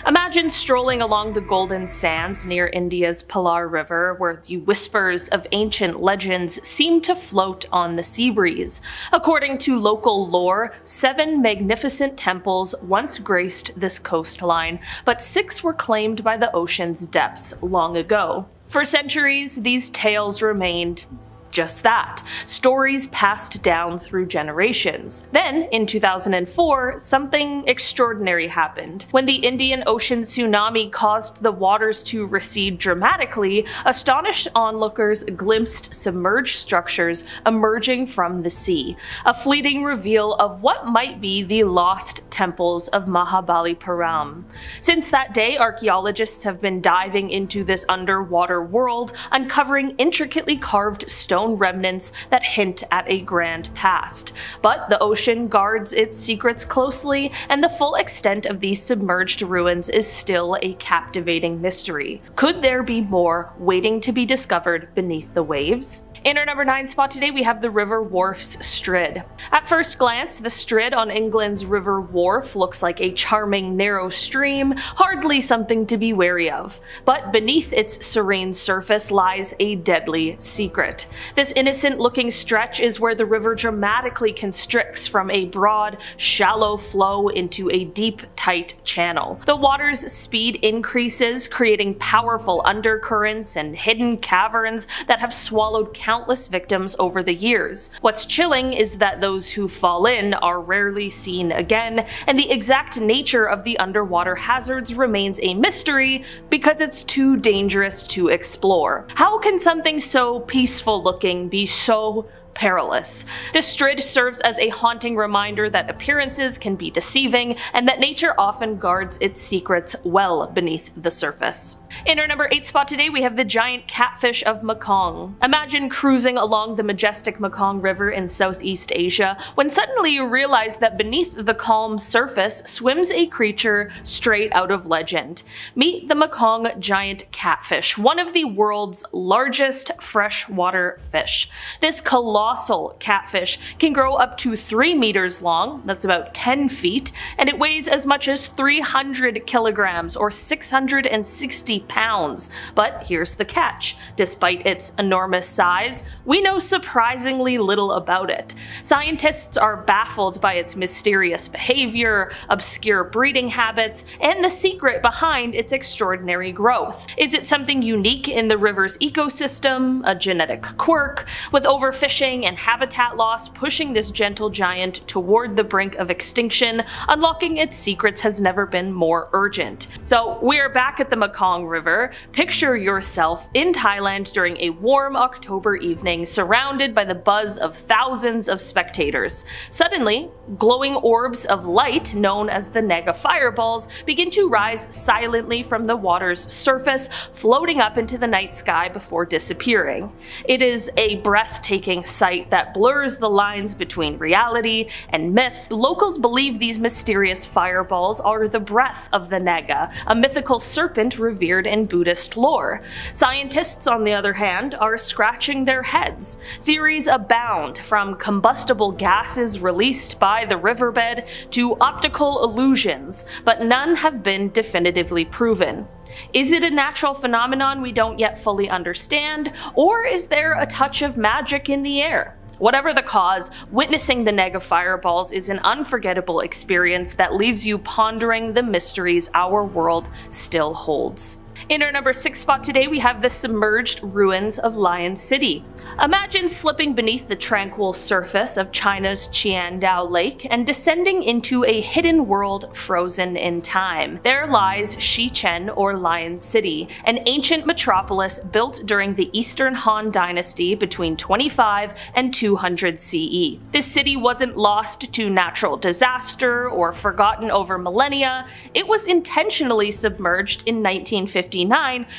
Imagine strolling along the golden sands near India's Palar River, where the whispers of ancient legends seem to float on the sea breeze. According to local lore, 7 magnificent temples once graced this coastline, but 6 were claimed by the ocean's depths long ago. For centuries, these tales remained just that, stories passed down through generations. Then, in 2004, something extraordinary happened. When the Indian Ocean tsunami caused the waters to recede dramatically, astonished onlookers glimpsed submerged structures emerging from the sea, a fleeting reveal of what might be the lost temples of Mahabalipuram. Since that day, archaeologists have been diving into this underwater world, uncovering intricately carved stone remnants that hint at a grand past. But the ocean guards its secrets closely, and the full extent of these submerged ruins is still a captivating mystery. Could there be more waiting to be discovered beneath the waves? In our number 9 spot today, we have the River Wharf's Strid. At first glance, the Strid on England's River Wharf looks like a charming narrow stream, hardly something to be wary of. But beneath its serene surface lies a deadly secret. This innocent-looking stretch is where the river dramatically constricts from a broad, shallow flow into a deep, tight channel. The water's speed increases, creating powerful undercurrents and hidden caverns that have swallowed countless victims over the years. What's chilling is that those who fall in are rarely seen again, and the exact nature of the underwater hazards remains a mystery because it's too dangerous to explore. How can something so peaceful looking be so perilous? This Strid serves as a haunting reminder that appearances can be deceiving and that nature often guards its secrets well beneath the surface. In our number 8 spot today, we have the giant catfish of Mekong. Imagine cruising along the majestic Mekong River in Southeast Asia when suddenly you realize that beneath the calm surface swims a creature straight out of legend. Meet the Mekong giant catfish, one of the world's largest freshwater fish. This colossal catfish can grow up to 3 meters long, that's about 10 feet, and it weighs as much as 300 kilograms or 660 pounds. But here's the catch. Despite its enormous size, we know surprisingly little about it. Scientists are baffled by its mysterious behavior, obscure breeding habits, and the secret behind its extraordinary growth. Is it something unique in the river's ecosystem, a genetic quirk? With overfishing and habitat loss pushing this gentle giant toward the brink of extinction, unlocking its secrets has never been more urgent. So we're back at the Mekong River. Picture yourself in Thailand during a warm October evening, surrounded by the buzz of thousands of spectators. Suddenly, glowing orbs of light, known as the Naga fireballs, begin to rise silently from the water's surface, floating up into the night sky before disappearing. It is a breathtaking sight that blurs the lines between reality and myth. Locals believe these mysterious fireballs are the breath of the Naga, a mythical serpent revered in Buddhist lore. Scientists, on the other hand, are scratching their heads. Theories abound, from combustible gases released by the riverbed to optical illusions, but none have been definitively proven. Is it a natural phenomenon we don't yet fully understand, or is there a touch of magic in the air? Whatever the cause, witnessing the Naga fireballs is an unforgettable experience that leaves you pondering the mysteries our world still holds. In our number 6 spot today, we have the submerged ruins of Lion City. Imagine slipping beneath the tranquil surface of China's Qiandao Lake and descending into a hidden world frozen in time. There lies Shichen, or Lion City, an ancient metropolis built during the Eastern Han Dynasty between 25 and 200 CE. This city wasn't lost to natural disaster or forgotten over millennia. It was intentionally submerged in 1959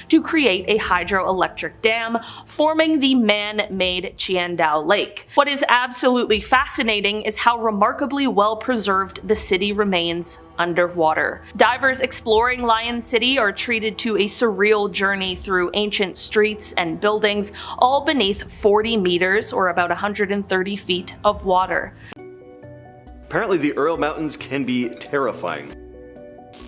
to create a hydroelectric dam, forming the man-made Qiandao Lake. What is absolutely fascinating is how remarkably well preserved the city remains underwater. Divers exploring Lion City are treated to a surreal journey through ancient streets and buildings, all beneath 40 meters or about 130 feet of water. Apparently the Ural Mountains can be terrifying.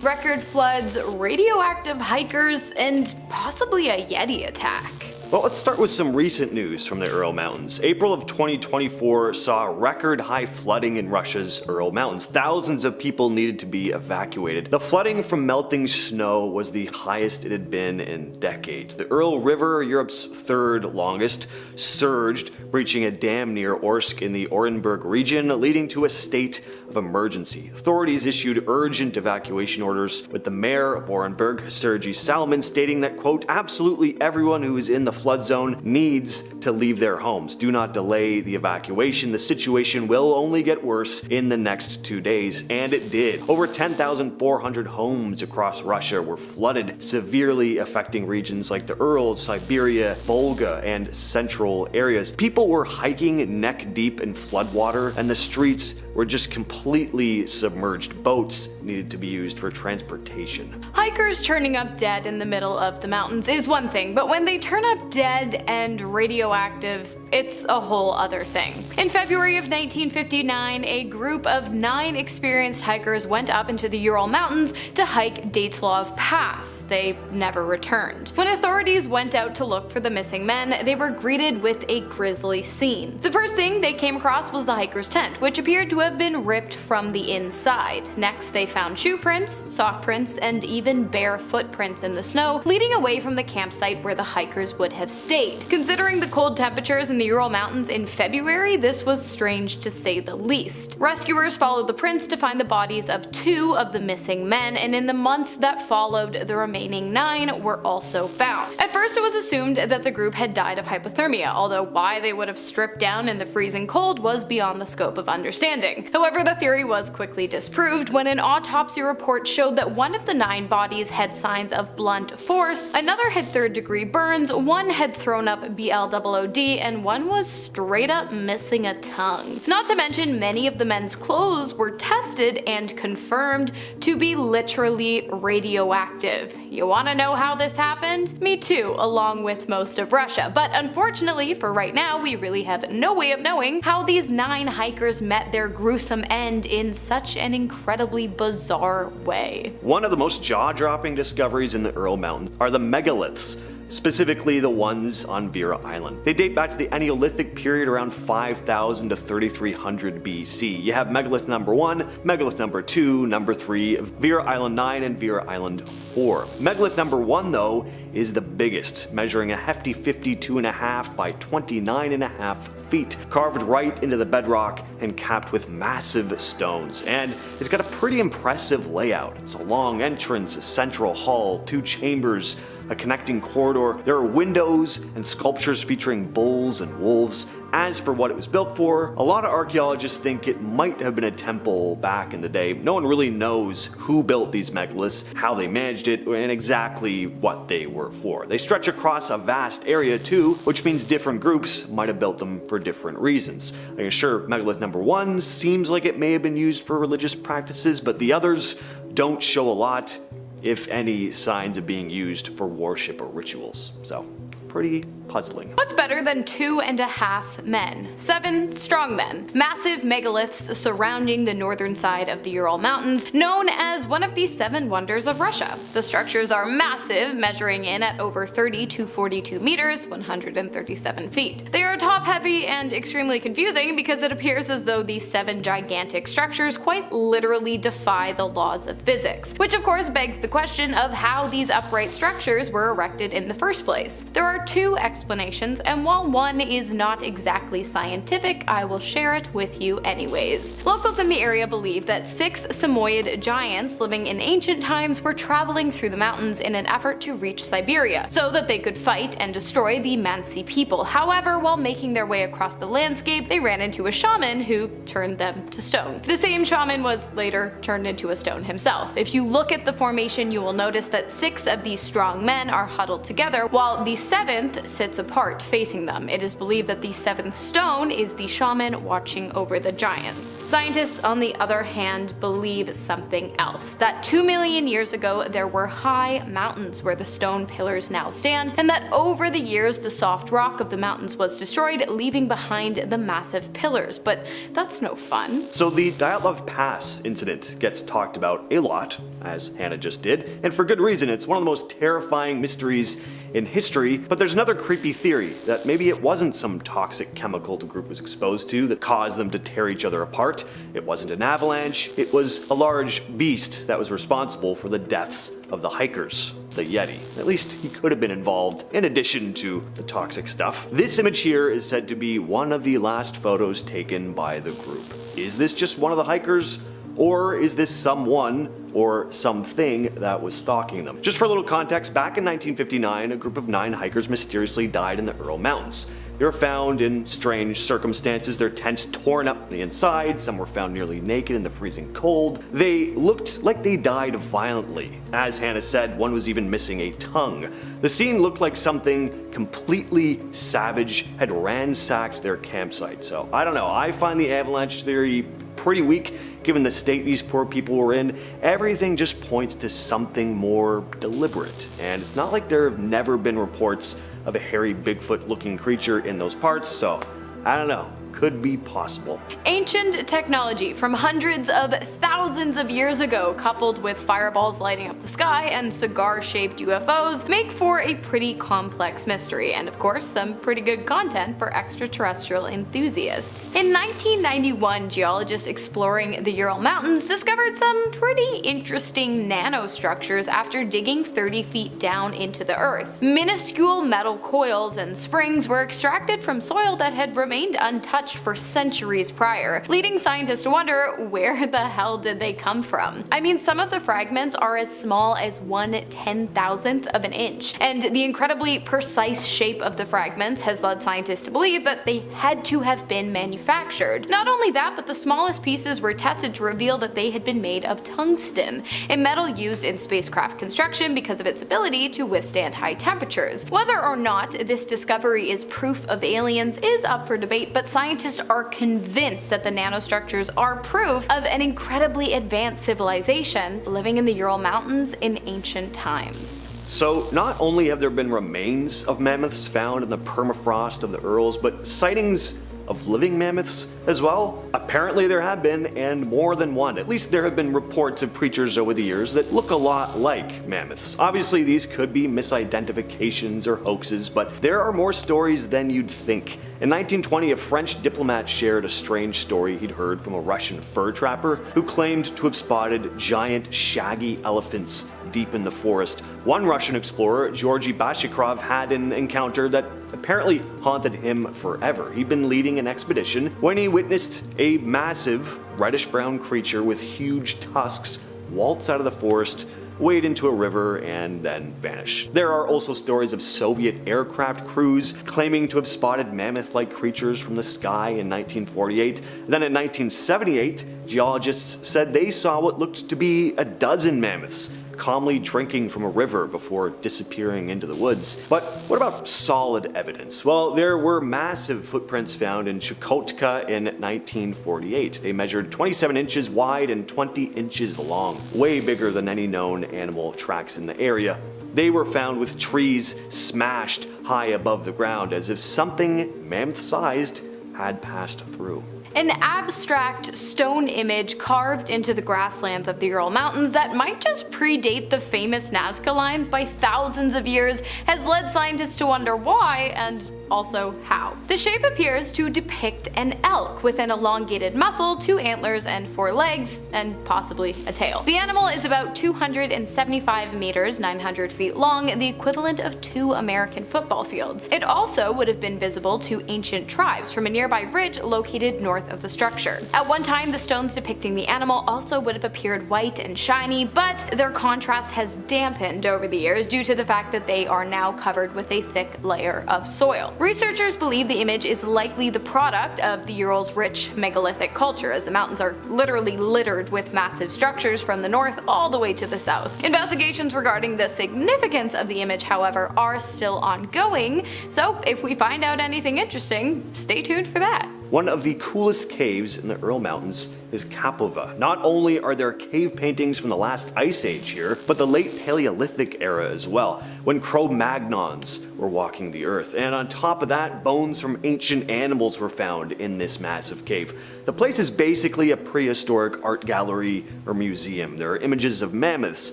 record floods, radioactive hikers, and possibly a Yeti attack. Well, let's start with some recent news from the Ural Mountains. April of 2024 saw record high flooding in Russia's Ural Mountains. Thousands of people needed to be evacuated. The flooding from melting snow was the highest it had been in decades. The Ural River, Europe's third longest, surged, reaching a dam near Orsk in the Orenburg region, leading to a state of emergency. Authorities issued urgent evacuation orders, with the mayor of Orenburg, Sergei Salman, stating that, quote, absolutely everyone who is in the flood zone needs to leave their homes. Do not delay the evacuation. The situation will only get worse in the next 2 days. And it did. Over 10,400 homes across Russia were flooded, severely affecting regions like the Urals, Siberia, Volga, and central areas. People were hiking neck deep in floodwater, and the streets were just completely submerged. Boats needed to be used for transportation. Hikers turning up dead in the middle of the mountains is one thing, but when they turn up dead and radioactive, it's a whole other thing. In February of 1959, a group of 9 experienced hikers went up into the Ural Mountains to hike Dyatlov Pass. They never returned. When authorities went out to look for the missing men, they were greeted with a grisly scene. The first thing they came across was the hikers' tent, which appeared to have been ripped from the inside. Next, they found shoe prints, sock prints, and even bare footprints in the snow, leading away from the campsite where the hikers would have stayed. Considering the cold temperatures in the Ural Mountains in February, this was strange to say the least. Rescuers followed the prints to find the bodies of 2 of the missing men, and in the months that followed, the remaining 9 were also found. At first, it was assumed that the group had died of hypothermia, although why they would have stripped down in the freezing cold was beyond the scope of understanding. However, the theory was quickly disproved when an autopsy report showed that one of the 9 bodies had signs of blunt force, another had 3rd-degree burns, one had thrown up BLOOD, and one was straight up missing a tongue. Not to mention, many of the men's clothes were tested and confirmed to be literally radioactive. You wanna know how this happened? Me too, along with most of Russia. But unfortunately, for right now, we really have no way of knowing how these 9 hikers met their gruesome end in such an incredibly bizarre way. One of the most jaw-dropping discoveries in the Ural Mountains are the megaliths, specifically the ones on Vera Island. They date back to the Neolithic period around 5000 to 3300 BC. You have Megalith Number 1, Megalith Number 2, Number 3, Vera Island 9, and Vera Island 4. Megalith Number 1, though, is the biggest, measuring a hefty 52.5 by 29.5 feet, carved right into the bedrock and capped with massive stones. And it's got a pretty impressive layout. It's a long entrance, a central hall, 2 chambers, a connecting corridor. There are windows and sculptures featuring bulls and wolves. As for what it was built for, a lot of archaeologists think it might have been a temple back in the day. No one really knows who built these megaliths, how they managed it, and exactly what they were for. They stretch across a vast area too, which means different groups might have built them for different reasons. Sure, Megalith Number 1 seems like it may have been used for religious practices, but the others don't show a lot, if any, signs of being used for worship or rituals. So, pretty puzzling. What's better than 2.5 men? 7 strong men. Massive megaliths surrounding the northern side of the Ural Mountains, known as one of the 7 wonders of Russia. The structures are massive, measuring in at over 30 to 42 meters, 137 feet. They are top-heavy and extremely confusing because it appears as though these 7 gigantic structures quite literally defy the laws of physics, which of course begs the question of how these upright structures were erected in the first place. There are 2 explanations, and while one is not exactly scientific, I will share it with you anyways. Locals in the area believe that 6 Samoyed giants living in ancient times were traveling through the mountains in an effort to reach Siberia, so that they could fight and destroy the Mansi people. However, while making their way across the landscape, they ran into a shaman who turned them to stone. The same shaman was later turned into a stone himself. If you look at the formation, you will notice that 6 of these strong men are huddled together, while the 7th sits apart facing them. It is believed that the 7th stone is the shaman watching over the giants. Scientists, on the other hand, believe something else. That 2 million years ago there were high mountains where the stone pillars now stand, and that over the years the soft rock of the mountains was destroyed, leaving behind the massive pillars. But that's no fun. So the Dyatlov Pass incident gets talked about a lot, as Hannah just did, and for good reason. It's one of the most terrifying mysteries in history. But there's another creepy theory that maybe it wasn't some toxic chemical the group was exposed to that caused them to tear each other apart. It wasn't an avalanche, it was a large beast that was responsible for the deaths of the hikers, the Yeti. At least he could have been involved in addition to the toxic stuff. This image here is said to be one of the last photos taken by the group. Is this just one of the hikers? Or is this someone or something that was stalking them? Just for a little context, back in 1959, a group of 9 hikers mysteriously died in the Ural Mountains. They were found in strange circumstances, their tents torn up on the inside, some were found nearly naked in the freezing cold. They looked like they died violently. As Hannah said, one was even missing a tongue. The scene looked like something completely savage had ransacked their campsite. So I don't know, I find the avalanche theory pretty weak given the state these poor people were in. Everything just points to something more deliberate, and it's not like there have never been reports of a hairy Bigfoot looking creature in those parts, so I don't know. Could be possible. Ancient technology from hundreds of thousands of years ago, coupled with fireballs lighting up the sky and cigar-shaped UFOs, make for a pretty complex mystery, and of course some pretty good content for extraterrestrial enthusiasts. In 1991, geologists exploring the Ural Mountains discovered some pretty interesting nanostructures after digging 30 feet down into the earth. Minuscule metal coils and springs were extracted from soil that had remained untouched for centuries prior, leading scientists to wonder, where the hell did they come from? I mean, some of the fragments are as small as 1/10,000th of an inch, and the incredibly precise shape of the fragments has led scientists to believe that they had to have been manufactured. Not only that, but the smallest pieces were tested to reveal that they had been made of tungsten, a metal used in spacecraft construction because of its ability to withstand high temperatures. Whether or not this discovery is proof of aliens is up for debate, but scientists are convinced that the nanostructures are proof of an incredibly advanced civilization living in the Ural Mountains in ancient times. So not only have there been remains of mammoths found in the permafrost of the Urals, but sightings of living mammoths as well? Apparently there have been, and more than one. At least there have been reports of creatures over the years that look a lot like mammoths. Obviously these could be misidentifications or hoaxes, but there are more stories than you'd think. In 1920, a French diplomat shared a strange story he'd heard from a Russian fur trapper who claimed to have spotted giant shaggy elephants deep in the forest. One Russian explorer, Georgy Bashikrov, had an encounter that apparently haunted him forever. He'd been leading an expedition when he witnessed a massive reddish-brown creature with huge tusks waltz out of the forest, wade into a river, and then vanish. There are also stories of Soviet aircraft crews claiming to have spotted mammoth-like creatures from the sky in 1948. Then in 1978, geologists said they saw what looked to be a dozen mammoths calmly drinking from a river before disappearing into the woods. But what about solid evidence? Well, there were massive footprints found in Chukotka in 1948. They measured 27 inches wide and 20 inches long, way bigger than any known animal tracks in the area. They were found with trees smashed high above the ground, as if something mammoth-sized had passed through. An abstract stone image carved into the grasslands of the Ural Mountains that might just predate the famous Nazca lines by thousands of years has led scientists to wonder why and also how. The shape appears to depict an elk with an elongated muzzle, 2 antlers and 4 legs, and possibly a tail. The animal is about 275 meters, 900 feet long, the equivalent of 2 American football fields. It also would have been visible to ancient tribes from a nearby ridge located north of the structure. At one time, the stones depicting the animal also would have appeared white and shiny, but their contrast has dampened over the years due to the fact that they are now covered with a thick layer of soil. Researchers believe the image is likely the product of the Ural's rich megalithic culture, as the mountains are literally littered with massive structures from the north all the way to the south. Investigations regarding the significance of the image, however, are still ongoing, so if we find out anything interesting, stay tuned for that. One of the coolest caves in the Ural Mountains is Kapova. Not only are there cave paintings from the last ice age here, but the late Paleolithic era as well, when Cro-Magnons were walking the earth. And on top of that, bones from ancient animals were found in this massive cave. The place is basically a prehistoric art gallery or museum. There are images of mammoths,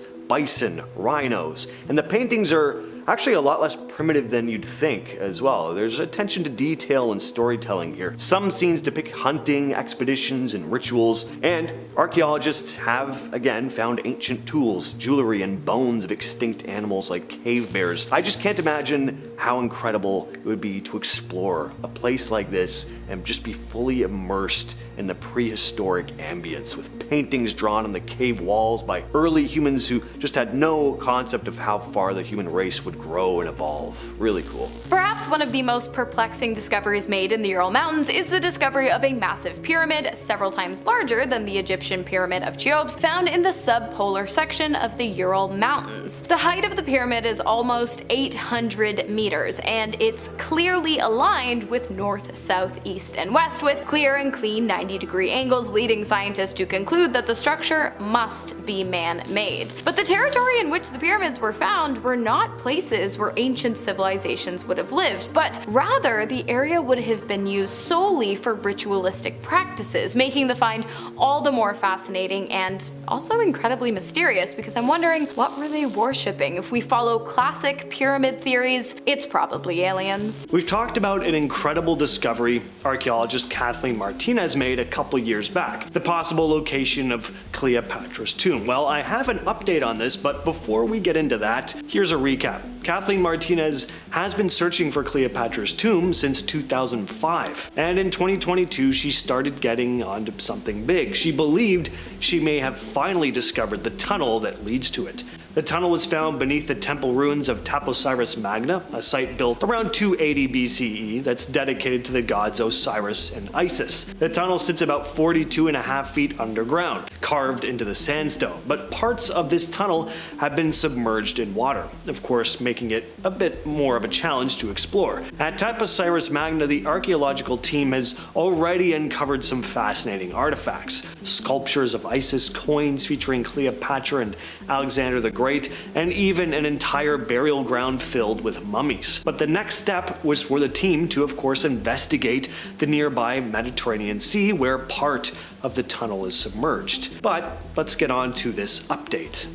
bison, rhinos, and the paintings are actually a lot less primitive than you'd think as well. There's attention to detail and storytelling here. Some scenes depict hunting, expeditions, and rituals, and archaeologists have, again, found ancient tools, jewelry, and bones of extinct animals like cave bears. I just can't imagine how incredible it would be to explore a place like this and just be fully immersed in the prehistoric ambience with paintings drawn on the cave walls by early humans who just had no concept of how far the human race would grow and evolve. Really cool. Perhaps one of the most perplexing discoveries made in the Ural Mountains is the discovery of a massive pyramid, several times larger than the Egyptian pyramid of Cheops, found in the subpolar section of the Ural Mountains. The height of the pyramid is almost 800 meters, and it's clearly aligned with north, south, east, and west, with clear and clean 90-degree angles, leading scientists to conclude that the structure must be man-made. But the territory in which the pyramids were found were not places where ancient civilizations would have lived, but rather the area would have been used solely for ritualistic practices, making the find all the more fascinating and also incredibly mysterious, because I'm wondering, what were they worshipping? If we follow classic pyramid theories, it's probably aliens. We've talked about an incredible discovery archaeologist Kathleen Martinez made a couple years back, the possible location of Cleopatra's tomb. Well, I have an update on this, but before we get into that, here's a recap. Kathleen Martinez has been searching for Cleopatra's tomb since 2005, and in 2022 she started getting onto something big. She believed she may have finally discovered the tunnel that leads to it. The tunnel was found beneath the temple ruins of Taposiris Magna, a site built around 280 BCE that's dedicated to the gods Osiris and Isis. The tunnel sits about 42.5 feet underground, carved into the sandstone, but parts of this tunnel have been submerged in water, of course making it a bit more of a challenge to explore. At Taposiris Magna, the archaeological team has already uncovered some fascinating artifacts, sculptures of Isis, coins featuring Cleopatra and Alexander the Great, and even an entire burial ground filled with mummies. But the next step was for the team to, of course, investigate the nearby Mediterranean Sea, where part of the tunnel is submerged. But let's get on to this update.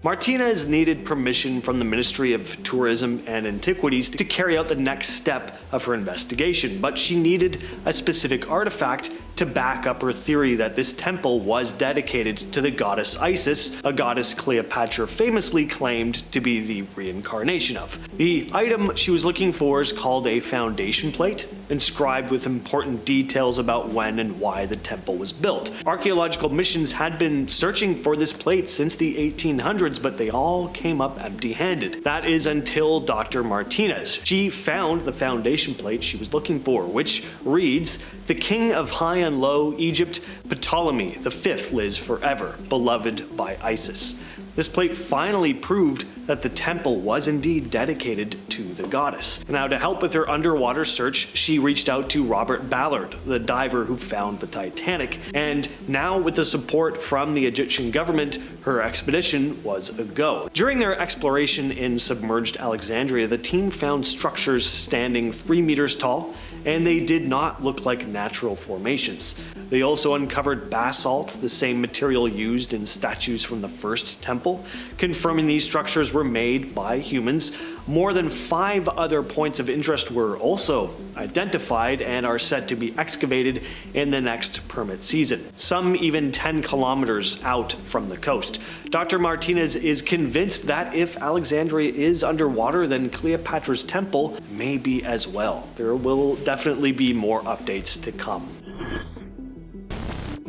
Martinez needed permission from the Ministry of Tourism and Antiquities to carry out the next step of her investigation, but she needed a specific artifact to back up her theory that this temple was dedicated to the goddess Isis, a goddess Cleopatra famously claimed to be the reincarnation of. The item she was looking for is called a foundation plate, inscribed with important details about when and why the temple was built. Archaeological missions had been searching for this plate since the 1800s, but they all came up empty-handed. That is until Dr. Martinez. She found the foundation plate she was looking for, which reads, "The king of high and low Egypt, Ptolemy V, lives forever, beloved by Isis." This plate finally proved that the temple was indeed dedicated to the goddess. Now, to help with her underwater search, she reached out to Robert Ballard, the diver who found the Titanic, and now with the support from the Egyptian government, her expedition was a go. During their exploration in submerged Alexandria, the team found structures standing 3 meters tall, and they did not look like natural formations. They also uncovered basalt, the same material used in statues from the first temple, confirming these structures were made by humans. More than 5 other points of interest were also identified and are set to be excavated in the next permit season, some even 10 kilometers out from the coast. Dr. Martinez is convinced that if Alexandria is underwater, then Cleopatra's Temple may be as well. There will definitely be more updates to come.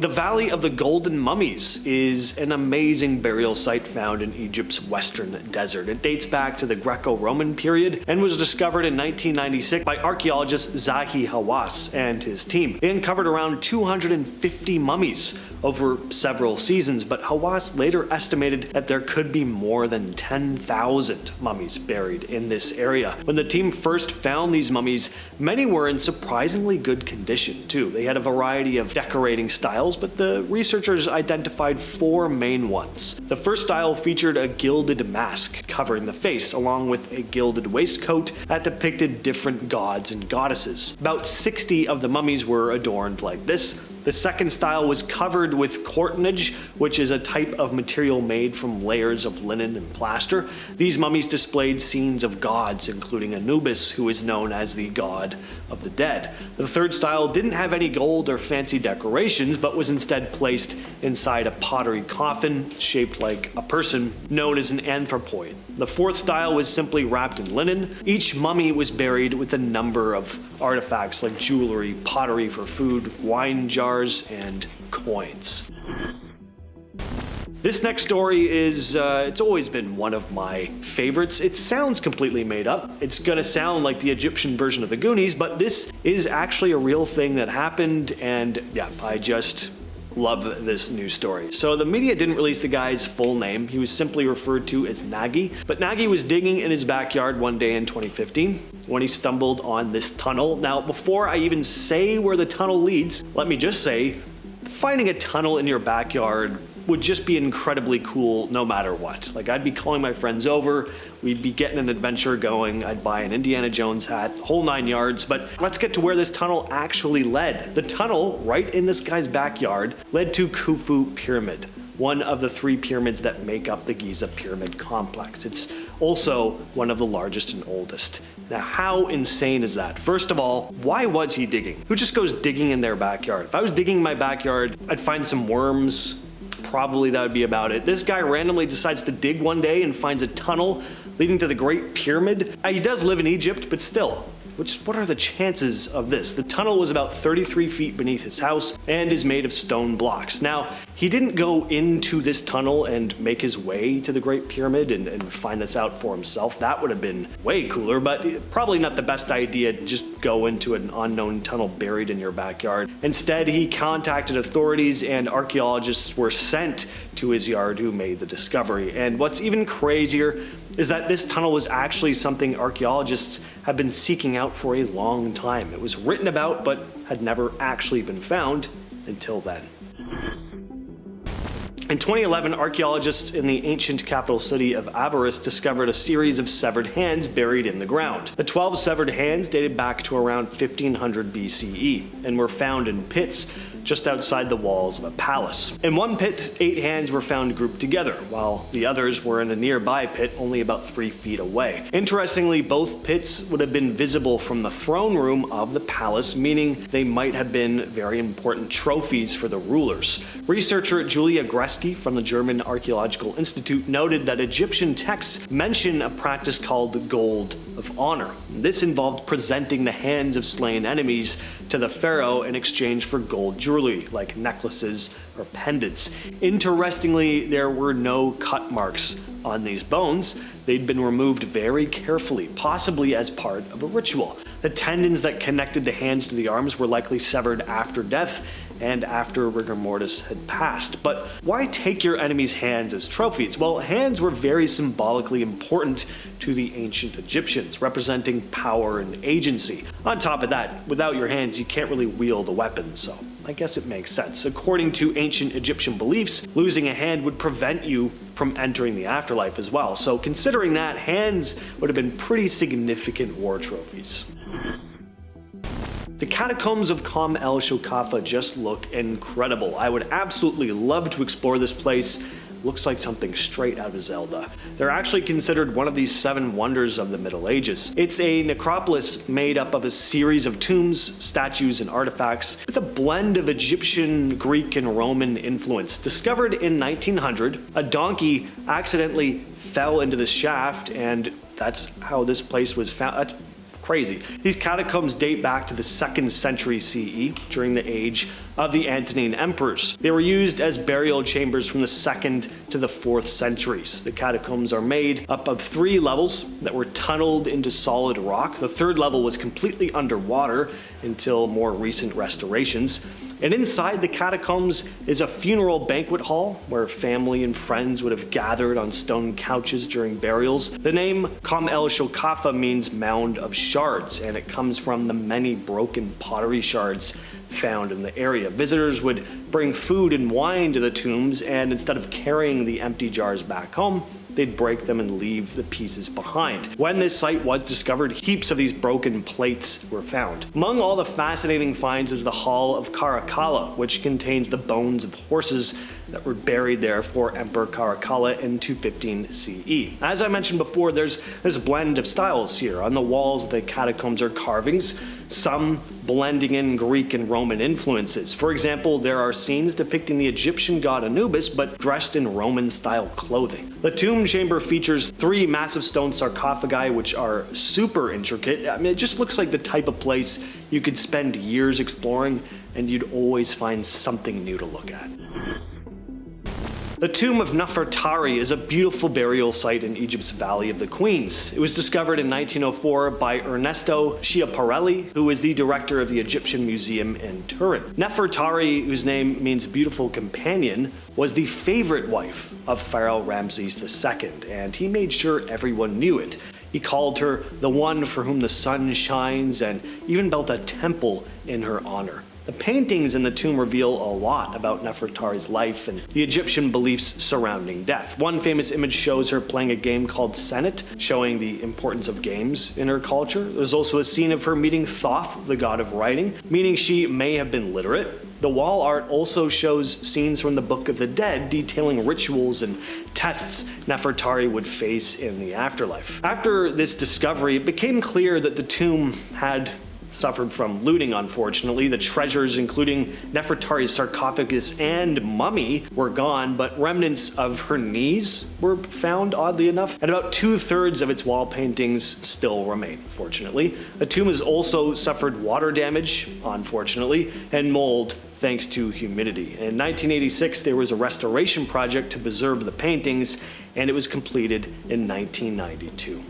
The Valley of the Golden Mummies is an amazing burial site found in Egypt's western desert. It dates back to the Greco-Roman period and was discovered in 1996 by archaeologist Zahi Hawass and his team. They uncovered around 250 mummies over several seasons, but Hawass later estimated that there could be more than 10,000 mummies buried in this area. When the team first found these mummies, many were in surprisingly good condition too. They had a variety of decorating styles, but the researchers identified 4 main ones. The first style featured a gilded mask covering the face, along with a gilded waistcoat that depicted different gods and goddesses. About 60 of the mummies were adorned like this. The second style was covered with courtenage, which is a type of material made from layers of linen and plaster. These mummies displayed scenes of gods, including Anubis, who is known as the god of the dead. The third style didn't have any gold or fancy decorations, but was instead placed inside a pottery coffin shaped like a person, known as an anthropoid. The fourth style was simply wrapped in linen. Each mummy was buried with a number of artifacts like jewelry, pottery for food, wine jars, and coins. This next story is, it's always been one of my favorites. It sounds completely made up. It's gonna sound like the Egyptian version of the Goonies, but this is actually a real thing that happened, and yeah, I just love this news story. So the media didn't release the guy's full name. He was simply referred to as Nagy. But Nagy was digging in his backyard one day in 2015 when he stumbled on this tunnel. Now, before I even say where the tunnel leads, let me just say, finding a tunnel in your backyard would just be incredibly cool no matter what. Like, I'd be calling my friends over, we'd be getting an adventure going, I'd buy an Indiana Jones hat, whole 9 yards, but let's get to where this tunnel actually led. The tunnel, right in this guy's backyard, led to Khufu Pyramid, one of the 3 pyramids that make up the Giza Pyramid complex. It's also one of the largest and oldest. Now, how insane is that? First of all, why was he digging? Who just goes digging in their backyard? If I was digging in my backyard, I'd find some worms. Probably that would be about it. This guy randomly decides to dig one day and finds a tunnel leading to the Great Pyramid. He does live in Egypt, but still, what are the chances of this? The tunnel was about 33 feet beneath his house and is made of stone blocks. Now, he didn't go into this tunnel and make his way to the Great Pyramid and find this out for himself. That would have been way cooler, but probably not the best idea to just go into an unknown tunnel buried in your backyard. Instead, he contacted authorities and archaeologists were sent to his yard who made the discovery. And what's even crazier is that this tunnel was actually something archaeologists have been seeking out for a long time. It was written about, but had never actually been found until then. In 2011, archaeologists in the ancient capital city of Avaris discovered a series of severed hands buried in the ground. The 12 severed hands dated back to around 1500 BCE and were found in pits just outside the walls of a palace. In one pit, 8 hands were found grouped together, while the others were in a nearby pit only about 3 feet away. Interestingly, both pits would have been visible from the throne room of the palace, meaning they might have been very important trophies for the rulers. Researcher Julia Greski from the German Archaeological Institute noted that Egyptian texts mention a practice called gold of honor. This involved presenting the hands of slain enemies to the pharaoh in exchange for gold jewelry, like necklaces or pendants. Interestingly, there were no cut marks on these bones. They'd been removed very carefully, possibly as part of a ritual. The tendons that connected the hands to the arms were likely severed after death and after rigor mortis had passed. But why take your enemy's hands as trophies? Well, hands were very symbolically important to the ancient Egyptians, representing power and agency. On top of that, without your hands, you can't really wield a weapon, so I guess it makes sense. According to ancient Egyptian beliefs, losing a hand would prevent you from entering the afterlife as well. So considering that, hands would have been pretty significant war trophies. The catacombs of Qom el-Shokhafa just look incredible. I would absolutely love to explore this place. Looks like something straight out of Zelda. They're actually considered one of these 7 wonders of the Middle Ages. It's a necropolis made up of a series of tombs, statues, and artifacts with a blend of Egyptian, Greek, and Roman influence. Discovered in 1900, a donkey accidentally fell into the shaft, and that's how this place was found. That's crazy. These catacombs date back to the 2nd century CE, during the age of the Antonine emperors. They were used as burial chambers from the 2nd to the 4th centuries. The catacombs are made up of 3 levels that were tunneled into solid rock. The 3rd level was completely underwater until more recent restorations. And inside the catacombs is a funeral banquet hall where family and friends would have gathered on stone couches during burials. The name Kom El Shokafa means mound of shards, and it comes from the many broken pottery shards found in the area. Visitors would bring food and wine to the tombs, and instead of carrying the empty jars back home, they'd break them and leave the pieces behind. When this site was discovered, heaps of these broken plates were found. Among all the fascinating finds is the Hall of Caracalla, which contains the bones of horses that were buried there for Emperor Caracalla in 215 CE. As I mentioned before, there's this blend of styles here. On the walls of the catacombs are carvings, some blending in Greek and Roman influences. For example, there are scenes depicting the Egyptian god Anubis, but dressed in Roman-style clothing. The tomb chamber features 3 massive stone sarcophagi, which are super intricate. I mean, it just looks like the type of place you could spend years exploring, and you'd always find something new to look at. The tomb of Nefertari is a beautiful burial site in Egypt's Valley of the Queens. It was discovered in 1904 by Ernesto Schiaparelli, who is the director of the Egyptian Museum in Turin. Nefertari, whose name means beautiful companion, was the favorite wife of Pharaoh Ramses II, and he made sure everyone knew it. He called her the one for whom the sun shines, and even built a temple in her honor. The paintings in the tomb reveal a lot about Nefertari's life and the Egyptian beliefs surrounding death. One famous image shows her playing a game called Senet, showing the importance of games in her culture. There's also a scene of her meeting Thoth, the god of writing, meaning she may have been literate. The wall art also shows scenes from the Book of the Dead, detailing rituals and tests Nefertari would face in the afterlife. After this discovery, it became clear that the tomb had suffered from looting, unfortunately. The treasures, including Nefertari's sarcophagus and mummy, were gone, but remnants of her knees were found, oddly enough, and about 2/3 of its wall paintings still remain, fortunately. The tomb has also suffered water damage, unfortunately, and mold thanks to humidity. In 1986, there was a restoration project to preserve the paintings, and it was completed in 1992.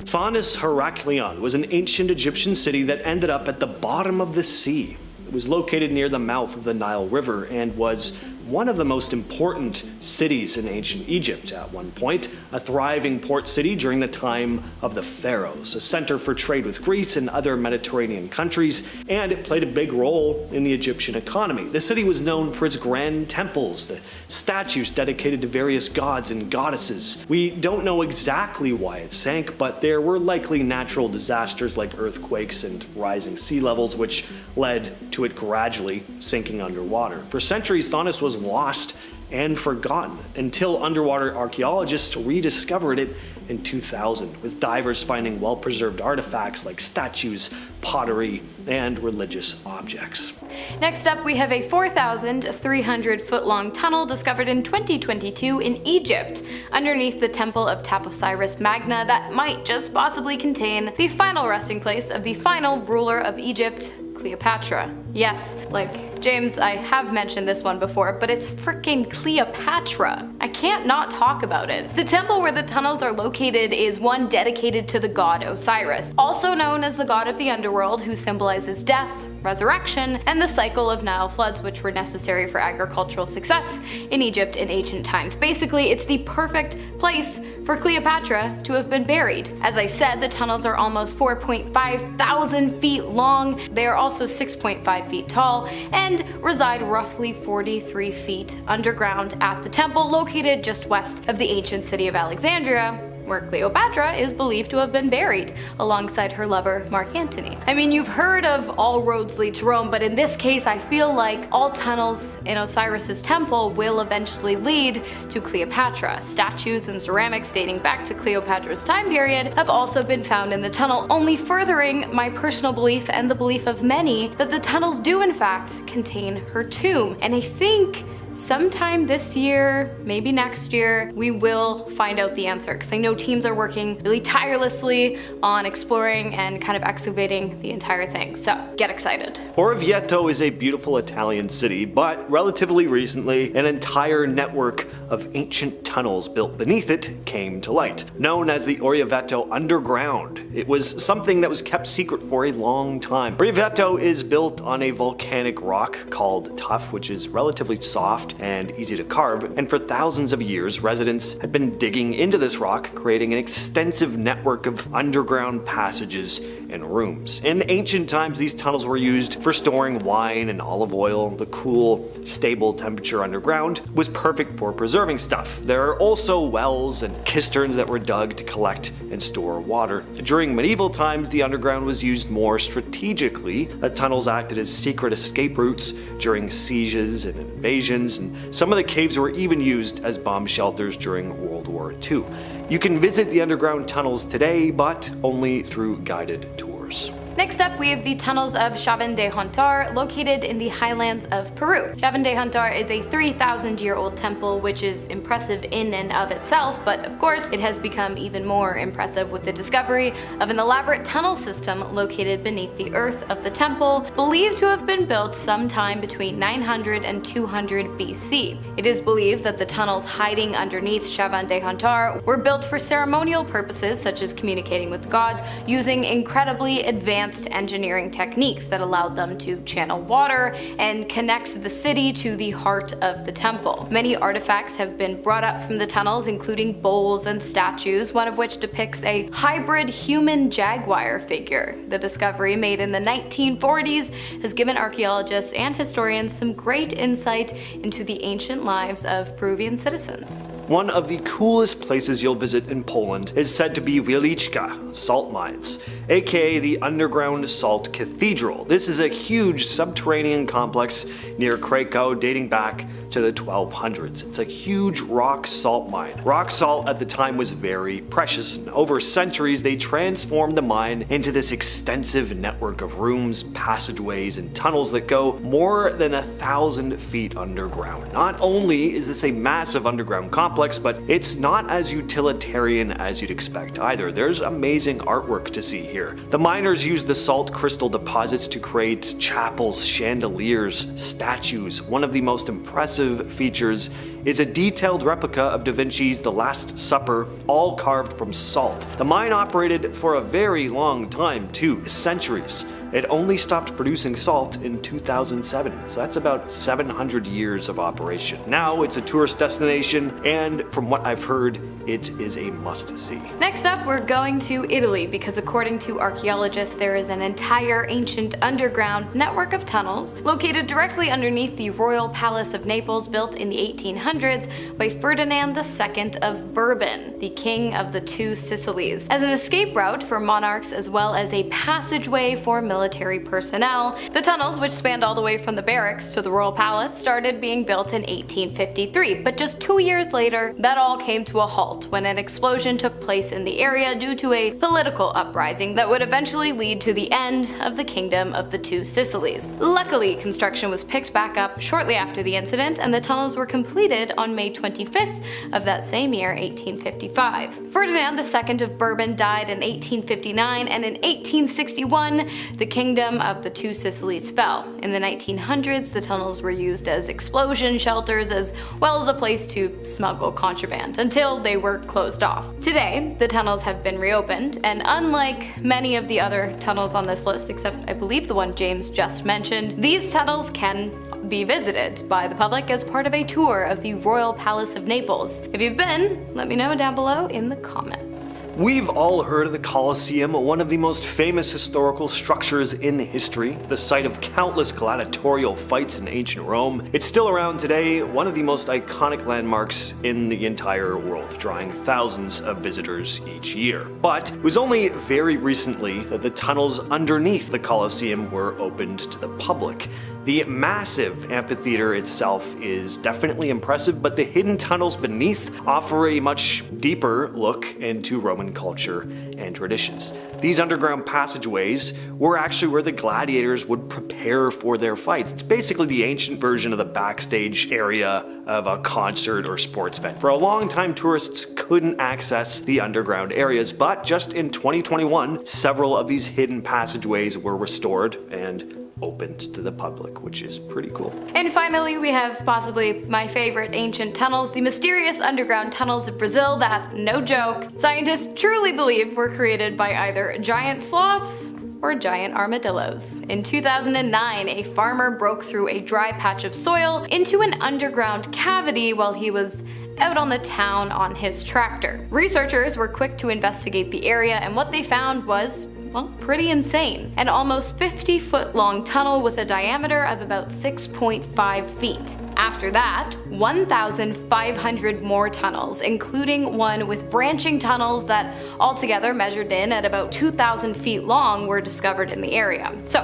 Thonis Heraklion was an ancient Egyptian city that ended up at the bottom of the sea. It was located near the mouth of the Nile River and was one of the most important cities in ancient Egypt at one point, a thriving port city during the time of the pharaohs, a center for trade with Greece and other Mediterranean countries, and it played a big role in the Egyptian economy. The city was known for its grand temples, the statues dedicated to various gods and goddesses. We don't know exactly why it sank, but there were likely natural disasters like earthquakes and rising sea levels, which led to it gradually sinking underwater. For centuries, Thonis was lost and forgotten until underwater archaeologists rediscovered it in 2000, with divers finding well-preserved artifacts like statues, pottery, and religious objects. Next up, we have a 4,300-foot-long tunnel discovered in 2022 in Egypt, underneath the Temple of Taposiris Magna that might just possibly contain the final resting place of the final ruler of Egypt, Cleopatra. Yes, like James, I have mentioned this one before, but it's freaking Cleopatra. I can't not talk about it. The temple where the tunnels are located is one dedicated to the god Osiris, also known as the god of the underworld, who symbolizes death, resurrection, and the cycle of Nile floods, which were necessary for agricultural success in Egypt in ancient times. Basically, it's the perfect place for Cleopatra to have been buried. As I said, the tunnels are almost 4.5 thousand feet long. They are also 6.5 feet tall and reside roughly 43 feet underground at the temple located just west of the ancient city of Alexandria, where Cleopatra is believed to have been buried alongside her lover Mark Antony. I mean, you've heard of all roads lead to Rome, but in this case I feel like all tunnels in Osiris's temple will eventually lead to Cleopatra. Statues and ceramics dating back to Cleopatra's time period have also been found in the tunnel, only furthering my personal belief and the belief of many that the tunnels do in fact contain her tomb. And I think sometime this year, maybe next year, we will find out the answer, because I know teams are working really tirelessly on exploring and kind of excavating the entire thing, so get excited. Orvieto is a beautiful Italian city, but relatively recently, an entire network of ancient tunnels built beneath it came to light, known as the Orvieto Underground. It was something that was kept secret for a long time. Orvieto is built on a volcanic rock called tuff, which is relatively soft and easy to carve, and for thousands of years residents had been digging into this rock, creating an extensive network of underground passages and rooms. In ancient times, these tunnels were used for storing wine and olive oil. The cool, stable temperature underground was perfect for preserving stuff. There are also wells and cisterns that were dug to collect and store water. During medieval times, the underground was used more strategically. The tunnels acted as secret escape routes during sieges and invasions, and some of the caves were even used as bomb shelters during World War II. You can visit the underground tunnels today, but only through guided tours. Next up, we have the tunnels of Chaban de Hontar, located in the highlands of Peru. Chaban de Hontar is a 3,000-year-old temple, which is impressive in and of itself, but of course it has become even more impressive with the discovery of an elaborate tunnel system located beneath the earth of the temple, believed to have been built sometime between 900 and 200 BC. It is believed that the tunnels hiding underneath Chaban de Hontar were built for ceremonial purposes, such as communicating with the gods, using incredibly advanced engineering techniques that allowed them to channel water and connect the city to the heart of the temple. Many artifacts have been brought up from the tunnels, including bowls and statues, one of which depicts a hybrid human jaguar figure. The discovery, made in the 1940s, has given archaeologists and historians some great insight into the ancient lives of Peruvian citizens. One of the coolest places you'll visit in Poland is said to be Wieliczka salt mines, aka the underground salt cathedral. This is a huge subterranean complex near Krakow dating back to the 1200s. It's a huge rock salt mine. Rock salt at the time was very precious, and over centuries they transformed the mine into this extensive network of rooms, passageways, and tunnels that go more than 1,000 feet underground. Not only is this a massive underground complex, but it's not as utilitarian as you'd expect either. There's amazing artwork to see here. The miners used the salt crystal deposits to create chapels, chandeliers, statues. One of the most impressive features is a detailed replica of Da Vinci's The Last Supper, all carved from salt. The mine operated for a very long time too, centuries. It only stopped producing salt in 2007, so that's about 700 years of operation. Now it's a tourist destination, and from what I've heard, it is a must-see. Next up, we're going to Italy, because according to archaeologists, there is an entire ancient underground network of tunnels located directly underneath the royal palace of Naples, built in the 1800s by Ferdinand II of Bourbon, the king of the Two Sicilies, as an escape route for monarchs as well as a passageway for military personnel. The tunnels, which spanned all the way from the barracks to the royal palace, started being built in 1853, but just 2 years later, that all came to a halt when an explosion took place in the area due to a political uprising that would eventually lead to the end of the kingdom of the Two Sicilies. Luckily, construction was picked back up shortly after the incident, and the tunnels were completed on May 25th of that same year, 1855. Ferdinand II of Bourbon died in 1859, and in 1861, the kingdom of the Two Sicilies fell. In the 1900s, the tunnels were used as explosion shelters as well as a place to smuggle contraband, until they were closed off. Today, the tunnels have been reopened, and unlike many of the other tunnels on this list, except I believe the one James just mentioned, these tunnels can be visited by the public as part of a tour of the Royal Palace of Naples. If you've been, let me know down below in the comments. We've all heard of the Colosseum, one of the most famous historical structures in history, the site of countless gladiatorial fights in ancient Rome. It's still around today, one of the most iconic landmarks in the entire world, drawing thousands of visitors each year. But it was only very recently that the tunnels underneath the Colosseum were opened to the public. The massive amphitheater itself is definitely impressive, but the hidden tunnels beneath offer a much deeper look into Roman Roman culture and traditions. These underground passageways were actually where the gladiators would prepare for their fights. It's basically the ancient version of the backstage area of a concert or sports event. For a long time, tourists couldn't access the underground areas, but just in 2021, several of these hidden passageways were restored and opened to the public, which is pretty cool. And finally, we have possibly my favorite ancient tunnels, the mysterious underground tunnels of Brazil that, no joke, scientists truly believe were created by either giant sloths or giant armadillos. In 2009, a farmer broke through a dry patch of soil into an underground cavity while he was out on the town on his tractor. Researchers were quick to investigate the area, and what they found was, well, pretty insane. An almost 50-foot long tunnel with a diameter of about 6.5 feet. After that, 1,500 more tunnels, including one with branching tunnels that altogether measured in at about 2,000 feet long, were discovered in the area. So,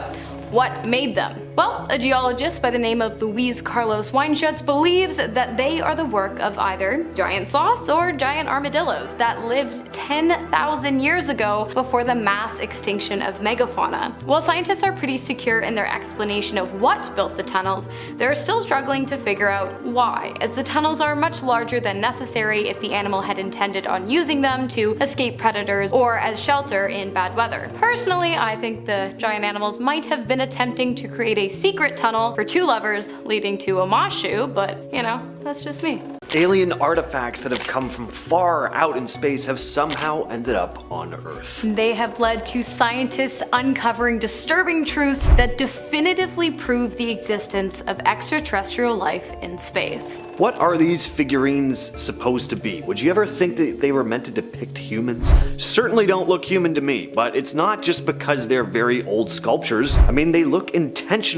what made them? Well, a geologist by the name of Luis Carlos Weinschutz believes that they are the work of either giant sloths or giant armadillos that lived 10,000 years ago before the mass extinction of megafauna. While scientists are pretty secure in their explanation of what built the tunnels, they're still struggling to figure out why, as the tunnels are much larger than necessary if the animal had intended on using them to escape predators or as shelter in bad weather. Personally, I think the giant animals might have been attempting to create a secret tunnel for two lovers leading to a Mashu, but you know, that's just me. Alien artifacts that have come from far out in space have somehow ended up on Earth. They have led to scientists uncovering disturbing truths that definitively prove the existence of extraterrestrial life in space. What are these figurines supposed to be? Would you ever think that they were meant to depict humans? Certainly don't look human to me, but it's not just because they're very old sculptures. I mean, they look intentionally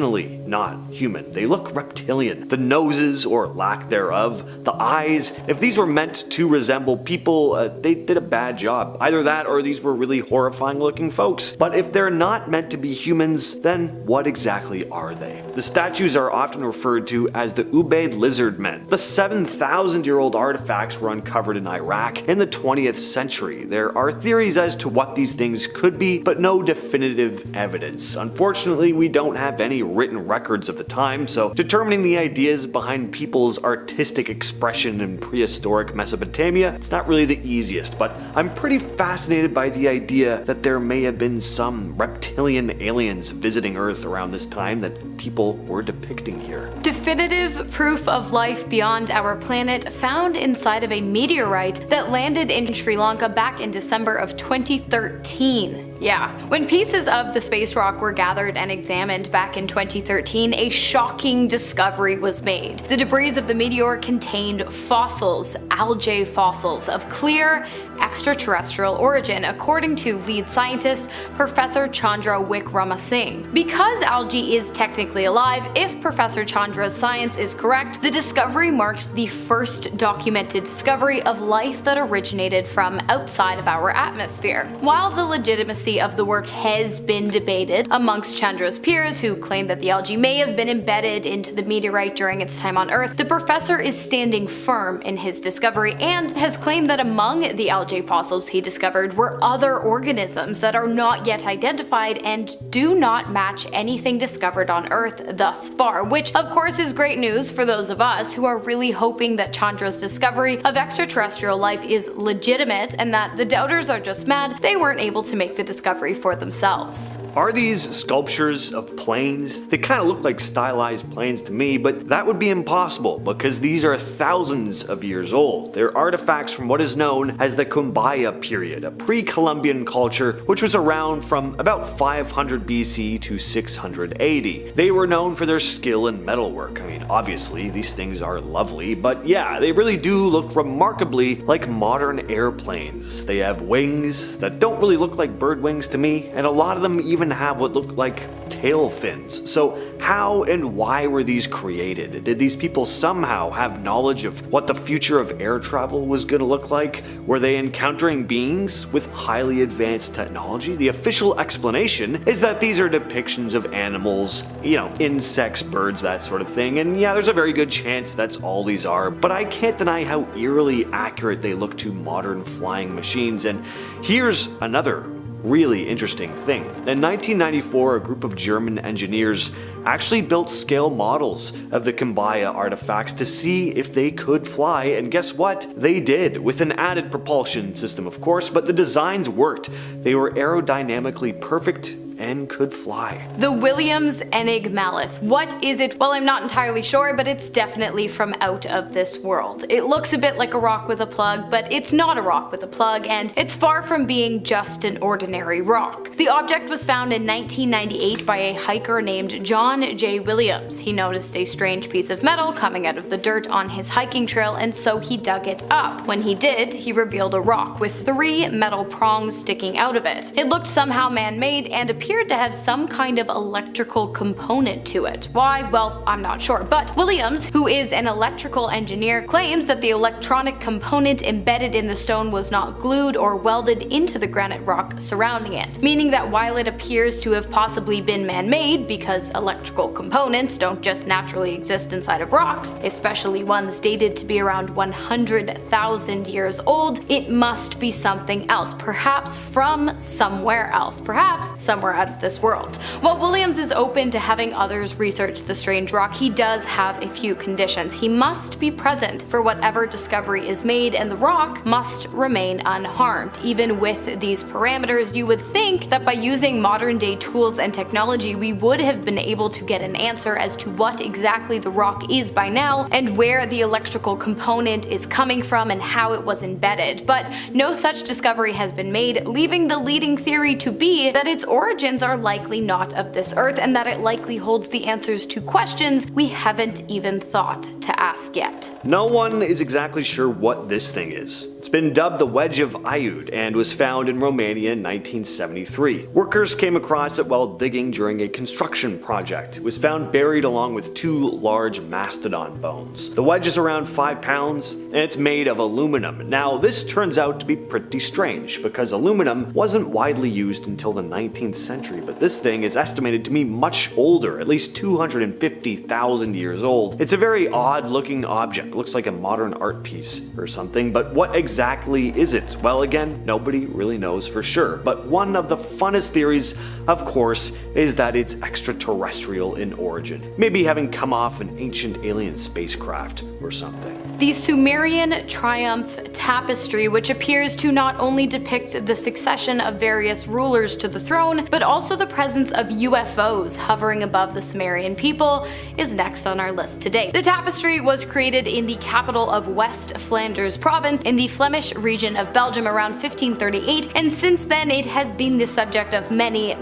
not human. They look reptilian. The noses, or lack thereof, the eyes, if these were meant to resemble people, they did a bad job. Either that or these were really horrifying looking folks. But if they're not meant to be humans, then what exactly are they? The statues are often referred to as the Ubaid lizard men. The 7,000-year-old artifacts were uncovered in Iraq in the 20th century. There are theories as to what these things could be, but no definitive evidence. Unfortunately, we don't have any written records of the time, so determining the ideas behind people's artistic expression in prehistoric Mesopotamia, it's not really the easiest, but I'm pretty fascinated by the idea that there may have been some reptilian aliens visiting Earth around this time that people were depicting here. Definitive proof of life beyond our planet found inside of a meteorite that landed in Sri Lanka back in December of 2013. Yeah. When pieces of the space rock were gathered and examined back in 2013, a shocking discovery was made. The debris of the meteor contained fossils, algae fossils, of clear extraterrestrial origin, according to lead scientist Professor Chandra Wickramasinghe. Because algae is technically alive, if Professor Chandra's science is correct, the discovery marks the first documented discovery of life that originated from outside of our atmosphere. While the legitimacy of the work has been debated amongst Chandra's peers, who claim that the algae may have been embedded into the meteorite during its time on Earth, the professor is standing firm in his discovery and has claimed that among the algae fossils he discovered were other organisms that are not yet identified and do not match anything discovered on Earth thus far, which of course is great news for those of us who are really hoping that Chandra's discovery of extraterrestrial life is legitimate and that the doubters are just mad they weren't able to make the discovery for themselves. Are these sculptures of planes? They kind of look like stylized planes to me, but that would be impossible because these are thousands of years old. They're artifacts from what is known as the Kumbaya period, a pre-Columbian culture which was around from about 500 BC to 600 AD. They were known for their skill in metalwork. I mean, obviously these things are lovely, but yeah, they really do look remarkably like modern airplanes. They have wings that don't really look like bird wings to me, and a lot of them even have what look like tail fins. So how and why were these created? Did these people somehow have knowledge of what the future of air travel was going to look like. Were they encountering beings with highly advanced technology? The official explanation is that these are depictions of animals, insects, birds, that sort of thing, and yeah, there's a very good chance that's all these are, but I can't deny how eerily accurate they look to modern flying machines. And here's another really interesting thing. In 1994, a group of German engineers actually built scale models of the Kumbaya artifacts to see if they could fly, and guess what? They did, with an added propulsion system of course, but the designs worked. They were aerodynamically perfect and could fly. The Williams Enigmalith. What is it? Well, I'm not entirely sure, but it's definitely from out of this world. It looks a bit like a rock with a plug, but it's not a rock with a plug, and it's far from being just an ordinary rock. The object was found in 1998 by a hiker named John J. Williams. He noticed a strange piece of metal coming out of the dirt on his hiking trail, and so he dug it up. When he did, he revealed a rock with 3 metal prongs sticking out of it. It looked somehow man-made and appeared to have some kind of electrical component to it. Why? Well, I'm not sure, but Williams, who is an electrical engineer, claims that the electronic component embedded in the stone was not glued or welded into the granite rock surrounding it, meaning that while it appears to have possibly been man-made, because electrical components don't just naturally exist inside of rocks, especially ones dated to be around 100,000 years old, it must be something else, perhaps from somewhere else, perhaps somewhere out of this world. While Williams is open to having others research the strange rock, he does have a few conditions. He must be present for whatever discovery is made, and the rock must remain unharmed. Even with these parameters, you would think that by using modern day tools and technology, we would have been able to get an answer as to what exactly the rock is by now, and where the electrical component is coming from and how it was embedded. But no such discovery has been made, leaving the leading theory to be that its origins are likely not of this earth, and that it likely holds the answers to questions we haven't even thought to ask yet. No one is exactly sure what this thing is. It's been dubbed the Wedge of IUD and was found in Romania in 1973. Workers came across it while digging during a construction project. It was found buried along with 2 large mastodon bones. The wedge is around 5 pounds and it's made of aluminum. Now this turns out to be pretty strange because aluminum wasn't widely used until the 19th century, but this thing is estimated to be much older, at least 250,000 years old. It's a very odd looking object, looks like a modern art piece or something, but what exactly is it? Well, again, nobody really knows for sure, but one of the funnest theories, of course, is that it's extraterrestrial in origin, maybe having come off an ancient alien spacecraft or something. The Sumerian Triumph Tapestry, which appears to not only depict the succession of various rulers to the throne, but also the presence of UFOs hovering above the Sumerian people, is next on our list today. The tapestry was created in the capital of West Flanders province in the Flemish region of Belgium around 1538, and since then it has been the subject of many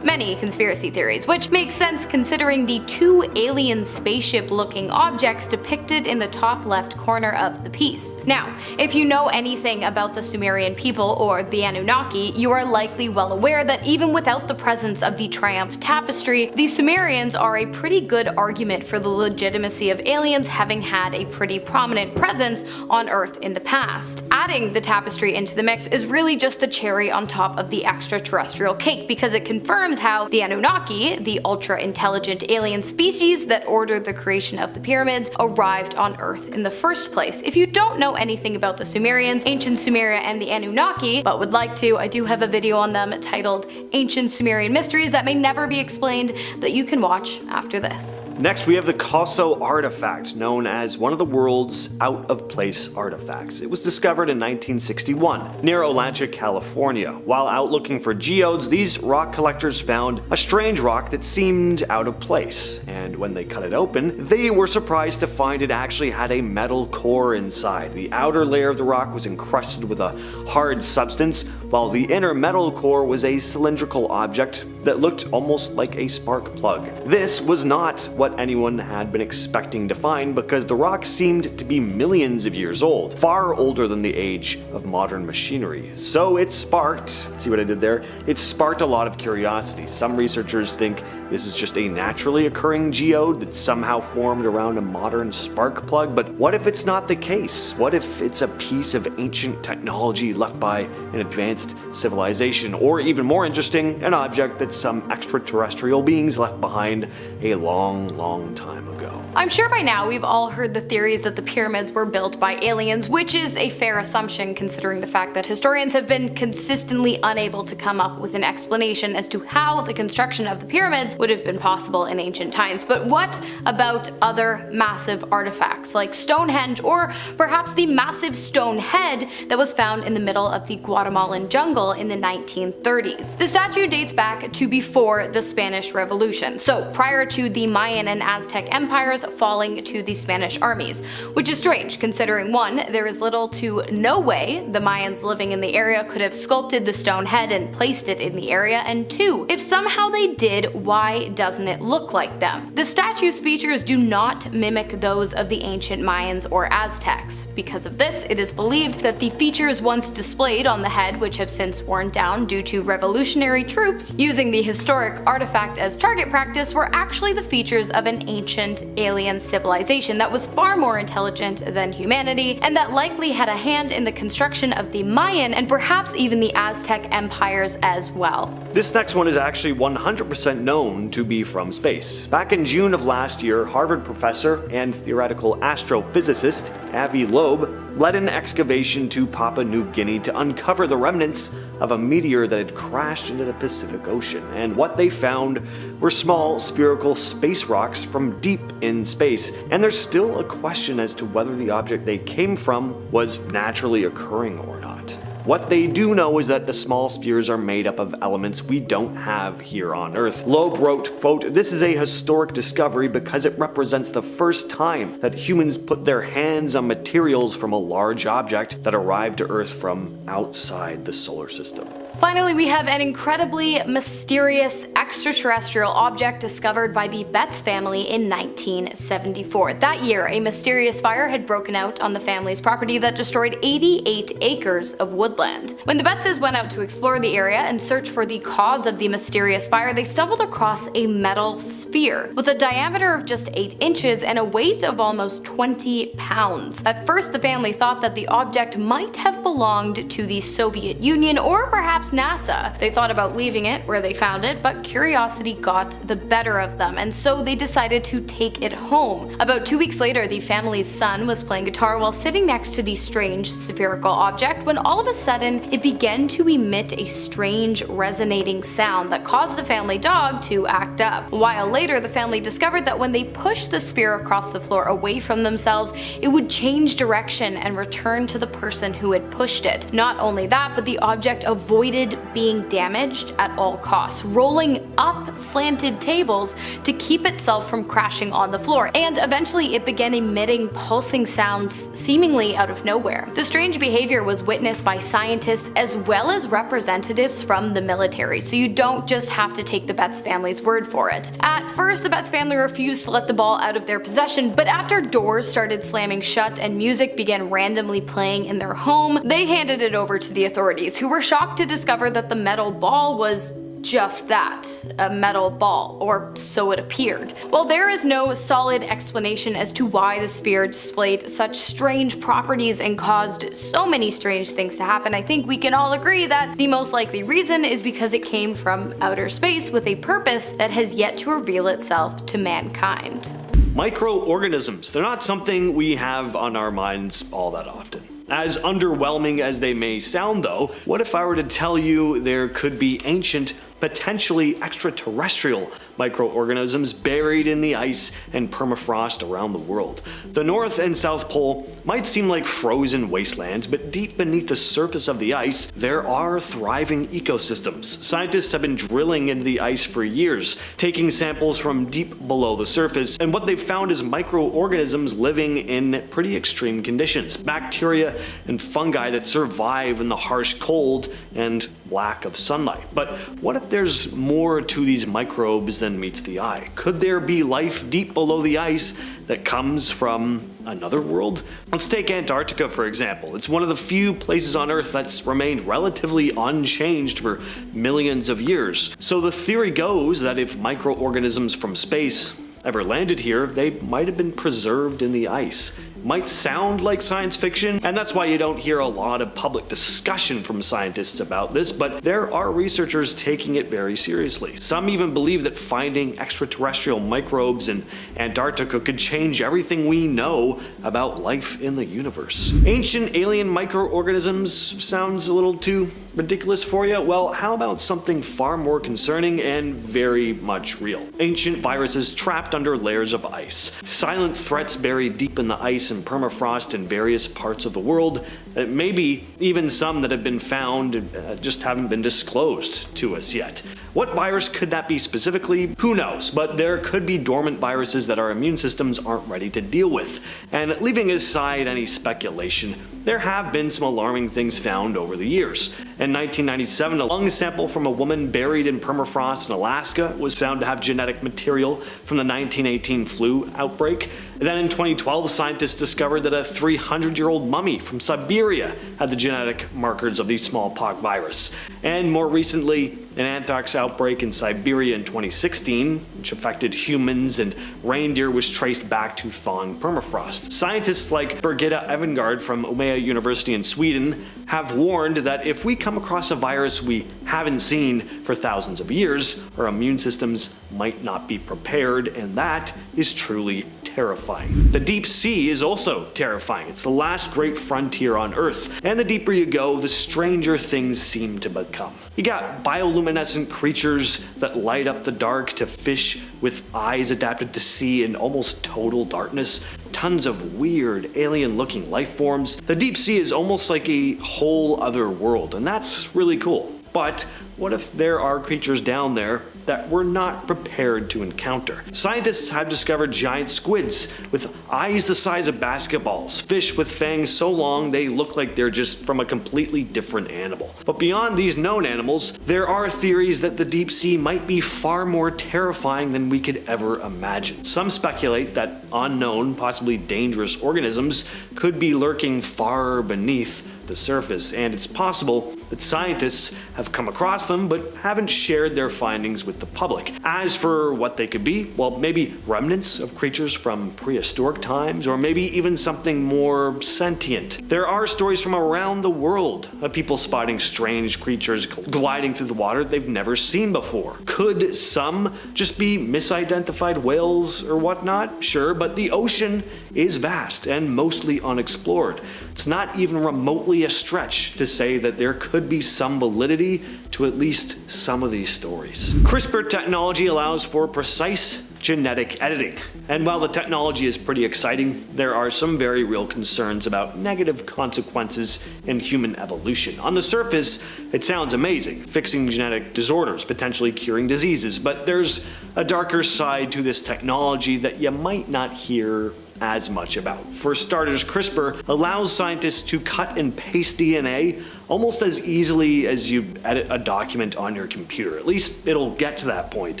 conspiracy theories, which makes sense considering the 2 alien spaceship-looking objects depicted in the top left corner of the piece. Now, if you know anything about the Sumerian people or the Anunnaki, you are likely well aware that even without the presence of the Triumph Tapestry, the Sumerians are a pretty good argument for the legitimacy of aliens having had a pretty prominent presence on Earth in the past. Adding the tapestry into the mix is really just the cherry on top of the extraterrestrial cake, because it confirms how the Anunnaki, the ultra-intelligent alien species that ordered the creation of the pyramids, arrived on Earth in the first place. If you don't know anything about the Sumerians, ancient Sumeria, and the Anunnaki, but would like to, I do have a video on them titled Ancient Sumerian Mysteries That May Never Be Explained that you can watch after this. Next we have the Caso artifact, known as one of the world's out-of-place artifacts. It was discovered in 1961 near Olancha, California. While out looking for geodes, these rock collectors found a strange rock that seemed out of place, and when they cut it open, they were surprised to find it actually had a metal core inside. The outer layer of the rock was encrusted with a hard substance, while the inner metal core was a cylindrical object that looked almost like a spark plug. This was not what anyone had been expecting to find, because the rock seemed to be millions of years old, far older than the age of modern machinery. So it sparked, see what I did there? It sparked a lot of curiosity curiosity. Some researchers think this is just a naturally occurring geode that somehow formed around a modern spark plug, but what if it's not the case? What if it's a piece of ancient technology left by an advanced civilization? Or even more interesting, an object that some extraterrestrial beings left behind a long, long time ago. I'm sure by now we've all heard the theories that the pyramids were built by aliens, which is a fair assumption considering the fact that historians have been consistently unable to come up with an explanation as to how the construction of the pyramids would have been possible in ancient times. But what about other massive artifacts like Stonehenge, or perhaps the massive stone head that was found in the middle of the Guatemalan jungle in the 1930s? The statue dates back to before the Spanish Revolution, so prior to the Mayan and Aztec empires falling to the Spanish armies, which is strange considering 1, there is little to no way the Mayans living in the area could have sculpted the stone head and placed it in the area, and 2, if somehow they did, why doesn't it look like them? The statue's features do not mimic those of the ancient Mayans or Aztecs. Because of this, it is believed that the features once displayed on the head, which have since worn down due to revolutionary troops using the historic artifact as target practice, were actually the features of an ancient alien civilization that was far more intelligent than humanity, and that likely had a hand in the construction of the Mayan and perhaps even the Aztec empires as well. This next one is actually 100% known to be from space. Back in June of last year, Harvard professor and theoretical astrophysicist Avi Loeb led an excavation to Papua New Guinea to uncover the remnants of a meteor that had crashed into the Pacific Ocean, and what they found were small spherical space rocks from deep in space, and there's still a question as to whether the object they came from was naturally occurring or not. What they do know is that the small spheres are made up of elements we don't have here on Earth. Loeb wrote, quote, "This is a historic discovery because it represents the first time that humans put their hands on materials from a large object that arrived to Earth from outside the solar system." Finally, we have an incredibly mysterious extraterrestrial object discovered by the Betts family in 1974. That year, a mysterious fire had broken out on the family's property that destroyed 88 acres of woodland. When the Bettses went out to explore the area and search for the cause of the mysterious fire, they stumbled across a metal sphere with a diameter of just 8 inches and a weight of almost 20 pounds. At first, the family thought that the object might have belonged to the Soviet Union or perhaps NASA. They thought about leaving it where they found it, but curiosity got the better of them, and so they decided to take it home. About 2 weeks later, the family's son was playing guitar while sitting next to the strange spherical object when all of a sudden it began to emit a strange resonating sound that caused the family dog to act up. A while later, the family discovered that when they pushed the sphere across the floor away from themselves, it would change direction and return to the person who had pushed it. Not only that, but the object avoided being damaged at all costs, rolling up slanted tables to keep itself from crashing on the floor, and eventually it began emitting pulsing sounds seemingly out of nowhere. The strange behavior was witnessed by scientists as well as representatives from the military, so you don't just have to take the Betts family's word for it. At first, the Betts family refused to let the ball out of their possession, but after doors started slamming shut and music began randomly playing in their home, they handed it over to the authorities, who were shocked to discover that the metal ball was just that, a metal ball, or so it appeared. While there is no solid explanation as to why the sphere displayed such strange properties and caused so many strange things to happen, I think we can all agree that the most likely reason is because it came from outer space with a purpose that has yet to reveal itself to mankind. Microorganisms. They're not something we have on our minds all that often. As underwhelming as they may sound though, what if I were to tell you there could be ancient, potentially extraterrestrial microorganisms buried in the ice and permafrost around the world? The North and South Pole might seem like frozen wastelands, but deep beneath the surface of the ice, there are thriving ecosystems. Scientists have been drilling into the ice for years, taking samples from deep below the surface, and what they've found is microorganisms living in pretty extreme conditions. Bacteria and fungi that survive in the harsh cold and lack of sunlight. But what if there's more to these microbes than meets the eye? Could there be life deep below the ice that comes from another world? Let's take Antarctica for example. It's one of the few places on Earth that's remained relatively unchanged for millions of years. So the theory goes that if microorganisms from space ever landed here, they might have been preserved in the ice. Might sound like science fiction, and that's why you don't hear a lot of public discussion from scientists about this, but there are researchers taking it very seriously. Some even believe that finding extraterrestrial microbes in Antarctica could change everything we know about life in the universe. Ancient alien microorganisms sounds a little too ridiculous for you? Well, how about something far more concerning and very much real? Ancient viruses trapped under layers of ice. Silent threats buried deep in the ice and permafrost in various parts of the world. Maybe even some that have been found and just haven't been disclosed to us yet. What virus could that be specifically? Who knows, but there could be dormant viruses that our immune systems aren't ready to deal with. And leaving aside any speculation, there have been some alarming things found over the years. In 1997, a lung sample from a woman buried in permafrost in Alaska was found to have genetic material from the 1918 flu outbreak. Then in 2012, scientists discovered that a 300-year-old mummy from Siberia had the genetic markers of the smallpox virus. And more recently, an anthrax outbreak in Siberia in 2016, which affected humans and reindeer, was traced back to thawing permafrost. Scientists like Birgitta Evengard from Umeå University in Sweden have warned that if we come across a virus we haven't seen for thousands of years, our immune systems might not be prepared, and that is truly terrifying. The deep sea is also terrifying. It's the last great frontier on Earth, and the deeper you go, the stranger things seem to become. You got bioluminescent creatures that light up the dark to fish with eyes adapted to see in almost total darkness. Tons of weird alien-looking life forms. The deep sea is almost like a whole other world, and that's really cool. But what if there are creatures down there that we're not prepared to encounter? Scientists have discovered giant squids with eyes the size of basketballs, fish with fangs so long they look like they're just from a completely different animal. But beyond these known animals, there are theories that the deep sea might be far more terrifying than we could ever imagine. Some speculate that unknown, possibly dangerous organisms could be lurking far beneath the surface, and it's possible that scientists have come across them but haven't shared their findings with the public. As for what they could be, well, maybe remnants of creatures from prehistoric times, or maybe even something more sentient. There are stories from around the world of people spotting strange creatures gliding through the water they've never seen before. Could some just be misidentified whales or whatnot? Sure, but the ocean is vast and mostly unexplored. It's not even remotely a stretch to say that there could be some validity to at least some of these stories. CRISPR technology allows for precise genetic editing. And while the technology is pretty exciting, there are some very real concerns about negative consequences in human evolution. On the surface, it sounds amazing, fixing genetic disorders, potentially curing diseases, but there's a darker side to this technology that you might not hear as much about. For starters, CRISPR allows scientists to cut and paste DNA almost as easily as you edit a document on your computer. At least it'll get to that point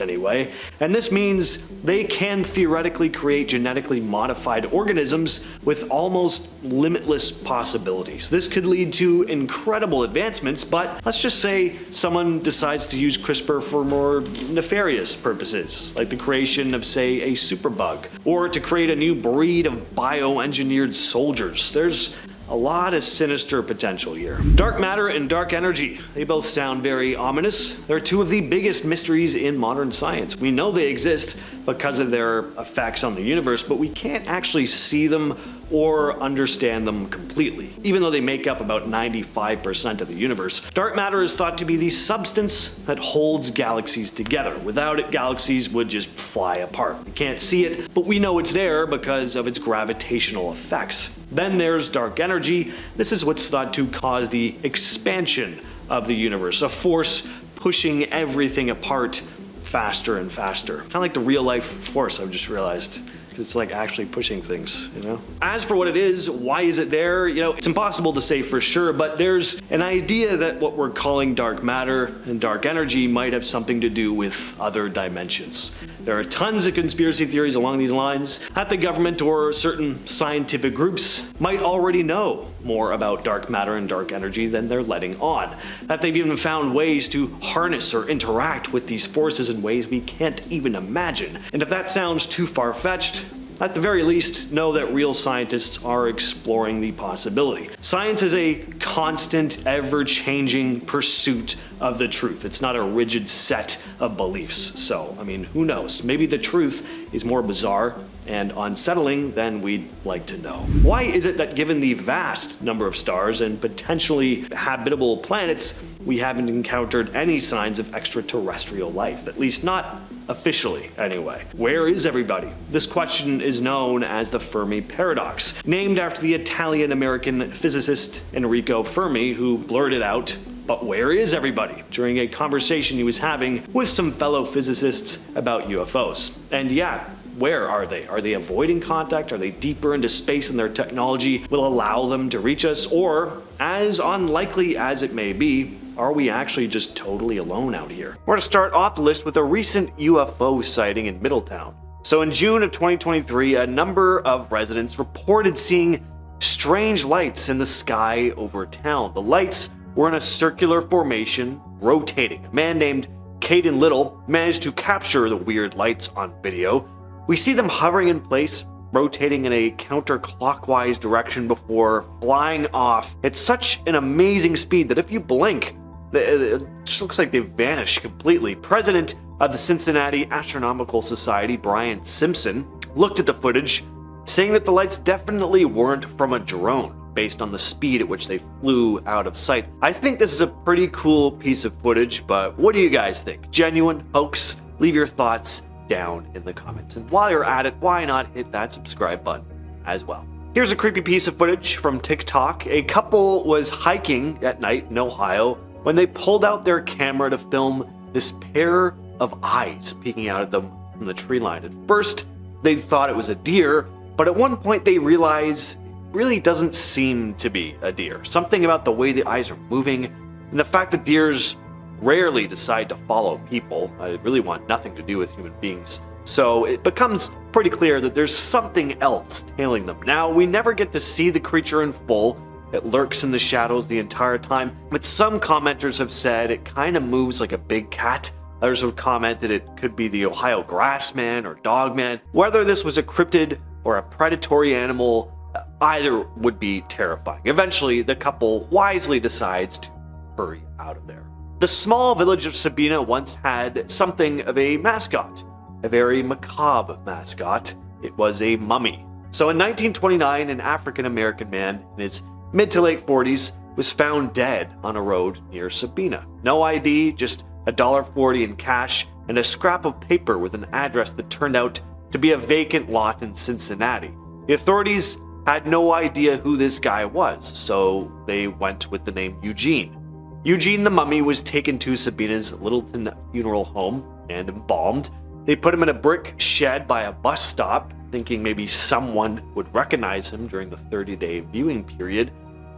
anyway. And this means they can theoretically create genetically modified organisms with almost limitless possibilities. This could lead to incredible advancements, but let's just say someone decides to use CRISPR for more nefarious purposes, like the creation of, say, a superbug, or to create a new breed of bioengineered soldiers. There's a lot of sinister potential here. Dark matter and dark energy. They both sound very ominous. They're two of the biggest mysteries in modern science. We know they exist because of their effects on the universe, but we can't actually see them or understand them completely. Even though they make up about 95% of the universe, dark matter is thought to be the substance that holds galaxies together. Without it, galaxies would just fly apart. We can't see it, but we know it's there because of its gravitational effects. Then there's dark energy. This is what's thought to cause the expansion of the universe, a force pushing everything apart faster and faster. Kind of like the real life force, I've just realized. because it's like actually pushing things, you know? As for what it is, why is it there? You know, it's impossible to say for sure, but there's an idea that what we're calling dark matter and dark energy might have something to do with other dimensions. There are tons of conspiracy theories along these lines that the government or certain scientific groups might already know more about dark matter and dark energy than they're letting on. That they've even found ways to harness or interact with these forces in ways we can't even imagine. And if that sounds too far-fetched, at the very least, know that real scientists are exploring the possibility. Science is a constant, ever-changing pursuit of the truth. It's not a rigid set of beliefs. So, I mean, who knows? Maybe the truth is more bizarre and unsettling than we'd like to know. Why is it that given the vast number of stars and potentially habitable planets, we haven't encountered any signs of extraterrestrial life? At least not officially, anyway. Where is everybody? This question is known as the Fermi paradox, named after the Italian-American physicist Enrico Fermi, who blurted out, "But where is everybody?" during a conversation he was having with some fellow physicists about UFOs. And yeah, where are they? Are they avoiding contact? Are they deeper into space than their technology will allow them to reach us? Or, as unlikely as it may be, are we actually just totally alone out here? We're going to start off the list with a recent UFO sighting in Middletown. So in June of 2023, a number of residents reported seeing strange lights in the sky over town. The lights were in a circular formation, rotating. A man named Caden Little managed to capture the weird lights on video. We see them hovering in place, rotating in a counterclockwise direction before flying off at such an amazing speed that if you blink, it just looks like they vanish completely. President of the Cincinnati Astronomical Society, Brian Simpson, looked at the footage, saying that the lights definitely weren't from a drone based on the speed at which they flew out of sight. I think this is a pretty cool piece of footage, but what do you guys think? Genuine, hoax? Leave your thoughts down in the comments. And while you're at it, why not hit that subscribe button as well? Here's a creepy piece of footage from TikTok. A couple was hiking at night in Ohio when they pulled out their camera to film this pair of eyes peeking out at them from the tree line. At first, they thought it was a deer, but at one point they realized it really doesn't seem to be a deer. Something about the way the eyes are moving and the fact that deers rarely decide to follow people. I really want nothing to do with human beings. So it becomes pretty clear that there's something else tailing them. Now, we never get to see the creature in full. It lurks in the shadows the entire time, but some commenters have said it kind of moves like a big cat. Others have commented it could be the Ohio grassman or dogman. Whether this was a cryptid or a predatory animal, either would be terrifying. Eventually, the couple wisely decides to hurry out of there. The small village of Sabina once had something of a mascot, a very macabre mascot. It was a mummy. So in 1929, an African-American man in his mid to late 40s was found dead on a road near Sabina. No ID, just $1.40 in cash and a scrap of paper with an address that turned out to be a vacant lot in Cincinnati. The authorities had no idea who this guy was, so they went with the name Eugene. Eugene the mummy was taken to Sabina's Littleton funeral home and embalmed. They put him in a brick shed by a bus stop, thinking maybe someone would recognize him during the 30-day viewing period.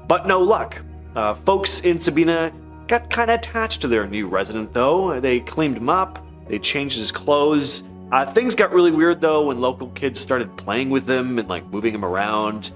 But no luck. Folks in Sabina got kind of attached to their new resident, though. They cleaned him up, they changed his clothes. Things got really weird, though, when local kids started playing with him and moving him around,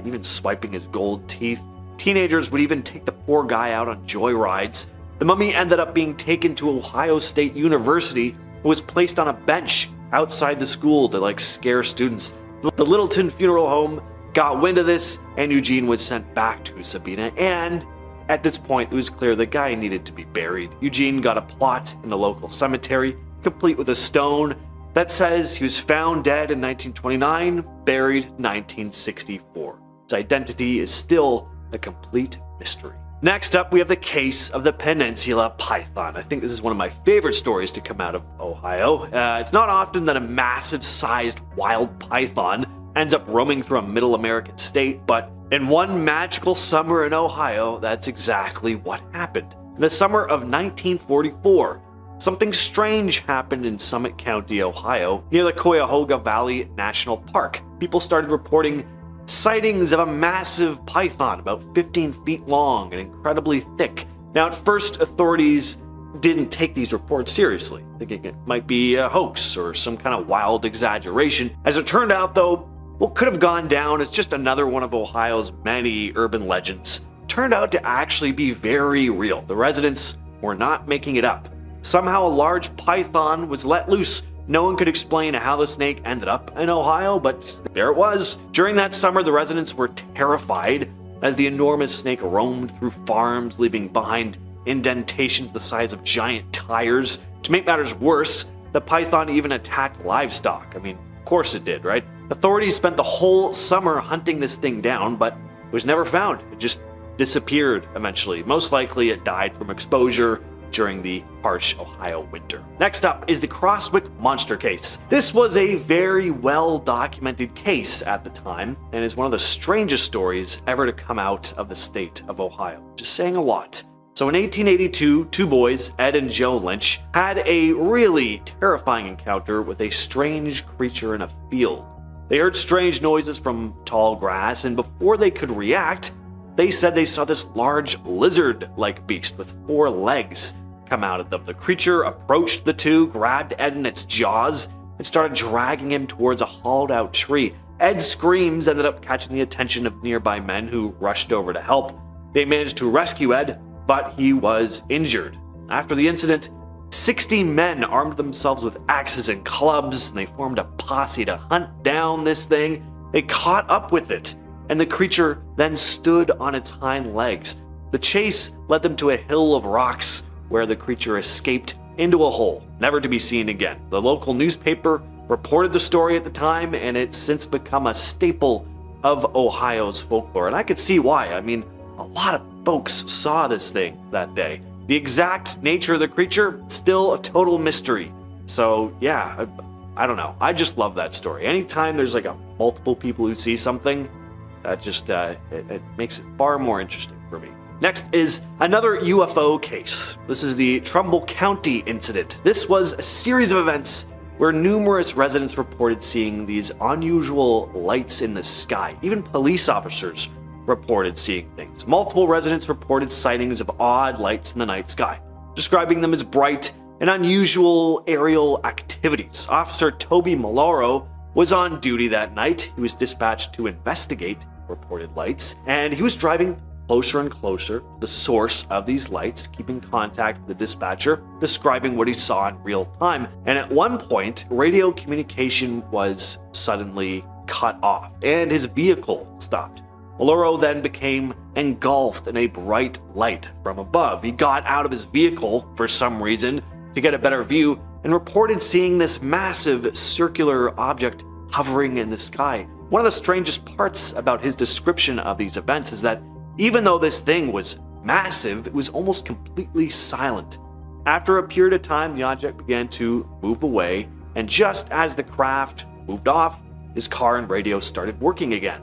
even swiping his gold teeth. Teenagers would even take the poor guy out on joyrides. The mummy ended up being taken to Ohio State University and was placed on a bench outside the school to scare students. The Littleton funeral home got wind of this, and Eugene was sent back to Sabina, and at this point it was clear the guy needed to be buried. Eugene got a plot in the local cemetery, complete with a stone that says he was found dead in 1929, buried 1964. His identity is still a complete mystery. Next up, we have the case of the Peninsula Python. I think this is one of my favorite stories to come out of Ohio. It's not often that a massive-sized wild python ends up roaming through a middle American state, but in one magical summer in Ohio, that's exactly what happened. In the summer of 1944, something strange happened in Summit County, Ohio, near the Cuyahoga Valley National Park. People started reporting sightings of a massive python about 15 feet long and incredibly thick. Now, at first, authorities didn't take these reports seriously, thinking it might be a hoax or some kind of wild exaggeration. As it turned out, though, what could have gone down as just another one of Ohio's many urban legends turned out to actually be very real. The residents were not making it up. Somehow a large python was let loose. No one could explain how the snake ended up in Ohio, but there it was. During that summer, the residents were terrified as the enormous snake roamed through farms, leaving behind indentations the size of giant tires. To make matters worse, the python even attacked livestock. I mean, of course it did, right? Authorities spent the whole summer hunting this thing down, but it was never found. It just disappeared eventually. Most likely it died from exposure during the harsh Ohio winter. Next up is the Crosswick Monster case. This was a very well documented case at the time and is one of the strangest stories ever to come out of the state of Ohio. Just saying a lot. So in 1882, two boys, Ed and Joe Lynch, had a really terrifying encounter with a strange creature in a field. They heard strange noises from tall grass, and before they could react, they said they saw this large lizard-like beast with 4 legs come out of them. The creature approached the two, grabbed Ed in its jaws, and started dragging him towards a hollowed-out tree. Ed's screams ended up catching the attention of nearby men who rushed over to help. They managed to rescue Ed, but he was injured. After the incident, 60 men armed themselves with axes and clubs, and they formed a posse to hunt down this thing. They caught up with it, and the creature then stood on its hind legs. The chase led them to a hill of rocks where the creature escaped into a hole, never to be seen again. The local newspaper reported the story at the time, and it's since become a staple of Ohio's folklore. And I could see why. I mean, a lot of folks saw this thing that day. The exact nature of the creature, still a total mystery. So yeah, I don't know. I just love that story. Anytime there's like multiple people who see something, that just it makes it far more interesting for me. Next is another UFO case. This is the Trumbull County incident. This was a series of events where numerous residents reported seeing these unusual lights in the sky. Even police officers reported seeing things. Multiple residents reported sightings of odd lights in the night sky, describing them as bright and unusual aerial activities. Officer Toby Maloro was on duty that night. He was dispatched to investigate reported lights, and he was driving closer and closer to the source of these lights, keeping contact with the dispatcher, describing what he saw in real time. And at one point, radio communication was suddenly cut off, and his vehicle stopped. Maloro then became engulfed in a bright light from above. He got out of his vehicle for some reason to get a better view and reported seeing this massive circular object hovering in the sky. One of the strangest parts about his description of these events is that even though this thing was massive, it was almost completely silent. After a period of time, the object began to move away, and just as the craft moved off, his car and radio started working again.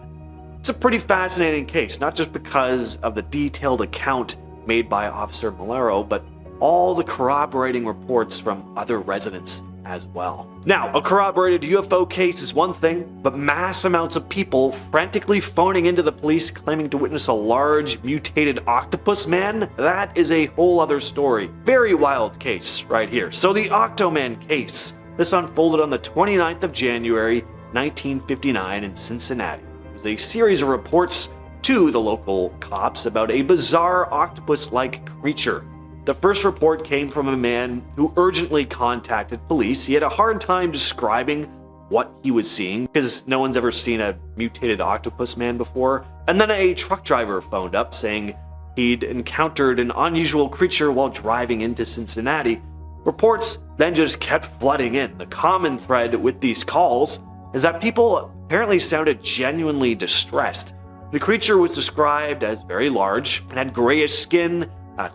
It's a pretty fascinating case, not just because of the detailed account made by Officer Malero, but all the corroborating reports from other residents as well. Now, a corroborated UFO case is one thing, but mass amounts of people frantically phoning into the police claiming to witness a large mutated octopus man, that is a whole other story. Very wild case right here. So the Octoman case, this unfolded on the 29th of January, 1959 in Cincinnati. It was a series of reports to the local cops about a bizarre octopus-like creature. The first report came from a man who urgently contacted police. He had a hard time describing what he was seeing because no one's ever seen a mutated octopus man before. And then a truck driver phoned up saying he'd encountered an unusual creature while driving into Cincinnati. Reports then just kept flooding in. The common thread with these calls is that people apparently sounded genuinely distressed. The creature was described as very large and had grayish skin,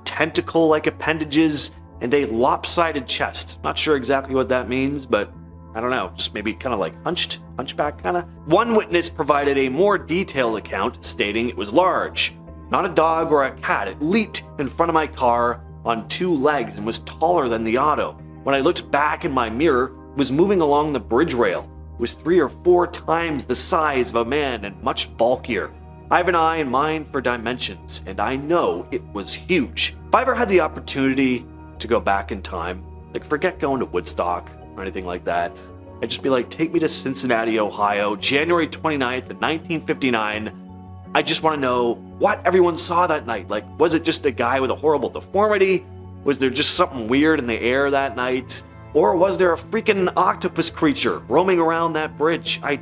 tentacle-like appendages, and a lopsided chest. Not sure exactly what that means, but I don't know, just maybe kind of like hunchback kind of. One witness provided a more detailed account, stating it was large. Not a dog or a cat. It leaped in front of my car on 2 legs and was taller than the auto. When I looked back in my mirror, it was moving along the bridge rail. It was 3 or 4 times the size of a man and much bulkier. I have an eye and mind for dimensions, and I know it was huge. If I ever had the opportunity to go back in time, like forget going to Woodstock or anything like that, I'd just be like, take me to Cincinnati, Ohio, January 29th, 1959. I just want to know what everyone saw that night. Like, was it just a guy with a horrible deformity? Was there just something weird in the air that night? Or was there a freaking octopus creature roaming around that bridge? I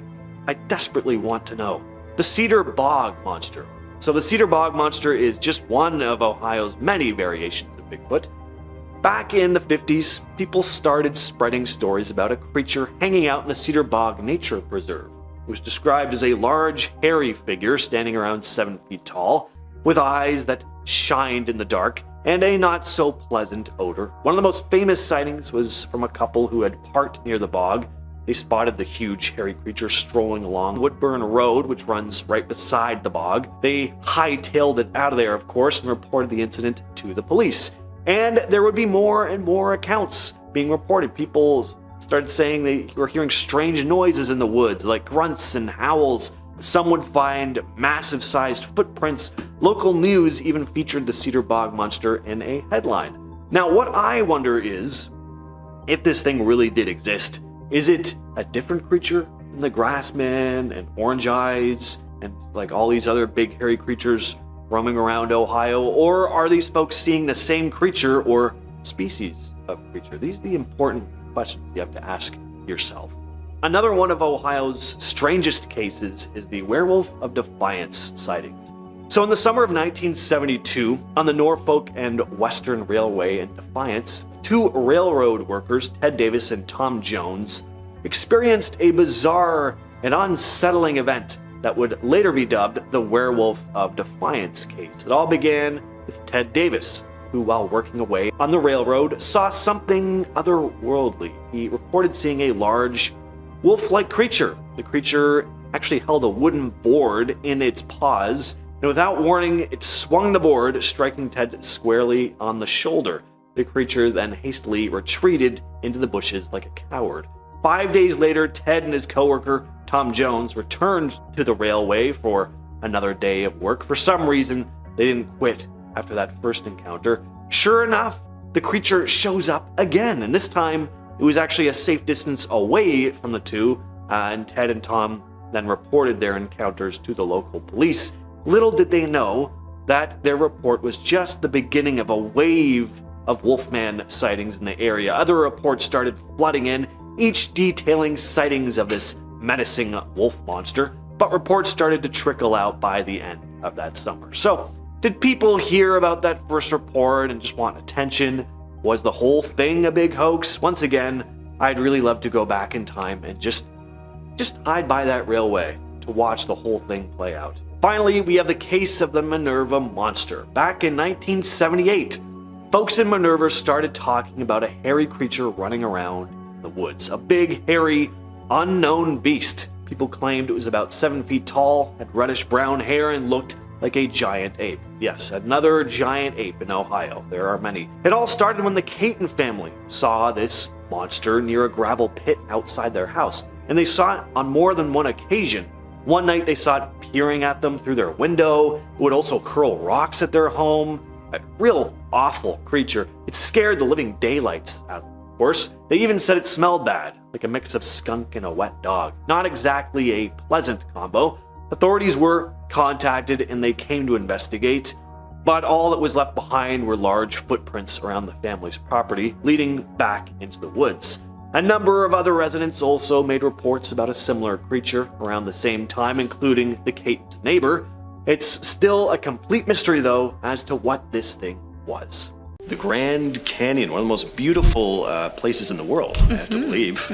desperately want to know. The Cedar Bog Monster. So the Cedar Bog Monster is just one of Ohio's many variations of Bigfoot. Back in the 50s, people started spreading stories about a creature hanging out in the Cedar Bog Nature Preserve. It was described as a large, hairy figure standing around 7 feet tall, with eyes that shined in the dark, and a not-so-pleasant odor. One of the most famous sightings was from a couple who had parked near the bog. They spotted the huge, hairy creature strolling along Woodburn Road, which runs right beside the bog. They hightailed it out of there, of course, and reported the incident to the police. And there would be more and more accounts being reported. People started saying they were hearing strange noises in the woods, like grunts and howls. Some would find massive-sized footprints. Local news even featured the Cedar Bog Monster in a headline. Now, what I wonder is, if this thing really did exist, is it a different creature than the Grassman and Orange Eyes and like all these other big hairy creatures roaming around Ohio? Or are these folks seeing the same creature or species of creature? These are the important questions you have to ask yourself. Another one of Ohio's strangest cases is the Werewolf of Defiance sightings. So in the summer of 1972, on the Norfolk and Western Railway in Defiance, 2 railroad workers, Ted Davis and Tom Jones, experienced a bizarre and unsettling event that would later be dubbed the Werewolf of Defiance case. It all began with Ted Davis, who, while working away on the railroad, saw something otherworldly. He reported seeing a large, wolf-like creature. The creature actually held a wooden board in its paws, and without warning, it swung the board, striking Ted squarely on the shoulder. The creature then hastily retreated into the bushes like a coward. 5 days later, Ted and his coworker, Tom Jones, returned to the railway for another day of work. For some reason, they didn't quit after that first encounter. Sure enough, the creature shows up again, and this time it was actually a safe distance away from the two, and Ted and Tom then reported their encounters to the local police. Little did they know that their report was just the beginning of a wave of Wolfman sightings in the area. Other reports started flooding in, each detailing sightings of this menacing wolf monster, but reports started to trickle out by the end of that summer. So, did people hear about that first report and just want attention? Was the whole thing a big hoax? Once again, I'd really love to go back in time and just hide by that railway to watch the whole thing play out. Finally, we have the case of the Minerva Monster. Back in 1978, folks in Minerva started talking about a hairy creature running around in the woods. A big, hairy, unknown beast. People claimed it was about 7 feet tall, had reddish-brown hair, and looked like a giant ape. Yes, another giant ape in Ohio. There are many. It all started when the Caton family saw this monster near a gravel pit outside their house, and they saw it on more than one occasion. One night they saw it peering at them through their window. It would also hurl rocks at their home. A real awful creature. It scared the living daylights out. Of course, they even said it smelled bad, like a mix of skunk and a wet dog. Not exactly a pleasant combo. Authorities were contacted and they came to investigate, but all that was left behind were large footprints around the family's property, leading back into the woods. A number of other residents also made reports about a similar creature around the same time, including the Caton's neighbor. It's still a complete mystery, though, as to what this thing was. The Grand Canyon, one of the most beautiful places in the world, I have to believe.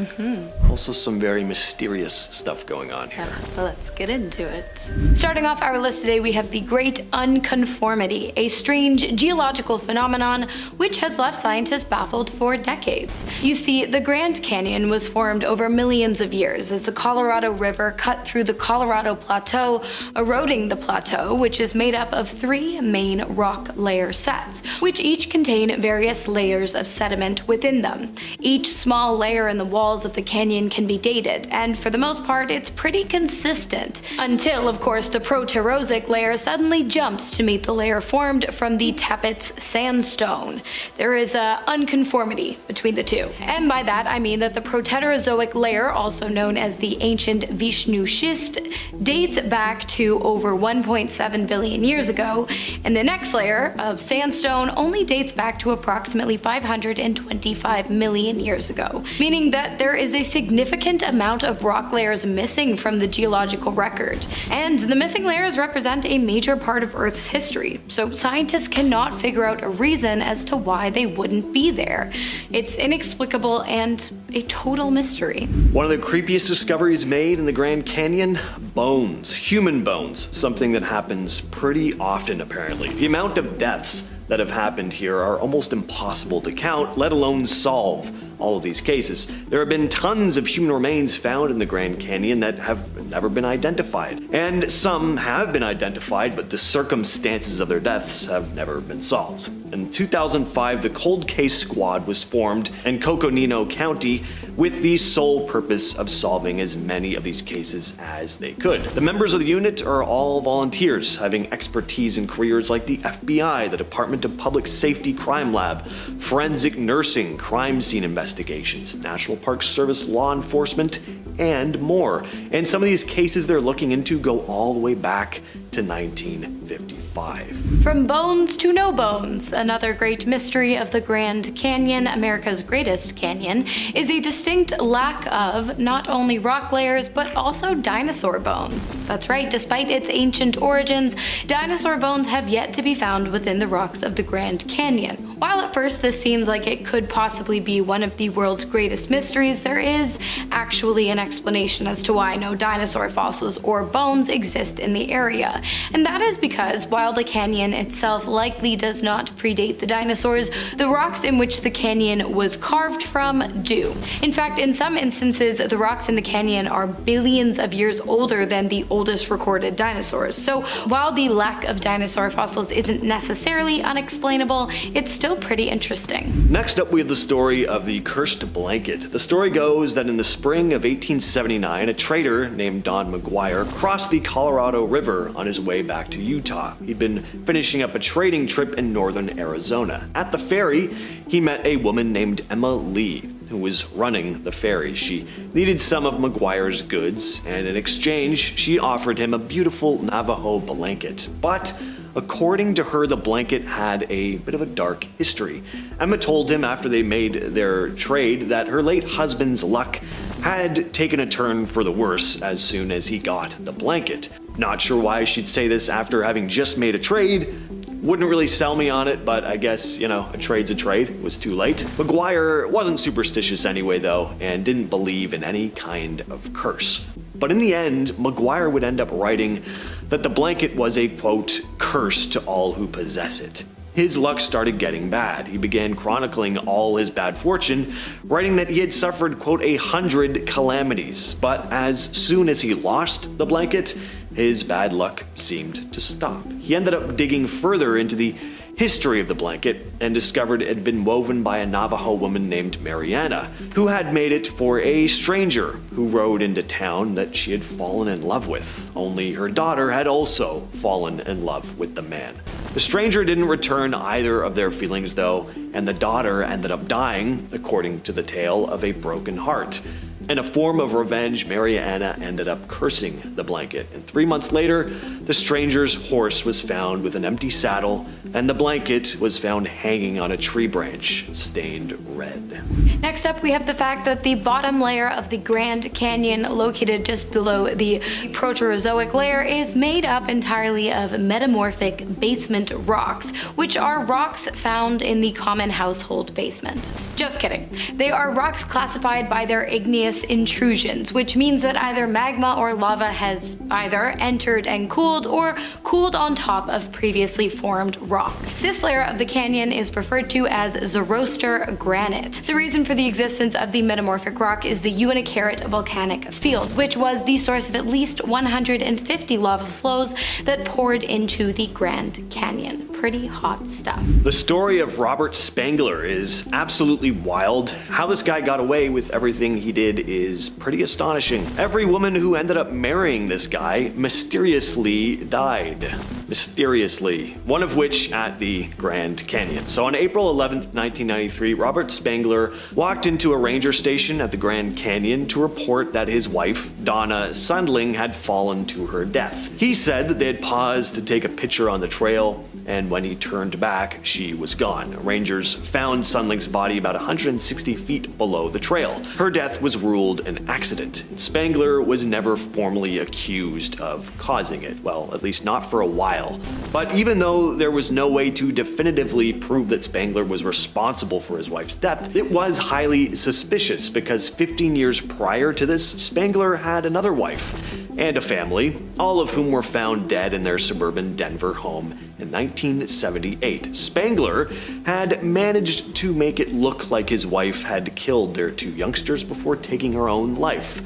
Also some very mysterious stuff going on here. Well, let's get into it. Starting off our list today, we have the Great Unconformity, a strange geological phenomenon which has left scientists baffled for decades. You see, the Grand Canyon was formed over millions of years as the Colorado River cut through the Colorado Plateau, eroding the plateau, which is made up of 3 main rock layer sets, which each contain various layers of sediment within them. Each small layer in the walls of the canyon can be dated, and for the most part it's pretty consistent, until of course the Proterozoic layer suddenly jumps to meet the layer formed from the Tapestry sandstone. There is a unconformity between the two, and by that I mean that the Proterozoic layer, also known as the ancient Vishnu schist, dates back to over 1.7 billion years ago, and the next layer of sandstone only dates back to approximately 525 million years ago, meaning that there is a significant amount of rock layers missing from the geological record. And the missing layers represent a major part of Earth's history, so scientists cannot figure out a reason as to why they wouldn't be there. It's inexplicable and a total mystery. One of the creepiest discoveries made in the Grand Canyon? Bones. Human bones. Something that happens pretty often apparently. The amount of deaths that have happened here are almost impossible to count, let alone solve all of these cases. There have been tons of human remains found in the Grand Canyon that have never been identified. And some have been identified, but the circumstances of their deaths have never been solved. In 2005, the Cold Case Squad was formed in Coconino County with the sole purpose of solving as many of these cases as they could. The members of the unit are all volunteers, having expertise in careers like the FBI, the Department of Public Safety Crime Lab, forensic nursing, crime scene investigations, National Park Service law enforcement, and more. And some of these cases they're looking into go all the way back to 1955. From bones to no bones, another great mystery of the Grand Canyon, America's greatest canyon, is a distinct lack of not only rock layers but also dinosaur bones. That's right, despite its ancient origins, dinosaur bones have yet to be found within the rocks of the Grand Canyon. While at first this seems like it could possibly be one of the world's greatest mysteries, there is actually an explanation as to why no dinosaur fossils or bones exist in the area. And that is because while the canyon itself likely does not predate the dinosaurs, the rocks in which the canyon was carved from do. In fact, in some instances, the rocks in the canyon are billions of years older than the oldest recorded dinosaurs. So while the lack of dinosaur fossils isn't necessarily unexplainable, it's still pretty interesting. Next up, we have the story of the cursed blanket. The story goes that in the spring of 1879, a trader named Don McGuire crossed the Colorado River on his way back to Utah. He'd been finishing up a trading trip in northern Arizona. At the ferry, he met a woman named Emma Lee, who was running the ferry. She needed some of McGuire's goods, and in exchange, she offered him a beautiful Navajo blanket. But according to her, the blanket had a bit of a dark history. Emma told him after they made their trade that her late husband's luck had taken a turn for the worse as soon as he got the blanket. Not sure why she'd say this after having just made a trade. Wouldn't really sell me on it, but I guess, a trade's a trade. It was too late. McGuire wasn't superstitious anyway, though, and didn't believe in any kind of curse. But in the end, McGuire would end up writing that the blanket was a, quote, curse to all who possess it. His luck started getting bad. He began chronicling all his bad fortune, writing that he had suffered, quote, 100 calamities. But as soon as he lost the blanket, his bad luck seemed to stop. He ended up digging further into the history of the blanket and discovered it had been woven by a Navajo woman named Mariana, who had made it for a stranger who rode into town that she had fallen in love with. Only her daughter had also fallen in love with the man. The stranger didn't return either of their feelings though, and the daughter ended up dying, according to the tale, of a broken heart. In a form of revenge, Mariana ended up cursing the blanket, and 3 months later, the stranger's horse was found with an empty saddle, and the blanket was found hanging on a tree branch, stained red. Next up, we have the fact that the bottom layer of the Grand Canyon, located just below the Proterozoic layer, is made up entirely of metamorphic basement rocks, which are rocks found in the common household basement. Just kidding. They are rocks classified by their igneous intrusions, which means that either magma or lava has either entered and cooled or cooled on top of previously formed rock. This layer of the canyon is referred to as Zoroaster granite. The reason for the existence of the metamorphic rock is the Uinkaret volcanic field, which was the source of at least 150 lava flows that poured into the Grand Canyon. pretty hot stuff. The story of Robert Spangler is absolutely wild. How this guy got away with everything he did is pretty astonishing. Every woman who ended up marrying this guy mysteriously died. Mysteriously. One of which at the Grand Canyon. So on April 11th, 1993, Robert Spangler walked into a ranger station at the Grand Canyon to report that his wife, Donna Sundling, had fallen to her death. He said that they had paused to take a picture on the trail, and when he turned back, she was gone. Rangers found Sundling's body about 160 feet below the trail. Her death was ruled an accident. Spangler was never formally accused of causing it, well, at least not for a while. But even though there was no way to definitively prove that Spangler was responsible for his wife's death, it was highly suspicious because 15 years prior to this, Spangler had another wife and a family, all of whom were found dead in their suburban Denver home in 1978. Spangler had managed to make it look like his wife had killed their two youngsters before taking her own life.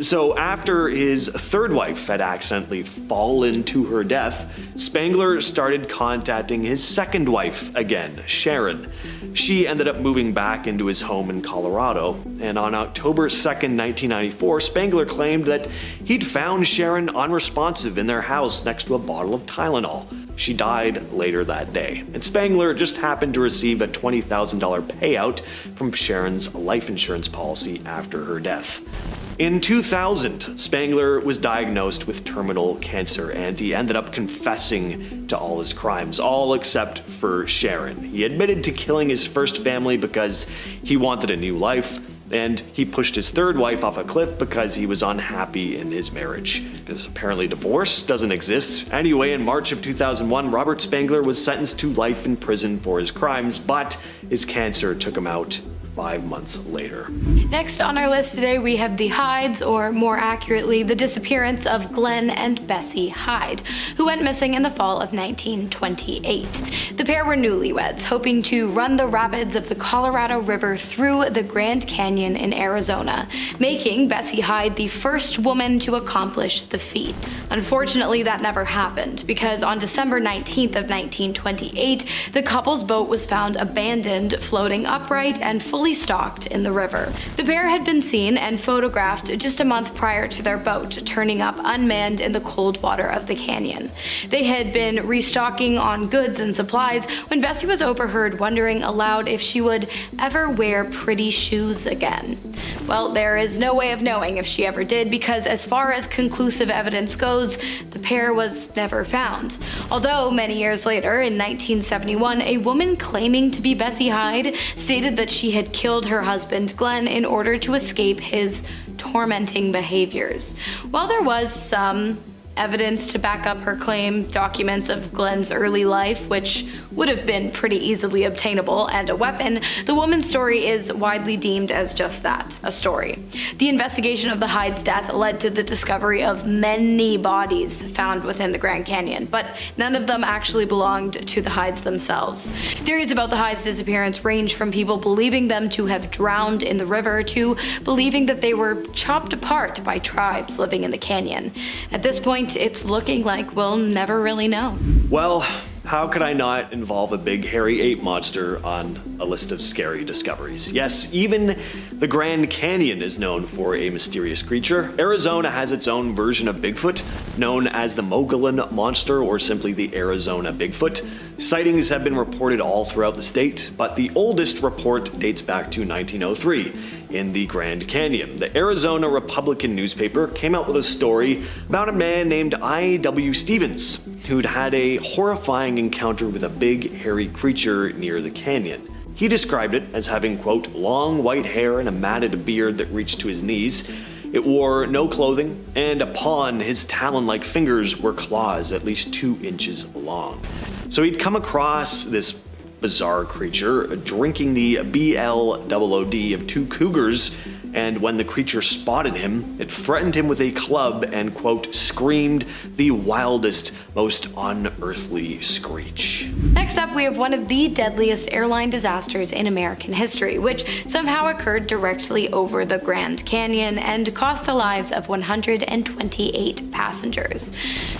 So after his third wife had accidentally fallen to her death, Spangler started contacting his second wife again, Sharon. She ended up moving back into his home in Colorado, and on October 2nd, 1994, Spangler claimed that he'd found Sharon unresponsive in their house next to a bottle of Tylenol. She died later that day, and Spangler just happened to receive a $20,000 payout from Sharon's life insurance policy after her death. In 2000, Spangler was diagnosed with terminal cancer, and he ended up confessing to all his crimes, all except for Sharon. He admitted to killing his first family because he wanted a new life, and he pushed his third wife off a cliff because he was unhappy in his marriage, because apparently divorce doesn't exist. Anyway, in March of 2001, Robert Spangler was sentenced to life in prison for his crimes, but his cancer took him out 5 months later. Next on our list today, we have the Hydes, or more accurately, the disappearance of Glenn and Bessie Hyde, who went missing in the fall of 1928. The pair were newlyweds, hoping to run the rapids of the Colorado River through the Grand Canyon in Arizona, making Bessie Hyde the first woman to accomplish the feat. Unfortunately, that never happened, because on December 19th of 1928, the couple's boat was found abandoned, floating upright and fully stocked in the river. The pair had been seen and photographed just a month prior to their boat turning up unmanned in the cold water of the canyon. They had been restocking on goods and supplies when Bessie was overheard wondering aloud if she would ever wear pretty shoes again. Well, there is no way of knowing if she ever did, because as far as conclusive evidence goes, the pair was never found. Although many years later, in 1971, a woman claiming to be Bessie Hyde stated that she had killed her husband Glenn in order to escape his tormenting behaviors. While there was some evidence to back up her claim, documents of Glenn's early life, which would have been pretty easily obtainable, and a weapon, the woman's story is widely deemed as just that, a story. The investigation of the Hyde's death led to the discovery of many bodies found within the Grand Canyon, but none of them actually belonged to the Hydes themselves. Theories about the Hyde's disappearance range from people believing them to have drowned in the river to believing that they were chopped apart by tribes living in the canyon. At this point, it's looking like we'll never really know. Well, how could I not involve a big hairy ape monster on a list of scary discoveries? Yes, even the Grand Canyon is known for a mysterious creature. Arizona has its own version of Bigfoot, known as the Mogollon Monster, or simply the Arizona Bigfoot. Sightings have been reported all throughout the state, but the oldest report dates back to 1903 in the Grand Canyon. The Arizona Republican newspaper came out with a story about a man named I.W. Stevens, who'd had a horrifying encounter with a big hairy creature near the canyon. He described it as having, quote, long white hair and a matted beard that reached to his knees. It wore no clothing, and upon his talon-like fingers were claws at least 2 inches long. So he'd come across this bizarre creature drinking the BLOOD of 2 cougars and when the creature spotted him, it threatened him with a club and, quote, screamed the wildest, most unearthly screech. Next up, we have one of the deadliest airline disasters in American history, which somehow occurred directly over the Grand Canyon and cost the lives of 128 passengers.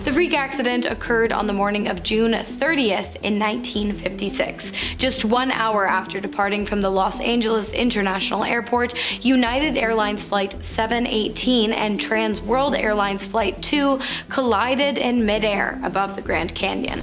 The freak accident occurred on the morning of June 30th in 1956. Just 1 hour after departing from the Los Angeles International Airport, United Airlines Flight 718 and Trans World Airlines Flight 2 collided in midair above the Grand Canyon.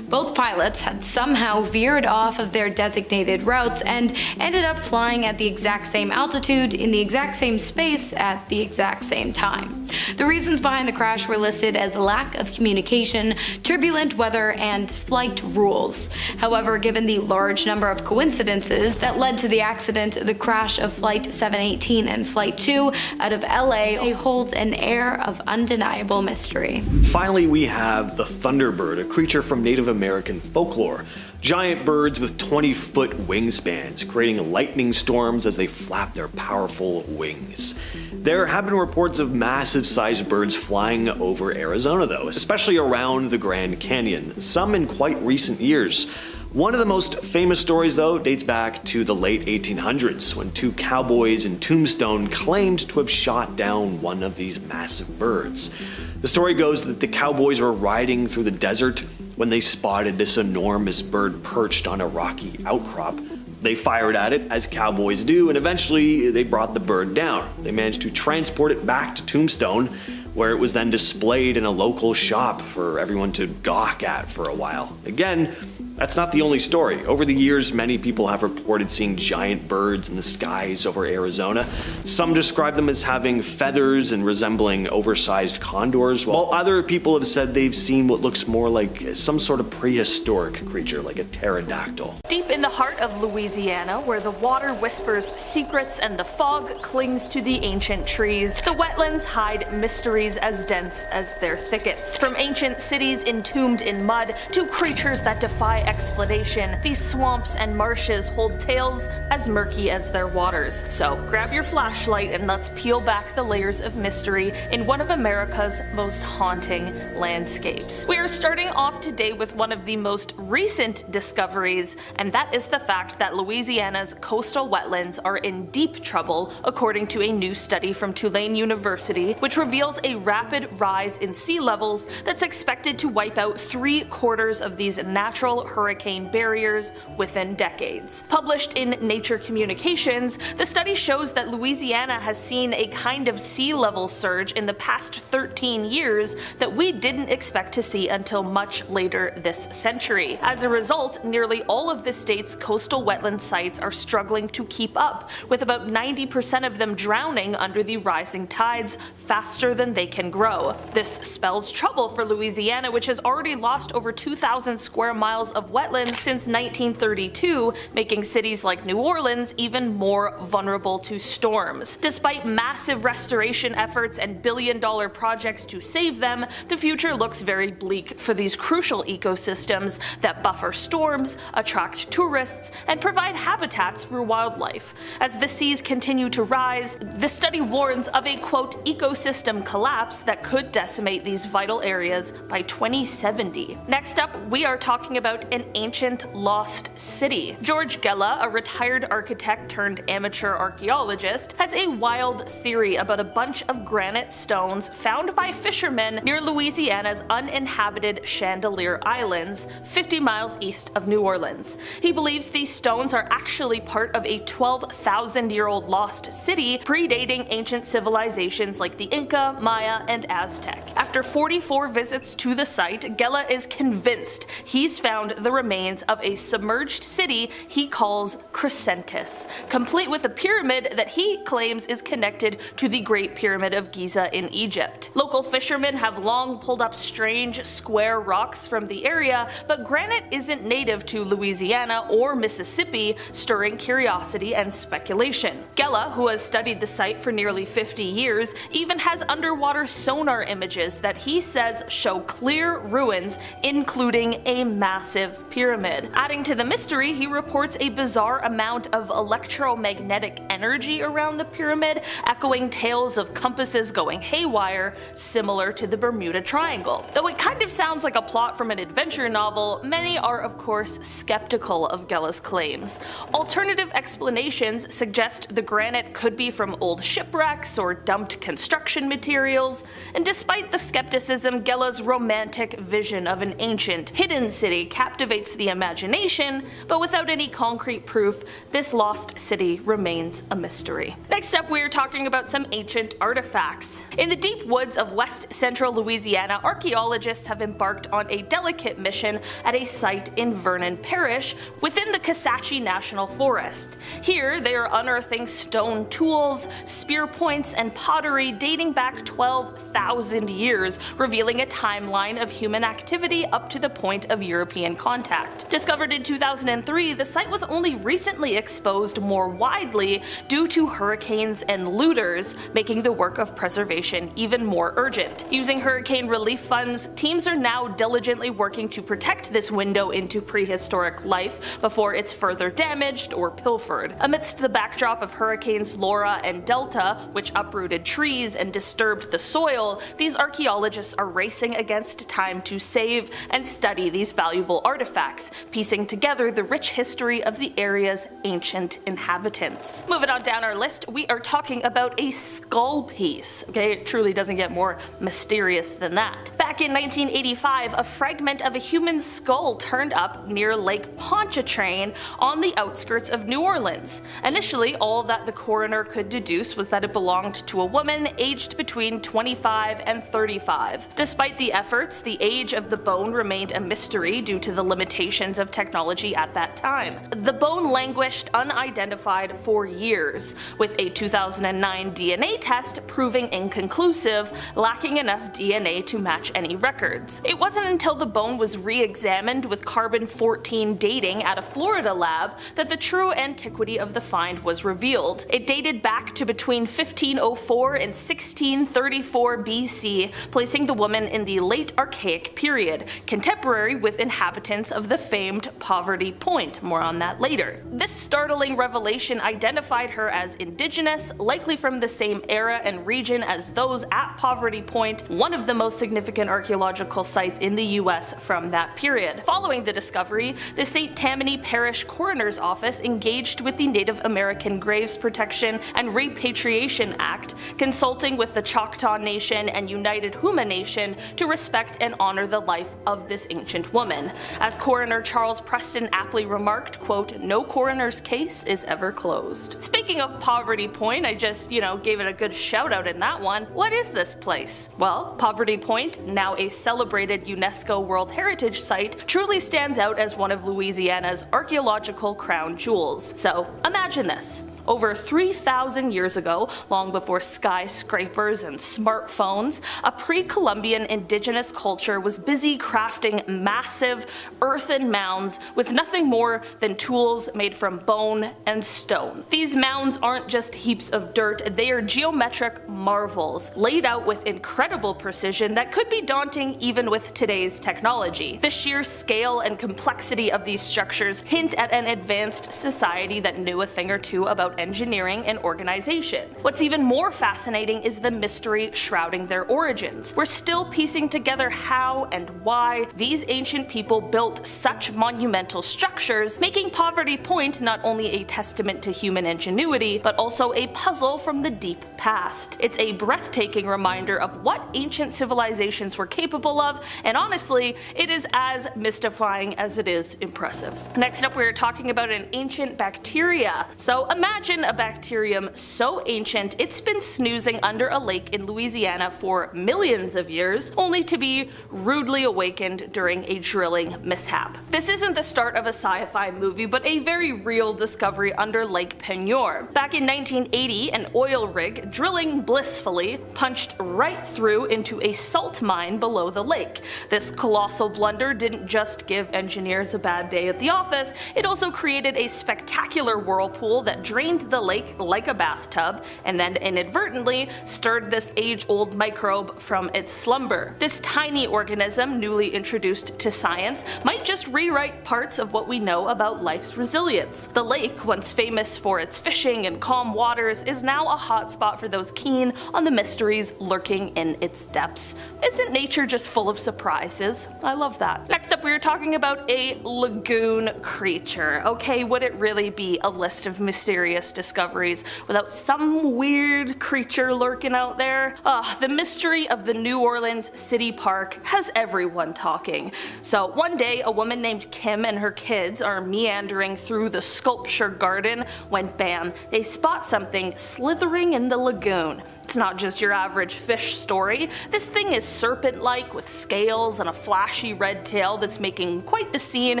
Both pilots had somehow veered off of their designated routes and ended up flying at the exact same altitude in the exact same space at the exact same time. The reasons behind the crash were listed as lack of communication, turbulent weather, and flight rules. However, given the large number of coincidences that led to the accident, the crash of Flight 718 and Flight 2 out of LA hold an air of undeniable mystery. Finally, we have the Thunderbird, a creature from Native American folklore. Giant birds with 20-foot wingspans, creating lightning storms as they flap their powerful wings. There have been reports of massive-sized birds flying over Arizona, though, especially around the Grand Canyon, some in quite recent years. One of the most famous stories, though, dates back to the late 1800s, when two cowboys in Tombstone claimed to have shot down one of these massive birds. The story goes that the cowboys were riding through the desert when they spotted this enormous bird perched on a rocky outcrop. They fired at it, as cowboys do, and eventually they brought the bird down. They managed to transport it back to Tombstone, where it was then displayed in a local shop for everyone to gawk at for a while. Again, that's not the only story. Over the years, many people have reported seeing giant birds in the skies over Arizona. Some describe them as having feathers and resembling oversized condors, while other people have said they've seen what looks more like some sort of prehistoric creature, like a pterodactyl. Deep in the heart of Louisiana, where the water whispers secrets and the fog clings to the ancient trees, the wetlands hide mysteries as dense as their thickets. From ancient cities entombed in mud to creatures that defy explanation, these swamps and marshes hold tales as murky as their waters. So grab your flashlight and let's peel back the layers of mystery in one of America's most haunting landscapes. We are starting off today with one of the most recent discoveries, and that is the fact that Louisiana's coastal wetlands are in deep trouble, according to a new study from Tulane University, which reveals a rapid rise in sea levels that's expected to wipe out 3/4 of these natural hurricane barriers within decades. Published in Nature Communications, the study shows that Louisiana has seen a kind of sea level surge in the past 13 years that we didn't expect to see until much later this century. As a result, nearly all of the state's coastal wetland sites are struggling to keep up, with about 90% of them drowning under the rising tides faster than they can grow. This spells trouble for Louisiana, which has already lost over 2,000 square miles of wetlands since 1932, making cities like New Orleans even more vulnerable to storms. Despite massive restoration efforts and billion-dollar projects to save them, the future looks very bleak for these crucial ecosystems that buffer storms, attract tourists, and provide habitats for wildlife. As the seas continue to rise, the study warns of a, quote, ecosystem collapse that could decimate these vital areas by 2070. Next up, we are talking about an ancient lost city. George Gela, a retired architect turned amateur archaeologist, has a wild theory about a bunch of granite stones found by fishermen near Louisiana's uninhabited Chandelier Islands, 50 miles east of New Orleans. He believes these stones are actually part of a 12,000-year-old lost city predating ancient civilizations like the Inca, Maya, and Aztec. After 44 visits to the site, Gela is convinced he's found the remains of a submerged city he calls Crescentis, complete with a pyramid that he claims is connected to the Great Pyramid of Giza in Egypt. Local fishermen have long pulled up strange, square rocks from the area, but granite isn't native to Louisiana or Mississippi, stirring curiosity and speculation. Gela, who has studied the site for nearly 50 years, even has underwater sonar images that he says show clear ruins, including a massive massive pyramid. Adding to the mystery, he reports a bizarre amount of electromagnetic energy around the pyramid, echoing tales of compasses going haywire, similar to the Bermuda Triangle. Though it kind of sounds like a plot from an adventure novel, many are of course skeptical of Gela's claims. Alternative explanations suggest the granite could be from old shipwrecks or dumped construction materials, and despite the skepticism, Gela's romantic vision of an ancient, hidden city captivates the imagination, but without any concrete proof, this lost city remains a mystery. Next up, we are talking about some ancient artifacts. In the deep woods of west central Louisiana, archaeologists have embarked on a delicate mission at a site in Vernon Parish within the Kisatchie National Forest. Here, they are unearthing stone tools, spear points, and pottery dating back 12,000 years, revealing a timeline of human activity up to the point of European contact. Discovered in 2003, the site was only recently exposed more widely due to hurricanes and looters, making the work of preservation even more urgent. Using hurricane relief funds, teams are now diligently working to protect this window into prehistoric life before it's further damaged or pilfered. Amidst the backdrop of hurricanes Laura and Delta, which uprooted trees and disturbed the soil, these archaeologists are racing against time to save and study these valuable artifacts, piecing together the rich history of the area's ancient inhabitants. Moving on down our list, we are talking about a skull piece. Okay, it truly doesn't get more mysterious than that. Back in 1985, a fragment of a human skull turned up near Lake Pontchartrain on the outskirts of New Orleans. Initially, all that the coroner could deduce was that it belonged to a woman aged between 25 and 35. Despite the efforts, the age of the bone remained a mystery due to the limitations of technology at that time. The bone languished unidentified for years, with a 2009 DNA test proving inconclusive, lacking enough DNA to match any records. It wasn't until the bone was re-examined with carbon-14 dating at a Florida lab that the true antiquity of the find was revealed. It dated back to between 1504 and 1634 BC, placing the woman in the late Archaic period, contemporary with inhabitants of the famed Poverty Point. More on that later. This startling revelation identified her as indigenous, likely from the same era and region as those at Poverty Point, one of the most significant archaeological sites in the US from that period. Following the discovery, the St. Tammany Parish Coroner's Office engaged with the Native American Graves Protection and Repatriation Act, consulting with the Choctaw Nation and United Huma Nation to respect and honor the life of this ancient woman. As Coroner Charles Preston aptly remarked, quote, "No coroner's case is ever closed." Speaking of Poverty Point, I just, gave it a good shout out in that one. What is this place? Well, Poverty Point, now a celebrated UNESCO World Heritage Site, truly stands out as one of Louisiana's archaeological crown jewels. So imagine this. Over 3,000 years ago, long before skyscrapers and smartphones, a pre-Columbian indigenous culture was busy crafting massive earthen mounds with nothing more than tools made from bone and stone. These mounds aren't just heaps of dirt, they are geometric marvels, laid out with incredible precision that could be daunting even with today's technology. The sheer scale and complexity of these structures hint at an advanced society that knew a thing or two about engineering and organization. What's even more fascinating is the mystery shrouding their origins. We're still piecing together how and why these ancient people built such monumental structures, making Poverty Point not only a testament to human ingenuity, but also a puzzle from the deep past. It's a breathtaking reminder of what ancient civilizations were capable of, and honestly, it is as mystifying as it is impressive. Next up, we're talking about an ancient bacteria. So imagine a bacterium so ancient it's been snoozing under a lake in Louisiana for millions of years, only to be rudely awakened during a drilling mishap. This isn't the start of a sci-fi movie, but a very real discovery under Lake Penure. Back in 1980, an oil rig, drilling blissfully, punched right through into a salt mine below the lake. This colossal blunder didn't just give engineers a bad day at the office, it also created a spectacular whirlpool that drained drained the lake like a bathtub and then inadvertently stirred this age-old microbe from its slumber. This tiny organism, newly introduced to science, might just rewrite parts of what we know about life's resilience. The lake, once famous for its fishing and calm waters, is now a hotspot for those keen on the mysteries lurking in its depths. Isn't nature just full of surprises? I love that. Next up, we were talking about a lagoon creature. Okay, would it really be a list of mysterious discoveries without some weird creature lurking out there? The mystery of the New Orleans City Park has everyone talking. So one day, a woman named Kim and her kids are meandering through the sculpture garden when bam, they spot something slithering in the lagoon. It's not just your average fish story. This thing is serpent-like with scales and a flashy red tail that's making quite the scene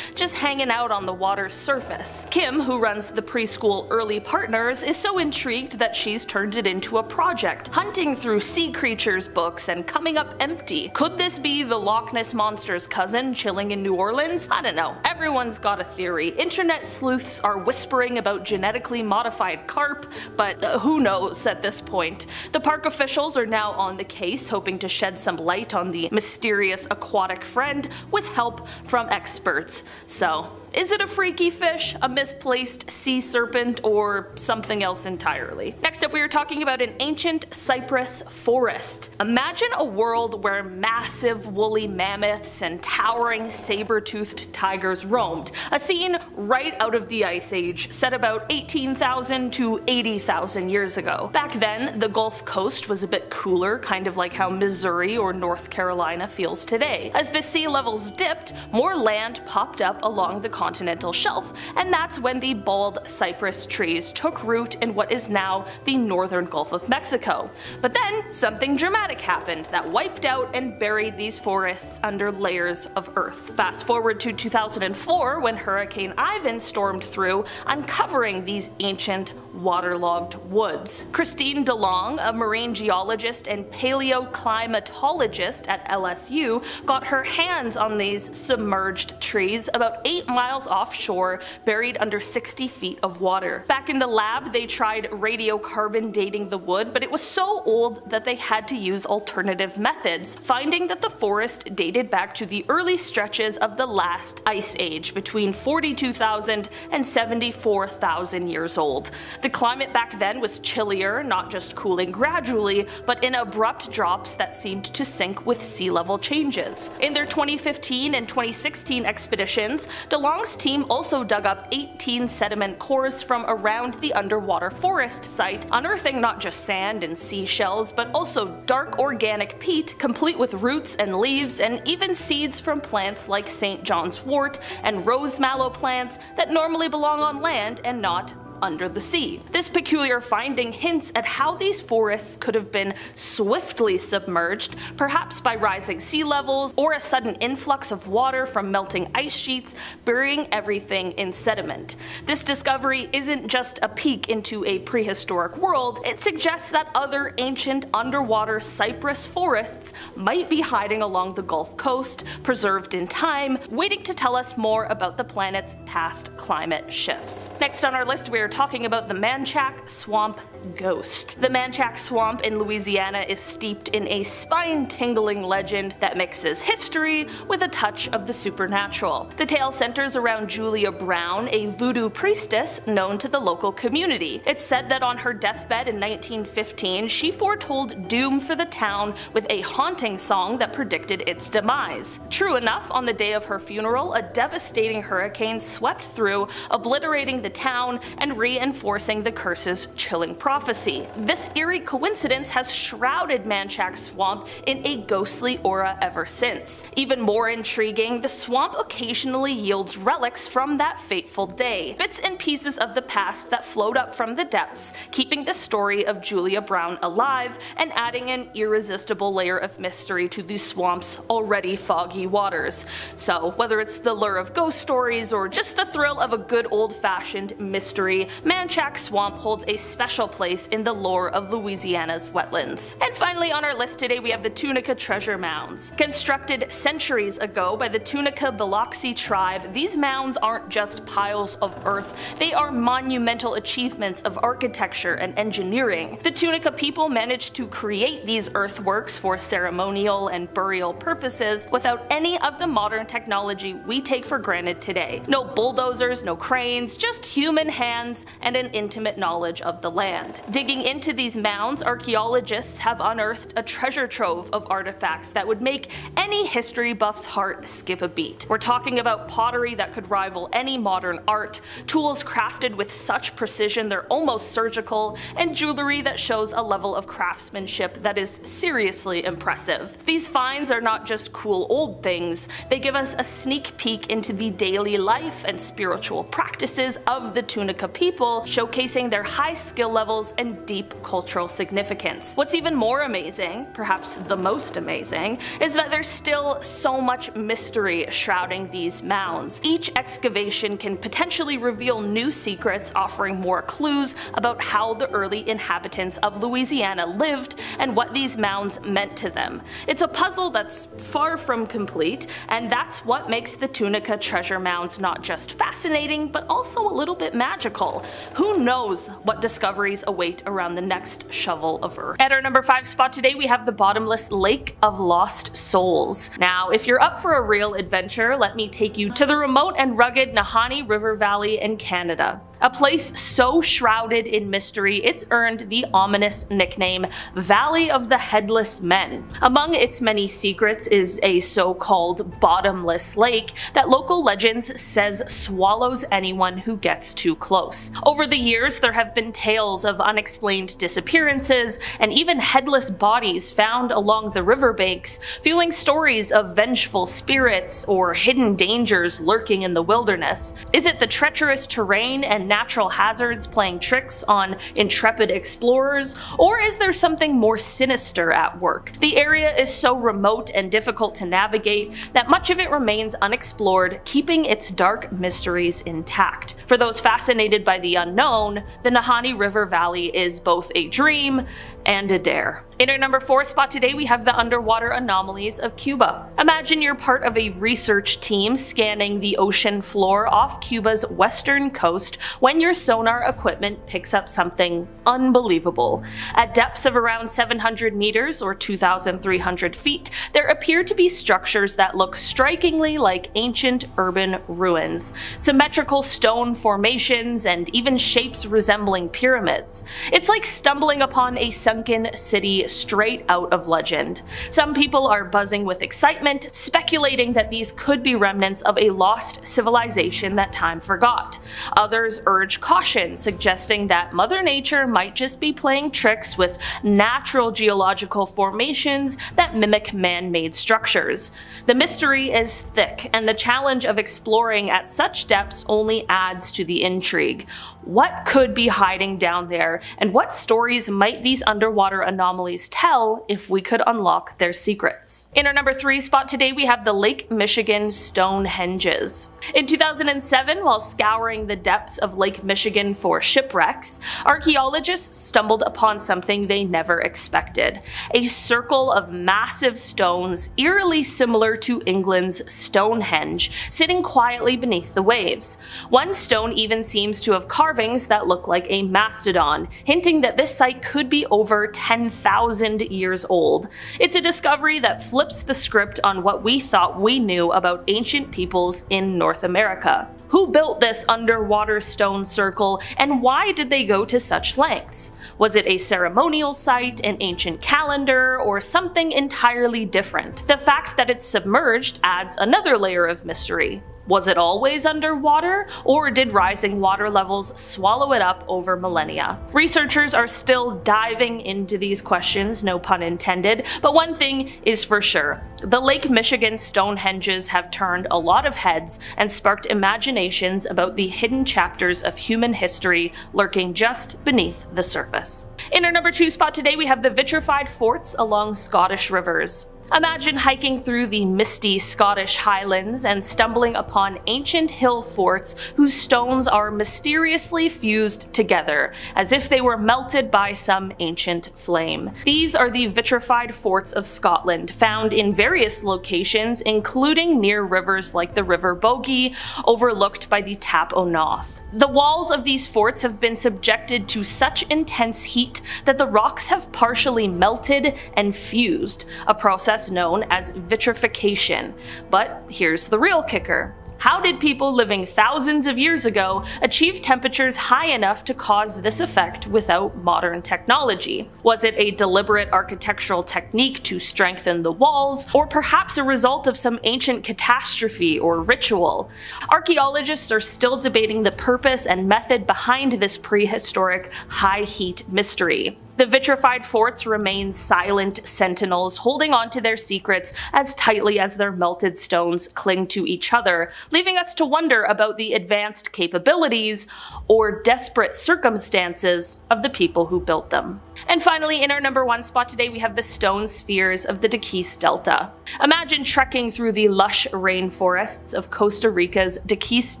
just hanging out on the water's surface. Kim, who runs the preschool Early Partners, is so intrigued that she's turned it into a project, hunting through sea creatures books and coming up empty. Could this be the Loch Ness Monster's cousin chilling in New Orleans? I don't know. Everyone's got a theory. Internet sleuths are whispering about genetically modified carp, but who knows at this point. The park officials are now on the case, hoping to shed some light on the mysterious aquatic friend with help from experts. So, is it a freaky fish, a misplaced sea serpent, or something else entirely? Next up, we were talking about an ancient cypress forest. Imagine a world where massive woolly mammoths and towering saber-toothed tigers roamed. A scene right out of the Ice Age, set about 18,000 to 80,000 years ago. Back then, the Gulf Coast was a bit cooler, kind of like how Missouri or North Carolina feels today. As the sea levels dipped, more land popped up along the continental shelf, and that's when the bald cypress trees took root in what is now the northern Gulf of Mexico. But then something dramatic happened that wiped out and buried these forests under layers of earth. Fast forward to 2004 when Hurricane Ivan stormed through, uncovering these ancient waterlogged woods. Christine DeLong, a marine geologist and paleoclimatologist at LSU, got her hands on these submerged trees about 8 miles offshore, buried under 60 feet of water. Back in the lab, they tried radiocarbon dating the wood, but it was so old that they had to use alternative methods, finding that the forest dated back to the early stretches of the last ice age, between 42,000 and 74,000 years old. The climate back then was chillier, not just cooling gradually, but in abrupt drops that seemed to sync with sea level changes. In their 2015 and 2016 expeditions, DeLong's team also dug up 18 sediment cores from around the underwater forest site, unearthing not just sand and seashells, but also dark organic peat complete with roots and leaves and even seeds from plants like St. John's wort and rose mallow plants that normally belong on land and not under the sea. This peculiar finding hints at how these forests could have been swiftly submerged, perhaps by rising sea levels or a sudden influx of water from melting ice sheets, burying everything in sediment. This discovery isn't just a peek into a prehistoric world, it suggests that other ancient underwater cypress forests might be hiding along the Gulf Coast, preserved in time, waiting to tell us more about the planet's past climate shifts. Next on our list, we are talking about the Manchac Swamp Ghost. The Manchac Swamp in Louisiana is steeped in a spine-tingling legend that mixes history with a touch of the supernatural. The tale centers around Julia Brown, a voodoo priestess known to the local community. It's said that on her deathbed in 1915, she foretold doom for the town with a haunting song that predicted its demise. True enough, on the day of her funeral, a devastating hurricane swept through, obliterating the town and reinforcing the curse's chilling prophecy. This eerie coincidence has shrouded Manchac Swamp in a ghostly aura ever since. Even more intriguing, the swamp occasionally yields relics from that fateful day, bits and pieces of the past that float up from the depths, keeping the story of Julia Brown alive and adding an irresistible layer of mystery to the swamp's already foggy waters. So whether it's the lure of ghost stories or just the thrill of a good old-fashioned mystery, say, Manchac Swamp holds a special place in the lore of Louisiana's wetlands. And finally on our list today we have the Tunica treasure mounds. Constructed centuries ago by the Tunica Biloxi tribe, these mounds aren't just piles of earth, they are monumental achievements of architecture and engineering. The Tunica people managed to create these earthworks for ceremonial and burial purposes without any of the modern technology we take for granted today. No bulldozers, no cranes, just human hands and an intimate knowledge of the land. Digging into these mounds, archaeologists have unearthed a treasure trove of artifacts that would make any history buff's heart skip a beat. We're talking about pottery that could rival any modern art, tools crafted with such precision they're almost surgical, and jewelry that shows a level of craftsmanship that is seriously impressive. These finds are not just cool old things, they give us a sneak peek into the daily life and spiritual practices of the Tunica people, showcasing their high skill levels and deep cultural significance. What's even more amazing, perhaps the most amazing, is that there's still so much mystery shrouding these mounds. Each excavation can potentially reveal new secrets, offering more clues about how the early inhabitants of Louisiana lived and what these mounds meant to them. It's a puzzle that's far from complete, and that's what makes the Tunica treasure mounds not just fascinating, but also a little bit magical. Who knows what discoveries await around the next shovel of earth. At our number 5 spot today we have the bottomless Lake of Lost Souls. Now, if you're up for a real adventure, let me take you to the remote and rugged Nahanni River Valley in Canada. A place so shrouded in mystery it's earned the ominous nickname Valley of the Headless Men. Among its many secrets is a so-called bottomless lake that local legends says swallows anyone who gets too close. Over the years there have been tales of unexplained disappearances and even headless bodies found along the riverbanks, fueling stories of vengeful spirits or hidden dangers lurking in the wilderness. Is it the treacherous terrain and natural hazards playing tricks on intrepid explorers, or is there something more sinister at work? The area is so remote and difficult to navigate that much of it remains unexplored, keeping its dark mysteries intact. For those fascinated by the unknown, the Nahanni River Valley is both a dream and a dare. In our number 4 spot today we have the underwater anomalies of Cuba. Imagine you're part of a research team scanning the ocean floor off Cuba's western coast when your sonar equipment picks up something unbelievable. At depths of around 700 meters or 2,300 feet, there appear to be structures that look strikingly like ancient urban ruins, symmetrical stone formations, and even shapes resembling pyramids. It's like stumbling upon a sunken city straight out of legend. Some people are buzzing with excitement, speculating that these could be remnants of a lost civilization that time forgot. Others urge caution, suggesting that Mother Nature might just be playing tricks with natural geological formations that mimic man-made structures. The mystery is thick, and the challenge of exploring at such depths only adds to the intrigue. What could be hiding down there, and what stories might these underwater anomalies tell if we could unlock their secrets? In our number 3 spot today we have the Lake Michigan Stonehenges. In 2007, while scouring the depths of Lake Michigan for shipwrecks, archaeologists stumbled upon something they never expected: a circle of massive stones eerily similar to England's Stonehenge, sitting quietly beneath the waves. One stone even seems to have carvings that look like a mastodon, hinting that this site could be over 10,000 years old. It's a discovery that flips the script on what we thought we knew about ancient peoples in North America. Who built this underwater stone circle, and why did they go to such lengths? Was it a ceremonial site, an ancient calendar, or something entirely different? The fact that it's submerged adds another layer of mystery. Was it always underwater, or did rising water levels swallow it up over millennia? Researchers are still diving into these questions, no pun intended, but one thing is for sure: The Lake Michigan Stonehenges have turned a lot of heads and sparked imaginations about the hidden chapters of human history lurking just beneath the surface. In our number 2 spot today, we have the vitrified forts along Scottish rivers. Imagine hiking through the misty Scottish Highlands and stumbling upon ancient hill forts whose stones are mysteriously fused together, as if they were melted by some ancient flame. These are the vitrified forts of Scotland, found in various locations, including near rivers like the River Bogie, overlooked by the Tap o' Noth. The walls of these forts have been subjected to such intense heat that the rocks have partially melted and fused, a process known as vitrification. But here's the real kicker. How did people living thousands of years ago achieve temperatures high enough to cause this effect without modern technology? Was it a deliberate architectural technique to strengthen the walls, or perhaps a result of some ancient catastrophe or ritual? Archaeologists are still debating the purpose and method behind this prehistoric high-heat mystery. The vitrified forts remain silent sentinels, holding on to their secrets as tightly as their melted stones cling to each other, leaving us to wonder about the advanced capabilities or desperate circumstances of the people who built them. And finally, in our number 1 spot today, we have the stone spheres of the Dikis Delta. Imagine trekking through the lush rainforests of Costa Rica's Dikis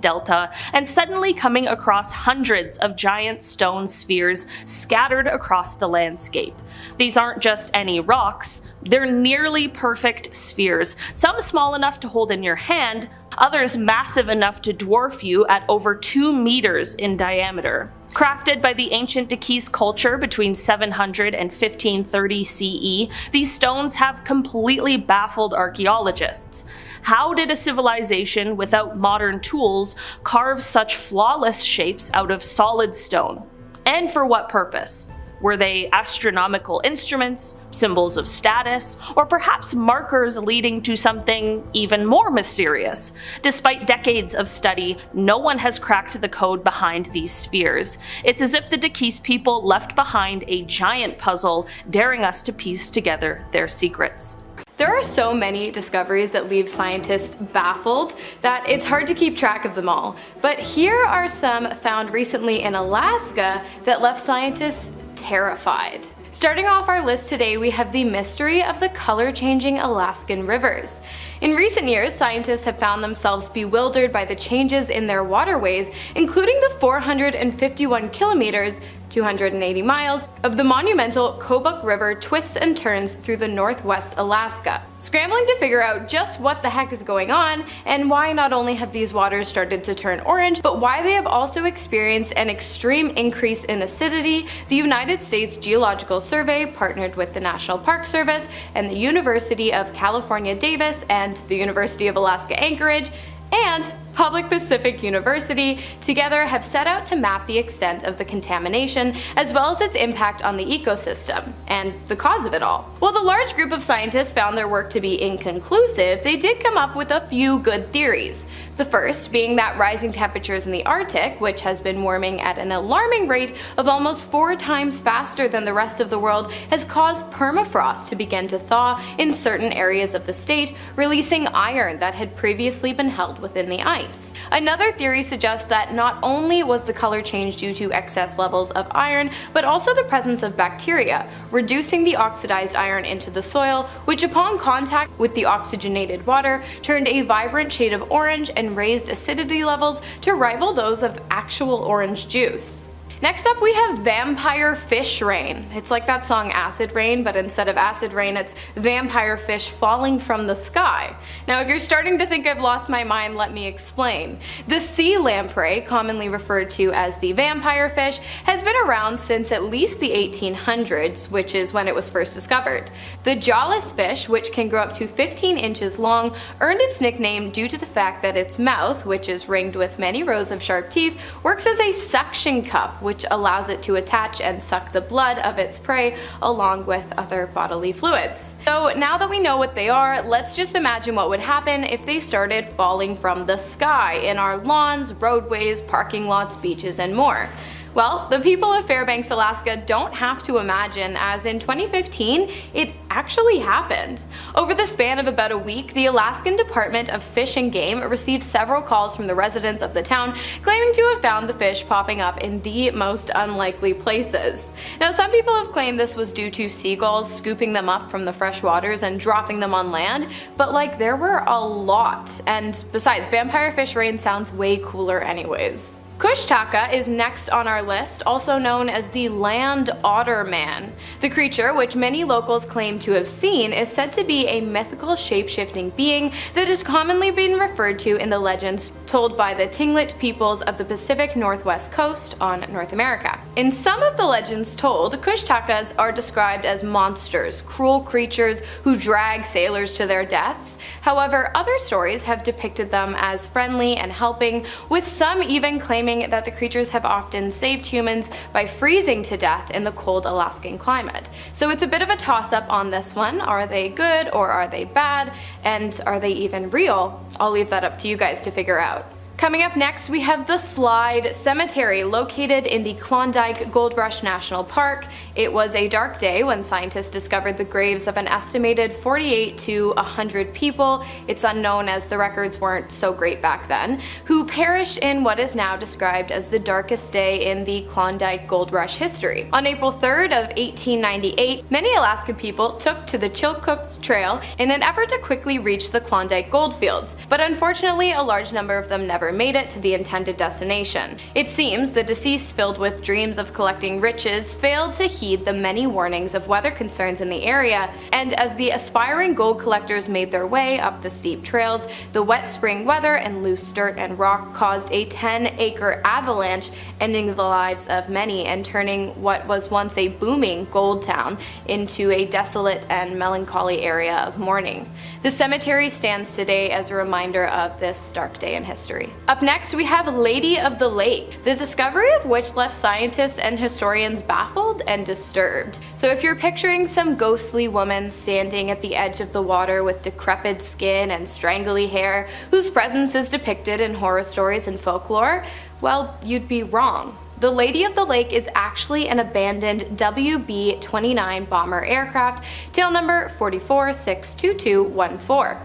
Delta and suddenly coming across hundreds of giant stone spheres scattered across the landscape. These aren't just any rocks, they're nearly perfect spheres, some small enough to hold in your hand, others massive enough to dwarf you at over 2 meters in diameter. Crafted by the ancient Dikis culture between 700 and 1530 CE, these stones have completely baffled archaeologists. How did a civilization without modern tools carve such flawless shapes out of solid stone? And for what purpose? Were they astronomical instruments, symbols of status, or perhaps markers leading to something even more mysterious? Despite decades of study, no one has cracked the code behind these spheres. It's as if the Dikis people left behind a giant puzzle, daring us to piece together their secrets. There are so many discoveries that leave scientists baffled that it's hard to keep track of them all. But here are some found recently in Alaska that left scientists terrified. Starting off our list today, we have the mystery of the color-changing Alaskan rivers. In recent years, scientists have found themselves bewildered by the changes in their waterways, including the 451 kilometers 280 miles of the monumental Kobuk River twists and turns through the northwest Alaska. Scrambling to figure out just what the heck is going on and why not only have these waters started to turn orange, but why they have also experienced an extreme increase in acidity, the United States Geological Survey partnered with the National Park Service and the University of California, Davis and the University of Alaska, Anchorage, and Public Pacific University together have set out to map the extent of the contamination as well as its impact on the ecosystem and the cause of it all. While the large group of scientists found their work to be inconclusive, they did come up with a few good theories. The first being that rising temperatures in the Arctic, which has been warming at an alarming rate of almost 4 times faster than the rest of the world, has caused permafrost to begin to thaw in certain areas of the state, releasing iron that had previously been held within the ice. Another theory suggests that not only was the color change due to excess levels of iron, but also the presence of bacteria, reducing the oxidized iron into the soil, which upon contact with the oxygenated water turned a vibrant shade of orange and raised acidity levels to rival those of actual orange juice. Next up, we have vampire fish rain. It's like that song Acid Rain, but instead of acid rain, it's vampire fish falling from the sky. Now, if you're starting to think I've lost my mind, let me explain. The sea lamprey, commonly referred to as the vampire fish, has been around since at least the 1800s, which is when it was first discovered. The jawless fish, which can grow up to 15 inches long, earned its nickname due to the fact that its mouth, which is ringed with many rows of sharp teeth, works as a suction cup, which allows it to attach and suck the blood of its prey along with other bodily fluids. So now that we know what they are, let's just imagine what would happen if they started falling from the sky in our lawns, roadways, parking lots, beaches, and more. Well, the people of Fairbanks, Alaska don't have to imagine, as in 2015, it actually happened. Over the span of about a week, the Alaskan Department of Fish and Game received several calls from the residents of the town claiming to have found the fish popping up in the most unlikely places. Now, some people have claimed this was due to seagulls scooping them up from the fresh waters and dropping them on land, but like, there were a lot. And besides, vampire fish rain sounds way cooler anyways. Kushtaka is next on our list, also known as the Land Otter Man. The creature, which many locals claim to have seen, is said to be a mythical shape-shifting being that has commonly been referred to in the legends told by the Tlingit peoples of the Pacific Northwest coast on North America. In some of the legends told, Kushtakas are described as monsters, cruel creatures who drag sailors to their deaths. However, other stories have depicted them as friendly and helping, with some even claiming that the creatures have often saved humans by freezing to death in the cold Alaskan climate. So it's a bit of a toss-up on this one. Are they good or are they bad? And are they even real? I'll leave that up to you guys to figure out. Coming up next, we have the Slide Cemetery, located in the Klondike Gold Rush National Park. It was a dark day when scientists discovered the graves of an estimated 48 to 100 people, it's unknown as the records weren't so great back then, who perished in what is now described as the darkest day in the Klondike Gold Rush history. On April 3rd of 1898, many Alaskan people took to the Chilkoot Trail in an effort to quickly reach the Klondike goldfields, but unfortunately a large number of them never made it to the intended destination. It seems the deceased, filled with dreams of collecting riches, failed to heed the many warnings of weather concerns in the area, and as the aspiring gold collectors made their way up the steep trails, the wet spring weather and loose dirt and rock caused a 10-acre avalanche, ending the lives of many and turning what was once a booming gold town into a desolate and melancholy area of mourning. The cemetery stands today as a reminder of this dark day in history. Up next, we have Lady of the Lake, the discovery of which left scientists and historians baffled and disturbed. So if you're picturing some ghostly woman standing at the edge of the water with decrepit skin and strangly hair, whose presence is depicted in horror stories and folklore, well, you'd be wrong. The Lady of the Lake is actually an abandoned WB-29 bomber aircraft, tail number 44-62214.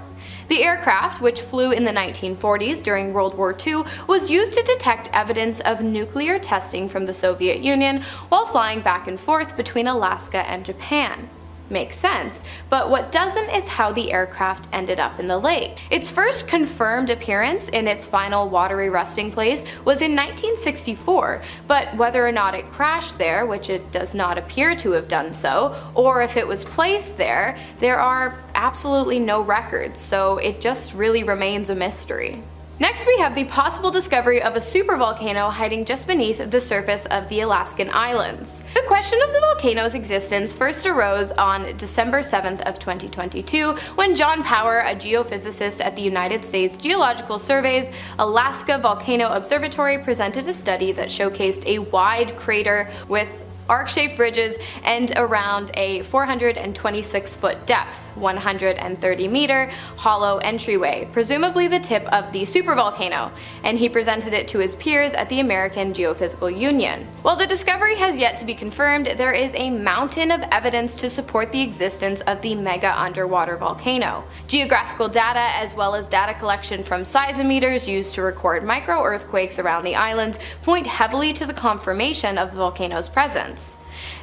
The aircraft, which flew in the 1940s during World War II, was used to detect evidence of nuclear testing from the Soviet Union while flying back and forth between Alaska and Japan. Makes sense, but what doesn't is how the aircraft ended up in the lake. Its first confirmed appearance in its final watery resting place was in 1964, but whether or not it crashed there, which it does not appear to have done so, or if it was placed there, there are absolutely no records, so it just really remains a mystery. Next, we have the possible discovery of a supervolcano hiding just beneath the surface of the Alaskan islands. The question of the volcano's existence first arose on December 7th of 2022 when John Power, a geophysicist at the United States Geological Survey's Alaska Volcano Observatory, presented a study that showcased a wide crater with arc-shaped ridges and around a 426-foot depth, 130-meter hollow entryway, presumably the tip of the supervolcano, and he presented it to his peers at the American Geophysical Union. While the discovery has yet to be confirmed, there is a mountain of evidence to support the existence of the mega underwater volcano. Geographical data, as well as data collection from seismometers used to record micro-earthquakes around the islands, point heavily to the confirmation of the volcano's presence.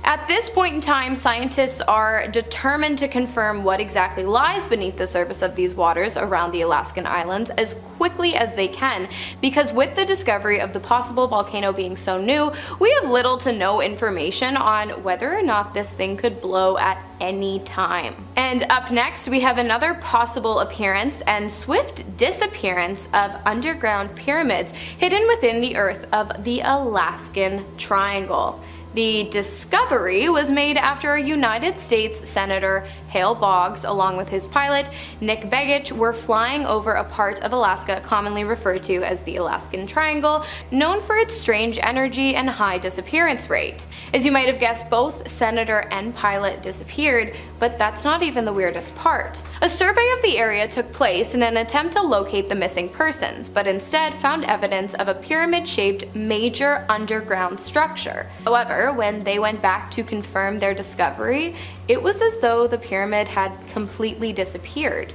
At this point in time, scientists are determined to confirm what exactly lies beneath the surface of these waters around the Alaskan islands as quickly as they can, because with the discovery of the possible volcano being so new, we have little to no information on whether or not this thing could blow at any time. And up next, we have another possible appearance and swift disappearance of underground pyramids hidden within the earth of the Alaskan Triangle. The discovery was made after a United States Senator, Hale Boggs, along with his pilot, Nick Begich, were flying over a part of Alaska commonly referred to as the Alaskan Triangle, known for its strange energy and high disappearance rate. As you might have guessed, both senator and pilot disappeared, but that's not even the weirdest part. A survey of the area took place in an attempt to locate the missing persons, but instead found evidence of a pyramid-shaped major underground structure. However, when they went back to confirm their discovery, it was as though the pyramid had completely disappeared.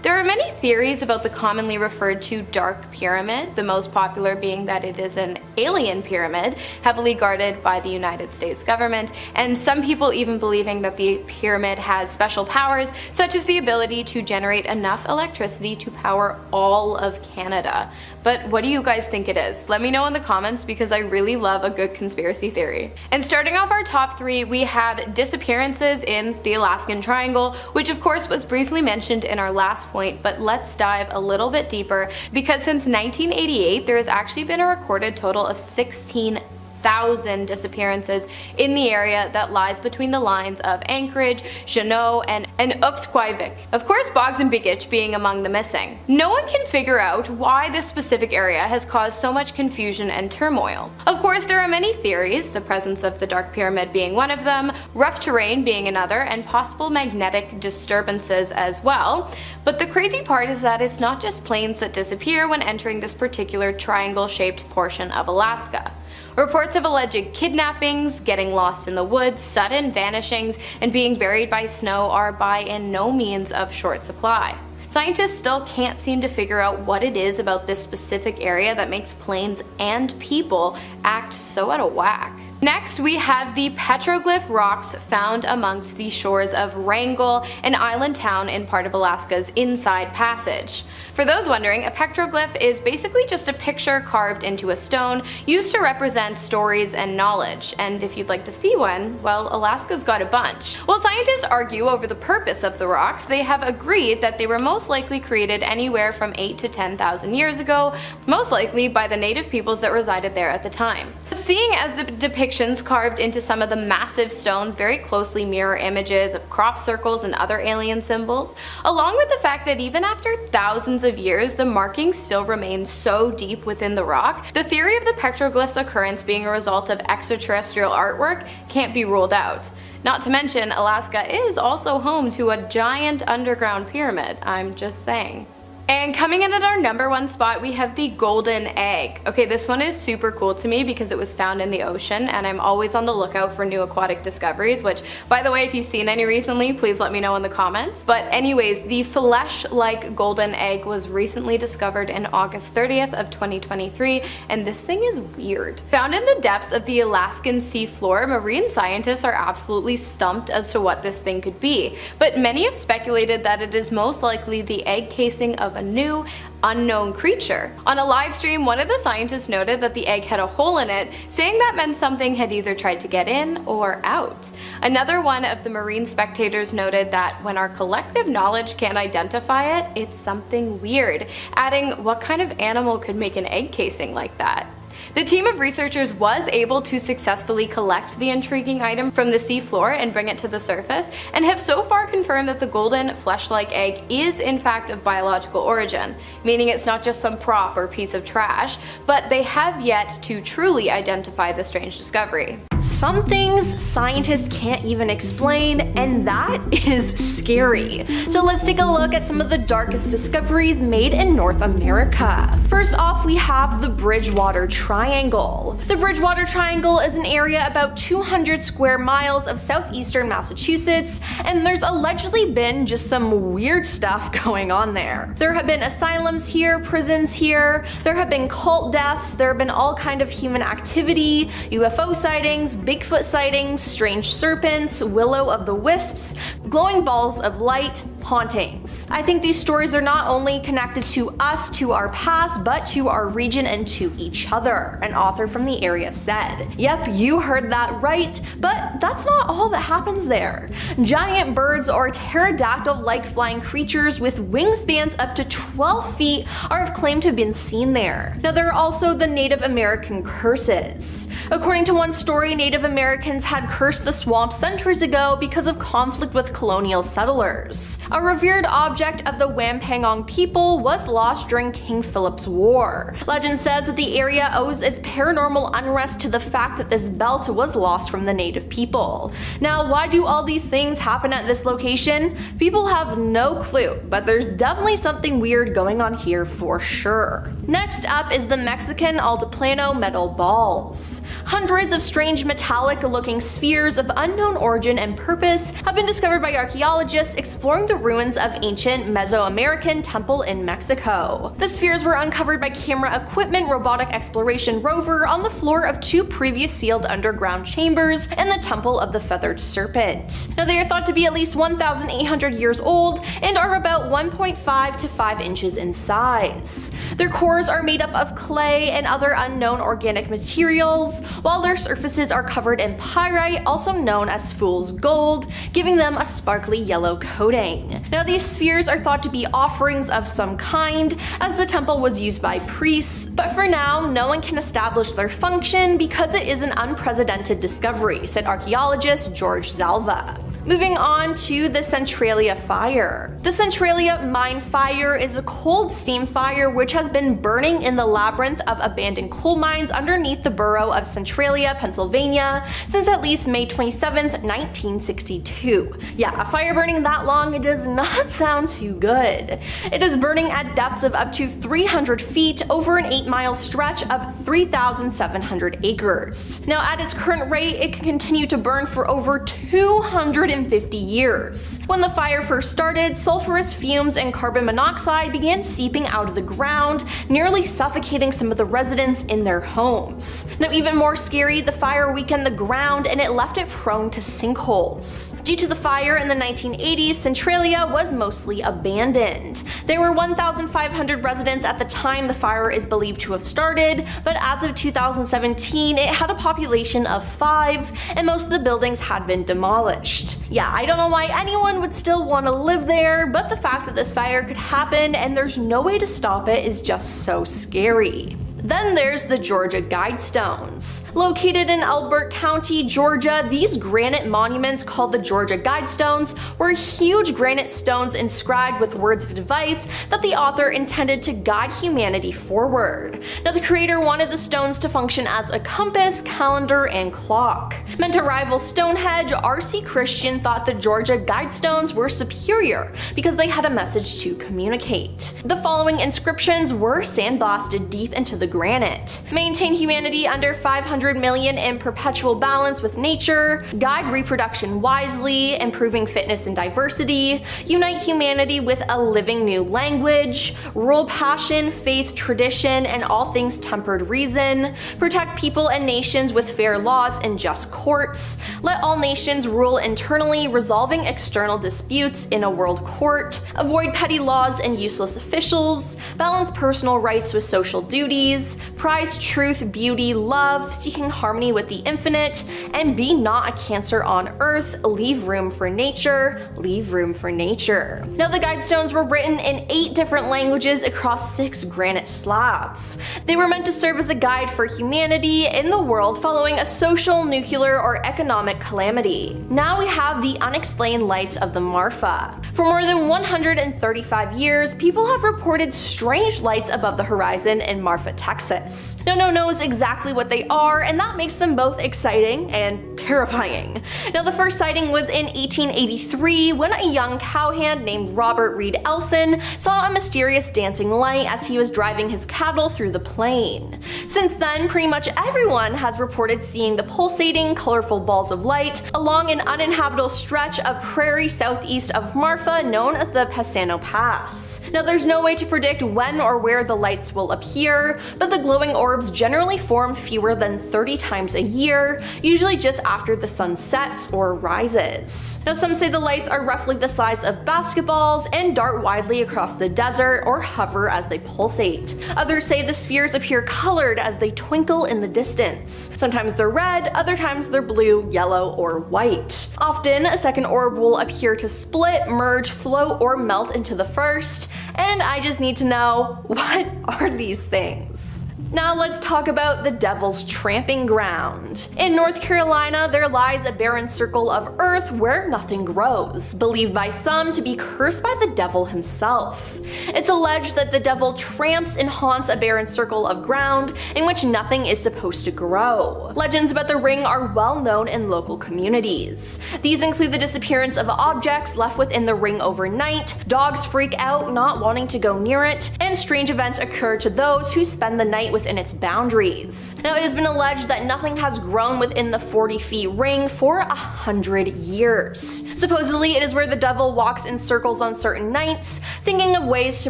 There are many theories about the commonly referred to Dark Pyramid, the most popular being that it is an alien pyramid, heavily guarded by the United States government, and some people even believing that the pyramid has special powers, such as the ability to generate enough electricity to power all of Canada. But what do you guys think it is? Let me know in the comments because I really love a good conspiracy theory. And starting off our top 3, we have disappearances in the Alaskan Triangle, which of course was briefly mentioned in our last point, but let's dive a little bit deeper because since 1988 there has actually been a recorded total of 16,000 disappearances in the area that lies between the lines of Anchorage, Juneau, and Utqiagvik. Of course, Boggs and Begich being among the missing. No one can figure out why this specific area has caused so much confusion and turmoil. Of course, there are many theories, the presence of the Dark Pyramid being one of them, rough terrain being another, and possible magnetic disturbances as well. But the crazy part is that it's not just planes that disappear when entering this particular triangle-shaped portion of Alaska. Reports of alleged kidnappings, getting lost in the woods, sudden vanishings, and being buried by snow are by no means of short supply. Scientists still can't seem to figure out what it is about this specific area that makes planes and people act so out of whack. Next, we have the petroglyph rocks found amongst the shores of Wrangell, an island town in part of Alaska's Inside Passage. For those wondering, a petroglyph is basically just a picture carved into a stone used to represent stories and knowledge, and if you'd like to see one, well, Alaska's got a bunch. While scientists argue over the purpose of the rocks, they have agreed that they were most likely created anywhere from 8,000 to 10,000 years ago, most likely by the native peoples that resided there at the time. But seeing as the depictions carved into some of the massive stones very closely mirror images of crop circles and other alien symbols, along with the fact that even after thousands of years the markings still remain so deep within the rock, the theory of the petroglyph's occurrence being a result of extraterrestrial artwork can't be ruled out. Not to mention, Alaska is also home to a giant underground pyramid, I'm just saying. And coming in at our number 1 spot, we have the golden egg. Okay, this one is super cool to me because it was found in the ocean, and I'm always on the lookout for new aquatic discoveries, which, by the way, if you've seen any recently, please let me know in the comments. But anyways, the flesh-like golden egg was recently discovered in August 30th of 2023, and this thing is weird. Found in the depths of the Alaskan seafloor, marine scientists are absolutely stumped as to what this thing could be, but many have speculated that it is most likely the egg casing of a new, unknown creature. On a live stream, one of the scientists noted that the egg had a hole in it, saying that meant something had either tried to get in or out. Another one of the marine spectators noted that when our collective knowledge can't identify it, it's something weird, adding, what kind of animal could make an egg casing like that? The team of researchers was able to successfully collect the intriguing item from the seafloor and bring it to the surface, and have so far confirmed that the golden flesh-like egg is in fact of biological origin, meaning it's not just some prop or piece of trash, but they have yet to truly identify the strange discovery. Some things scientists can't even explain, and that is scary. So let's take a look at some of the darkest discoveries made in North America. First off, we have the Bridgewater Triangle. The Bridgewater Triangle is an area about 200 square miles of southeastern Massachusetts, and there's allegedly been just some weird stuff going on there. There have been asylums here, prisons here, there have been cult deaths, there have been all kind of human activity, UFO sightings, Bigfoot sightings, strange serpents, will-o' of the wisps, glowing balls of light, hauntings. I think these stories are not only connected to us, to our past, but to our region and to each other, an author from the area said. Yep, you heard that right, but that's not all that happens there. Giant birds or pterodactyl-like flying creatures with wingspans up to 12 feet are claimed to have been seen there. Now there are also the Native American curses. According to one story, Native Americans had cursed the swamp centuries ago because of conflict with colonial settlers. A revered object of the Wampanoag people was lost during King Philip's War. Legend says that the area owes its paranormal unrest to the fact that this belt was lost from the native people. Now, why do all these things happen at this location? People have no clue, but there's definitely something weird going on here for sure. Next up is the Mexican Altiplano metal balls. Hundreds of strange metallic-looking spheres of unknown origin and purpose have been discovered by archaeologists exploring the ruins of ancient Mesoamerican temple in Mexico. The spheres were uncovered by camera equipment robotic exploration rover on the floor of two previous sealed underground chambers in the Temple of the Feathered Serpent. Now they are thought to be at least 1,800 years old and are about 1.5 to 5 inches in size. Their cores are made up of clay and other unknown organic materials, while their surfaces are covered in pyrite, also known as fool's gold, giving them a sparkly yellow coating. Now these spheres are thought to be offerings of some kind, as the temple was used by priests, but for now no one can establish their function because it is an unprecedented discovery, said archaeologist George Zalva. Moving on to the Centralia fire. The Centralia mine fire is a cold steam fire which has been burning in the labyrinth of abandoned coal mines underneath the borough of Centralia, Pennsylvania since at least May 27th, 1962. Yeah, a fire burning that long, it does not sound too good. It is burning at depths of up to 300 feet over an 8-mile stretch of 3,700 acres. Now at its current rate, it can continue to burn for over 250 years. When the fire first started, sulfurous fumes and carbon monoxide began seeping out of the ground, nearly suffocating some of the residents in their homes. Now even more scary, the fire weakened the ground and it left it prone to sinkholes. Due to the fire in the 1980s, Centralia was mostly abandoned. There were 1,500 residents at the time the fire is believed to have started, but as of 2017, it had a population of 5, and most of the buildings had been demolished. Yeah, I don't know why anyone would still want to live there, but the fact that this fire could happen and there's no way to stop it is just so scary. Then there's the Georgia Guidestones. Located in Elbert County, Georgia, these granite monuments called the Georgia Guidestones were huge granite stones inscribed with words of advice that the author intended to guide humanity forward. Now the creator wanted the stones to function as a compass, calendar, and clock. Meant to rival Stonehenge, R.C. Christian thought the Georgia Guidestones were superior because they had a message to communicate. The following inscriptions were sandblasted deep into the granite. Maintain humanity under 500 million in perpetual balance with nature, guide reproduction wisely, improving fitness and diversity, unite humanity with a living new language, rule passion, faith, tradition, and all things tempered reason, protect people and nations with fair laws and just courts, let all nations rule internally, resolving external disputes in a world court, avoid petty laws and useless officials, balance personal rights with social duties, prize truth, beauty, love, seeking harmony with the infinite, and be not a cancer on earth, leave room for nature, leave room for nature. Now the Guidestones were written in 8 different languages across 6 granite slabs. They were meant to serve as a guide for humanity in the world following a social, nuclear, or economic calamity. Now we have the unexplained lights of the Marfa. For more than 135 years, people have reported strange lights above the horizon in Marfa, Texas. No one knows exactly what they are, and that makes them both exciting and terrifying. Now the first sighting was in 1883 when a young cowhand named Robert Reed Elson saw a mysterious dancing light as he was driving his cattle through the plain. Since then, pretty much everyone has reported seeing the pulsating, colorful balls of light along an uninhabitable stretch of prairie southeast of Marfa known as the Pasano Pass. Now there's no way to predict when or where the lights will appear, but the glowing orbs generally form fewer than 30 times a year, usually just after after the sun sets or rises. Now some say the lights are roughly the size of basketballs and dart widely across the desert or hover as they pulsate. Others say the spheres appear colored as they twinkle in the distance. Sometimes they're red, other times they're blue, yellow, or white. Often a second orb will appear to split, merge, float, or melt into the first, and I just need to know, what are these things? Now let's talk about the Devil's Tramping Ground. In North Carolina, there lies a barren circle of earth where nothing grows, believed by some to be cursed by the devil himself. It's alleged that the devil tramps and haunts a barren circle of ground in which nothing is supposed to grow. Legends about the ring are well known in local communities. These include the disappearance of objects left within the ring overnight, dogs freak out not wanting to go near it, and strange events occur to those who spend the night within its boundaries. Now it has been alleged that nothing has grown within the 40 feet ring for 100 years. Supposedly it is where the devil walks in circles on certain nights, thinking of ways to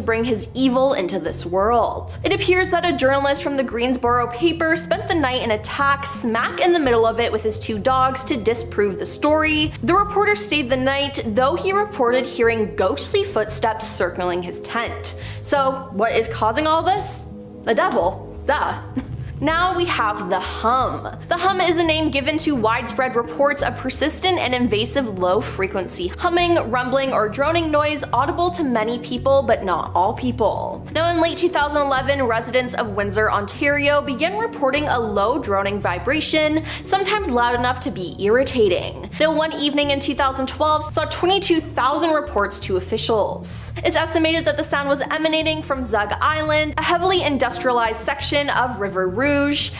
bring his evil into this world. It appears that a journalist from the Greensboro paper spent the night in a tack smack in the middle of it with his 2 dogs to disprove the story. The reporter stayed the night, though he reported hearing ghostly footsteps circling his tent. So what is causing all this? The devil. Duh. Now we have the hum. The hum is a name given to widespread reports of persistent and invasive low-frequency humming, rumbling, or droning noise audible to many people but not all people. Now in late 2011, residents of Windsor, Ontario began reporting a low droning vibration, sometimes loud enough to be irritating. Now one evening in 2012 saw 22,000 reports to officials. It's estimated that the sound was emanating from Zug Island, a heavily industrialized section of River Rouge,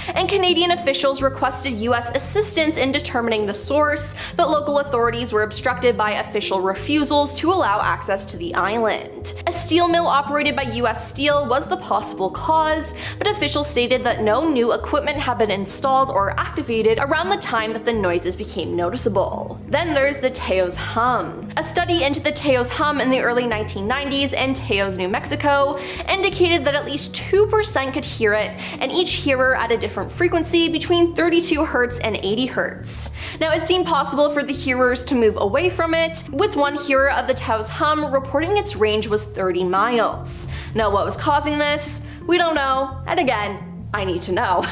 and Canadian officials requested US assistance in determining the source, but local authorities were obstructed by official refusals to allow access to the island. A steel mill operated by US Steel was the possible cause, but officials stated that no new equipment had been installed or activated around the time that the noises became noticeable. Then there's the Teos hum. A study into the Teos hum in the early 1990s in Teos, New Mexico indicated that at least 2% could hear it, and each hearer at a different frequency between 32 Hz and 80 Hz. Now it seemed possible for the hearers to move away from it, with one hearer of the Teos hum reporting its range was 30 miles. Now what was causing this? We don't know, and again, I need to know.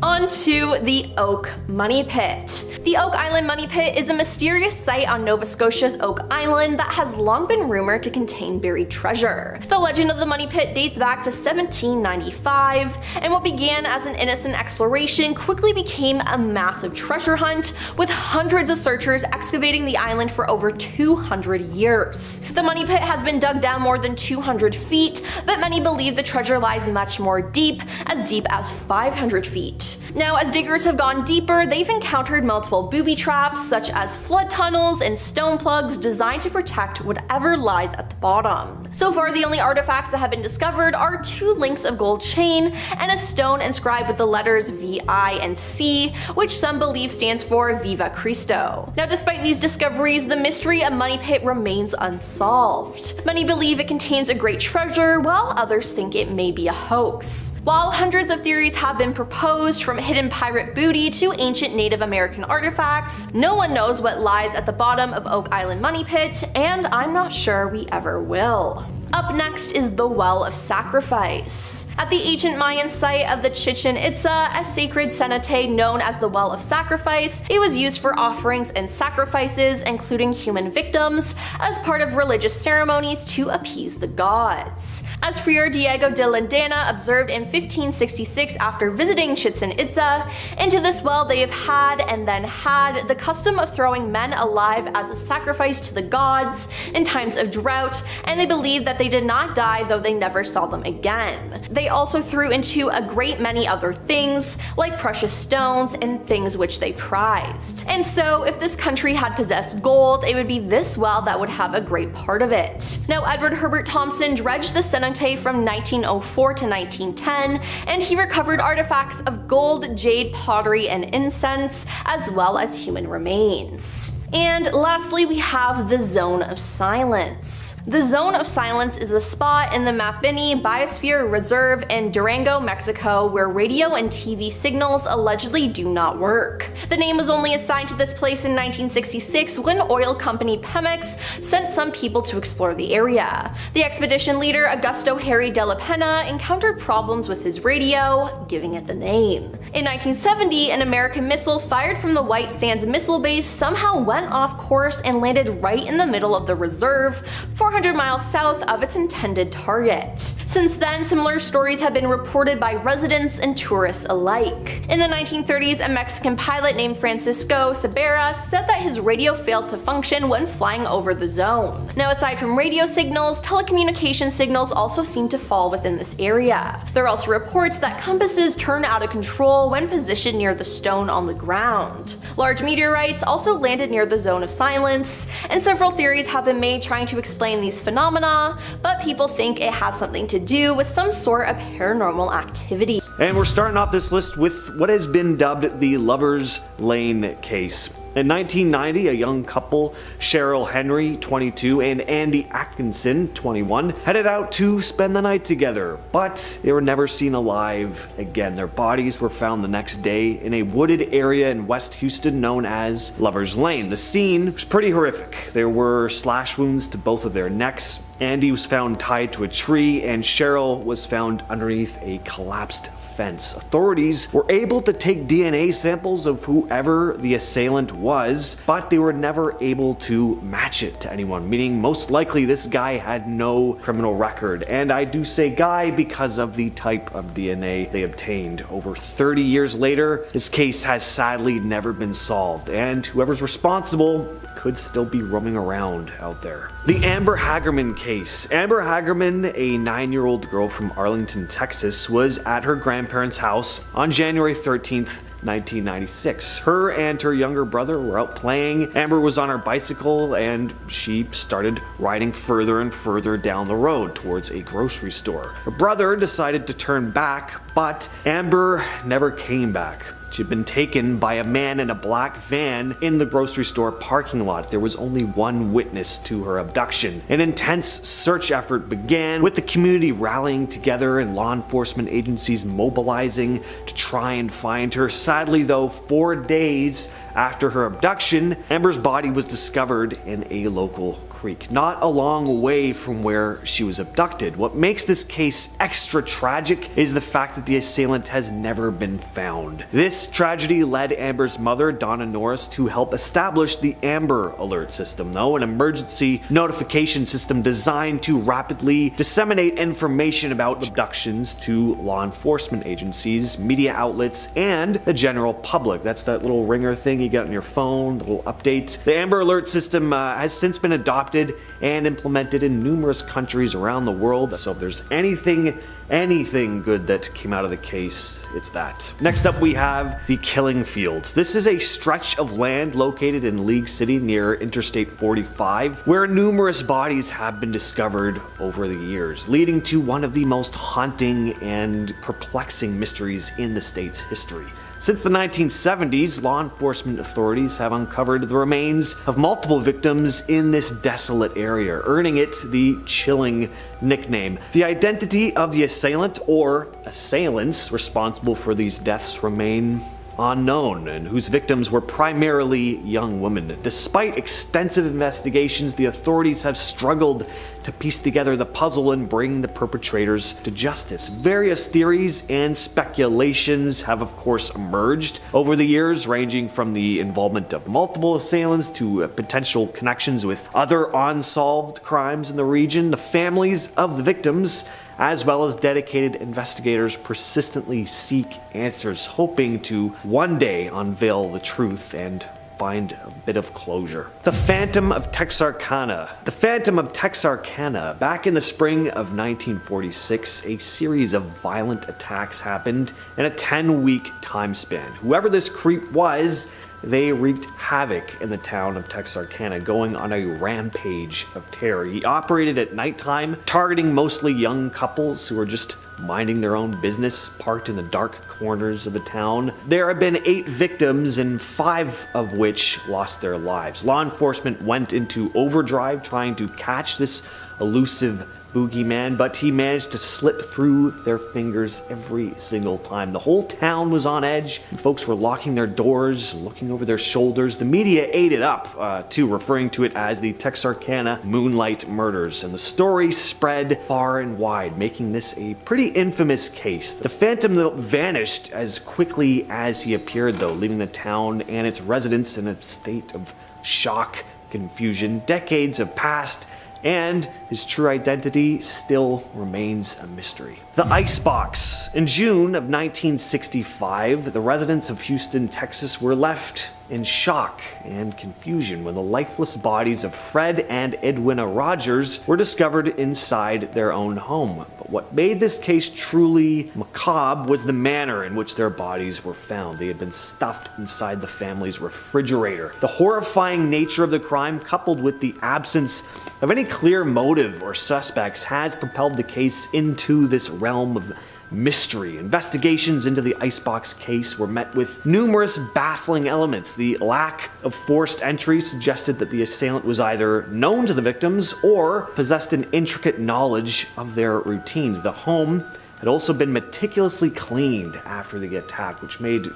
On to the Oak Money Pit. The Oak Island Money Pit is a mysterious site on Nova Scotia's Oak Island that has long been rumored to contain buried treasure. The legend of the Money Pit dates back to 1795, and what began as an innocent exploration quickly became a massive treasure hunt, with hundreds of searchers excavating the island for over 200 years. The Money Pit has been dug down more than 200 feet, but many believe the treasure lies much more deep as 500 feet. Now, as diggers have gone deeper, they've encountered multiple booby traps, such as flood tunnels and stone plugs designed to protect whatever lies at the bottom. So far, the only artifacts that have been discovered are 2 links of gold chain and a stone inscribed with the letters VI and C, which some believe stands for Viva Cristo. Now, despite these discoveries, the mystery of Money Pit remains unsolved. Many believe it contains a great treasure, while others think it may be a hoax. While hundreds of theories have been proposed, from hidden pirate booty to ancient Native American artifacts, no one knows what lies at the bottom of Oak Island Money Pit, and I'm not sure we ever will. Up next is the Well of Sacrifice. At the ancient Mayan site of the Chichen Itza, a sacred cenote known as the Well of Sacrifice, it was used for offerings and sacrifices, including human victims, as part of religious ceremonies to appease the gods. As Friar Diego de Lindana observed in 1566 after visiting Chichen Itza, into this well they have had and then had the custom of throwing men alive as a sacrifice to the gods in times of drought, and they believe that they did not die, though they never saw them again. They also threw into a great many other things, like precious stones and things which they prized. And so, if this country had possessed gold, it would be this well that would have a great part of it. Now, Edward Herbert Thompson dredged the cenote from 1904 to 1910, and he recovered artifacts of gold, jade, pottery, and incense, as well as human remains. And lastly, we have the Zone of Silence. The Zone of Silence is a spot in the Mapimi Biosphere Reserve in Durango, Mexico, where radio and TV signals allegedly do not work. The name was only assigned to this place in 1966 when oil company Pemex sent some people to explore the area. The expedition leader, Augusto Harry de la Pena, encountered problems with his radio, giving it the name. In 1970, an American missile fired from the White Sands Missile Base somehow went off course and landed right in the middle of the reserve, 400 miles south of its intended target. Since then, similar stories have been reported by residents and tourists alike. In the 1930s, a Mexican pilot named Francisco Sabera said that his radio failed to function when flying over the zone. Now, aside from radio signals, telecommunication signals also seem to fall within this area. There are also reports that compasses turn out of control when positioned near the stone on the ground. Large meteorites also landed near the zone of silence, and several theories have been made trying to explain these phenomena, but people think it has something to do with some sort of paranormal activity. And we're starting off this list with what has been dubbed the Lover's Lane case. In 1990, a young couple, Cheryl Henry, 22, and Andy Atkinson, 21, headed out to spend the night together, but they were never seen alive again. Their bodies were found the next day in a wooded area in West Houston known as Lover's Lane. The scene was pretty horrific. There were slash wounds to both of their necks. Andy was found tied to a tree, and Cheryl was found underneath a collapsed fence. Authorities were able to take DNA samples of whoever the assailant was, but they were never able to match it to anyone, meaning most likely this guy had no criminal record. And I do say guy because of the type of DNA they obtained. Over 30 years later, this case has sadly never been solved, and whoever's responsible could still be roaming around out there. The Amber Hagerman case. Amber Hagerman, a 9-year-old girl from Arlington, Texas, was at her grandparents' house on January 13th, 1996. Her and her younger brother were out playing. Amber was on her bicycle and she started riding further and further down the road towards a grocery store. Her brother decided to turn back, but Amber never came back. She'd been taken by a man in a black van in the grocery store parking lot. There was only one witness to her abduction. An intense search effort began, with the community rallying together and law enforcement agencies mobilizing to try and find her. Sadly though, 4 days after her abduction, Amber's body was discovered in a local creek, not a long way from where she was abducted. What makes this case extra tragic is the fact that the assailant has never been found. This tragedy led Amber's mother, Donna Norris, to help establish the Amber Alert system, though, an emergency notification system designed to rapidly disseminate information about abductions to law enforcement agencies, media outlets, and the general public. That's that little ringer thing you get on your phone, the little update. The Amber Alert system has since been adopted and implemented in numerous countries around the world. So if there's anything good that came out of the case, it's that. Next up we have the Killing Fields. This is a stretch of land located in League City near Interstate 45, where numerous bodies have been discovered over the years, leading to one of the most haunting and perplexing mysteries in the state's history. Since the 1970s, law enforcement authorities have uncovered the remains of multiple victims in this desolate area, earning it the chilling nickname. The identity of the assailant or assailants responsible for these deaths remain unknown, and whose victims were primarily young women. Despite extensive investigations, the authorities have struggled to piece together the puzzle and bring the perpetrators to justice. Various theories and speculations have of course emerged over the years, ranging from the involvement of multiple assailants to potential connections with other unsolved crimes in the region. The families of the victims, as well as dedicated investigators, persistently seek answers, hoping to one day unveil the truth and find a bit of closure. The Phantom of Texarkana. The Phantom of Texarkana. Back in the spring of 1946, a series of violent attacks happened in a 10-week time span. Whoever this creep was, they wreaked havoc in the town of Texarkana, going on a rampage of terror. He operated at nighttime, targeting mostly young couples who were just minding their own business, parked in the dark corners of the town. There have been 8 victims, and 5 of which lost their lives. Law enforcement went into overdrive trying to catch this elusive boogeyman, but he managed to slip through their fingers every single time. The whole town was on edge. Folks were locking their doors, looking over their shoulders. The media ate it up, too, referring to it as the Texarkana Moonlight Murders, and the story spread far and wide, making this a pretty infamous case. The Phantom vanished as quickly as he appeared, though, leaving the town and its residents in a state of shock, confusion. Decades have passed, and his true identity still remains a mystery. The Icebox. In June of 1965, the residents of Houston, Texas were left in shock and confusion when the lifeless bodies of Fred and Edwina Rogers were discovered inside their own home. But what made this case truly macabre was the manner in which their bodies were found. They had been stuffed inside the family's refrigerator. The horrifying nature of the crime, coupled with the absence of any clear motive or suspects, has propelled the case into this realm of mystery. Investigations into the Icebox case were met with numerous baffling elements. The lack of forced entry suggested that the assailant was either known to the victims or possessed an intricate knowledge of their routines. The home had also been meticulously cleaned after the attack, which made,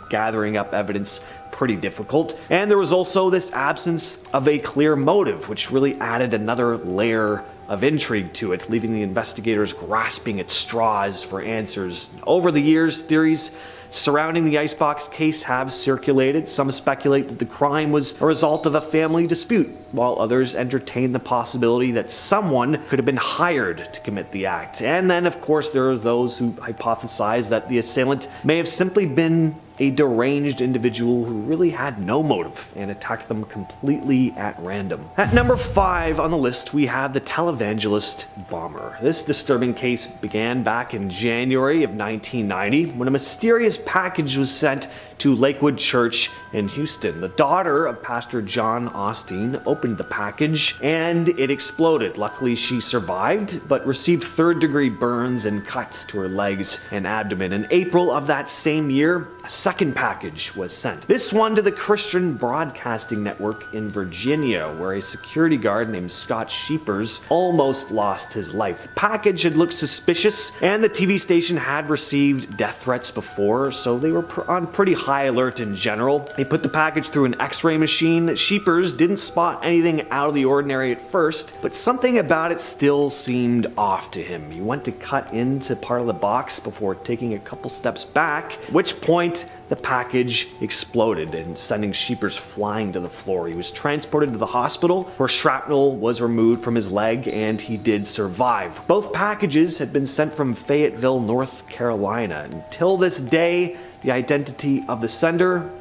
gathering up evidence pretty difficult. And there was also this absence of a clear motive, which really added another layer of intrigue to it, leaving the investigators grasping at straws for answers. Over the years, theories surrounding the Icebox case have circulated. Some speculate that the crime was a result of a family dispute, while others entertain the possibility that someone could have been hired to commit the act. And then, of course, there are those who hypothesize that the assailant may have simply been a deranged individual who really had no motive and attacked them completely at random. At number 5 on the list, we have the televangelist bomber. This disturbing case began back in January of 1990 when a mysterious package was sent to Lakewood Church in Houston. The daughter of Pastor John Osteen opened the package and it exploded. Luckily, she survived, but received third-degree burns and cuts to her legs and abdomen. In April of that same year, a second package was sent. This one to the Christian Broadcasting Network in Virginia, where a security guard named Scott Sheepers almost lost his life. The package had looked suspicious, and the TV station had received death threats before, so they were on pretty high alert in general. They put the package through an x-ray machine. Sheepers didn't spot anything out of the ordinary at first, but something about it still seemed off to him. He went to cut into part of the box before taking a couple steps back, at which point the package exploded and sending Sheepers flying to the floor. He was transported to the hospital where shrapnel was removed from his leg, and he did survive. Both packages had been sent from Fayetteville, North Carolina. Until this day, the identity of the sender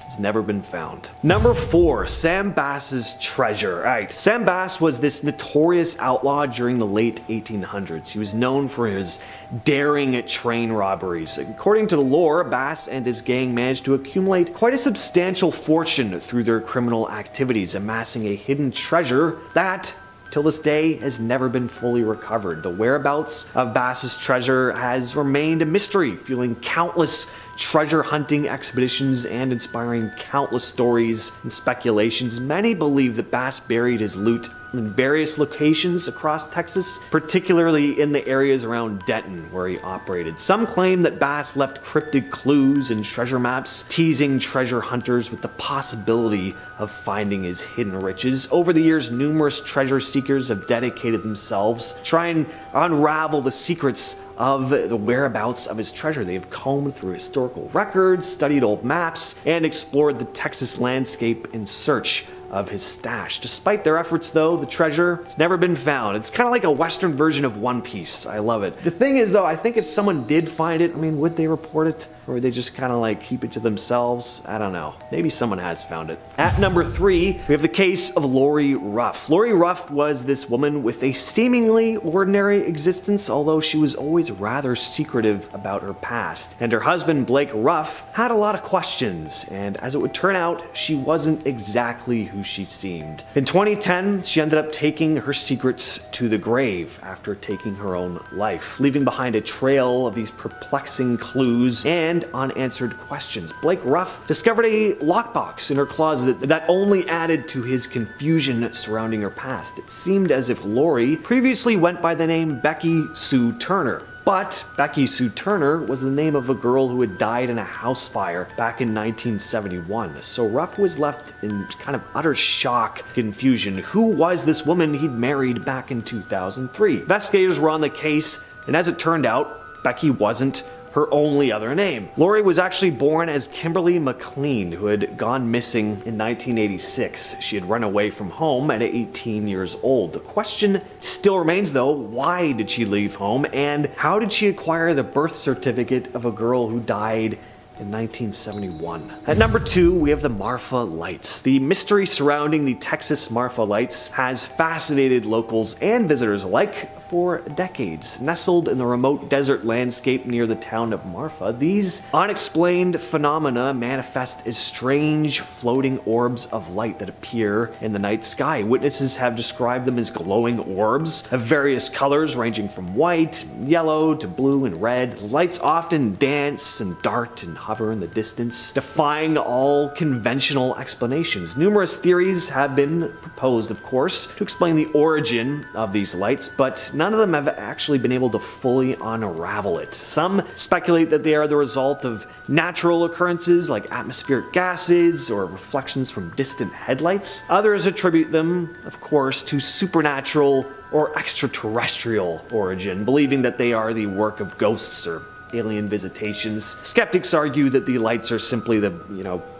has never been found. Number 4, Sam Bass's treasure. Alright, Sam Bass was this notorious outlaw during the late 1800s. He was known for his daring train robberies. According to the lore, Bass and his gang managed to accumulate quite a substantial fortune through their criminal activities, amassing a hidden treasure that till this day has never been fully recovered. The whereabouts of Bass's treasure has remained a mystery, fueling countless treasure hunting expeditions and inspiring countless stories and speculations. Many believe that Bass buried his loot in various locations across Texas, particularly in the areas around Denton where he operated. Some claim that Bass left cryptic clues and treasure maps, teasing treasure hunters with the possibility of finding his hidden riches. Over the years, numerous treasure seekers have dedicated themselves to try and unravel the secrets of the whereabouts of his treasure. They have combed through historical records, studied old maps, and explored the Texas landscape in search of his stash. Despite their efforts, though, the treasure has never been found. It's kind of like a Western version of One Piece. I love it. The thing is, though, I think if someone did find it, would they report it? Or would they just kind of like keep it to themselves? I don't know. Maybe someone has found it. At number 3, we have the case of Lori Ruff. Lori Ruff was this woman with a seemingly ordinary existence, although she was always always rather secretive about her past, and her husband Blake Ruff had a lot of questions, and as it would turn out, she wasn't exactly who she seemed. In 2010, she ended up taking her secrets to the grave after taking her own life, leaving behind a trail of these perplexing clues and unanswered questions. Blake Ruff discovered a lockbox in her closet that only added to his confusion surrounding her past. It seemed as if Lori previously went by the name Becky Sue Turner. But Becky Sue Turner was the name of a girl who had died in a house fire back in 1971. So Ruff was left in kind of utter shock, confusion. Who was this woman he'd married back in 2003? Investigators were on the case, and as it turned out, Becky wasn't her only other name. Lori was actually born as Kimberly McLean, who had gone missing in 1986. She had run away from home at 18 years old. The question still remains though, why did she leave home, and how did she acquire the birth certificate of a girl who died in 1971. At number 2, we have the Marfa Lights. The mystery surrounding the Texas Marfa Lights has fascinated locals and visitors alike for decades. Nestled in the remote desert landscape near the town of Marfa, these unexplained phenomena manifest as strange floating orbs of light that appear in the night sky. Witnesses have described them as glowing orbs of various colors ranging from white, yellow to blue and red. Lights often dance and dart and hover in the distance, defying all conventional explanations. Numerous theories have been proposed, of course, to explain the origin of these lights, but none of them have actually been able to fully unravel it. Some speculate that they are the result of natural occurrences like atmospheric gases or reflections from distant headlights. Others attribute them, of course, to supernatural or extraterrestrial origin, believing that they are the work of ghosts or alien visitations. Skeptics argue that the lights are simply the,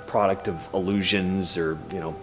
product of illusions or,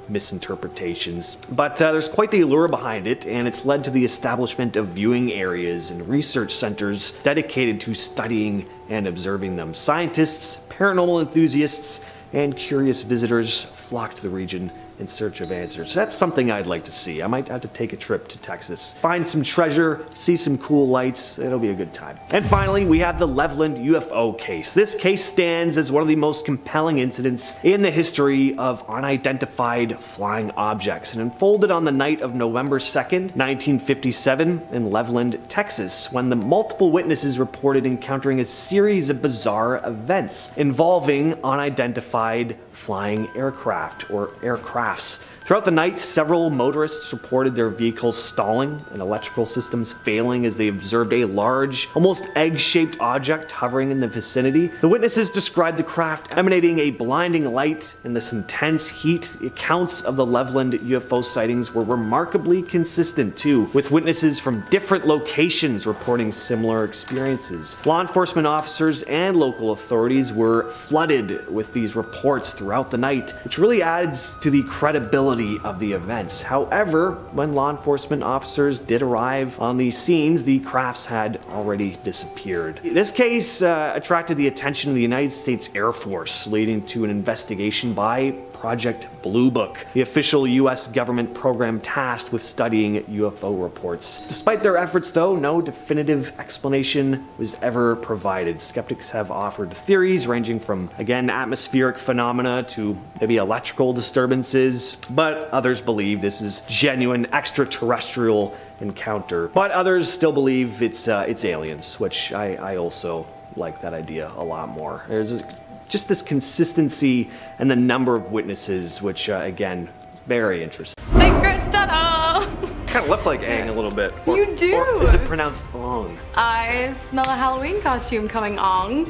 misinterpretations. But there's quite the allure behind it, and it's led to the establishment of viewing areas and research centers dedicated to studying and observing them. Scientists, paranormal enthusiasts, and curious visitors flock to the region in search of answers. So that's something I'd like to see. I might have to take a trip to Texas, find some treasure, see some cool lights. It'll be a good time. And finally, we have the Loveland UFO case. This case stands as one of the most compelling incidents in the history of unidentified flying objects, and unfolded on the night of November 2nd, 1957 in Loveland, Texas, when the multiple witnesses reported encountering a series of bizarre events involving unidentified flying aircraft or aircrafts. Throughout the night, several motorists reported their vehicles stalling and electrical systems failing as they observed a large, almost egg-shaped object hovering in the vicinity. The witnesses described the craft emanating a blinding light and this intense heat. The accounts of the Loveland UFO sightings were remarkably consistent too, with witnesses from different locations reporting similar experiences. Law enforcement officers and local authorities were flooded with these reports throughout the night, which really adds to the credibility of the events. However, when law enforcement officers did arrive on these scenes, the crafts had already disappeared. This case attracted the attention of the United States Air Force, leading to an investigation by Project Blue Book, the official US government program tasked with studying UFO reports. Despite their efforts though, no definitive explanation was ever provided. Skeptics have offered theories ranging from, again, atmospheric phenomena to maybe electrical disturbances, but others believe this is genuine extraterrestrial encounter. But others still believe it's aliens, which I also like that idea a lot more. There's just this consistency and the number of witnesses, which again, very interesting. Secret ta-da! Kind of look like Aang a little bit. You do! Or is it pronounced Ong? I smell a Halloween costume coming on.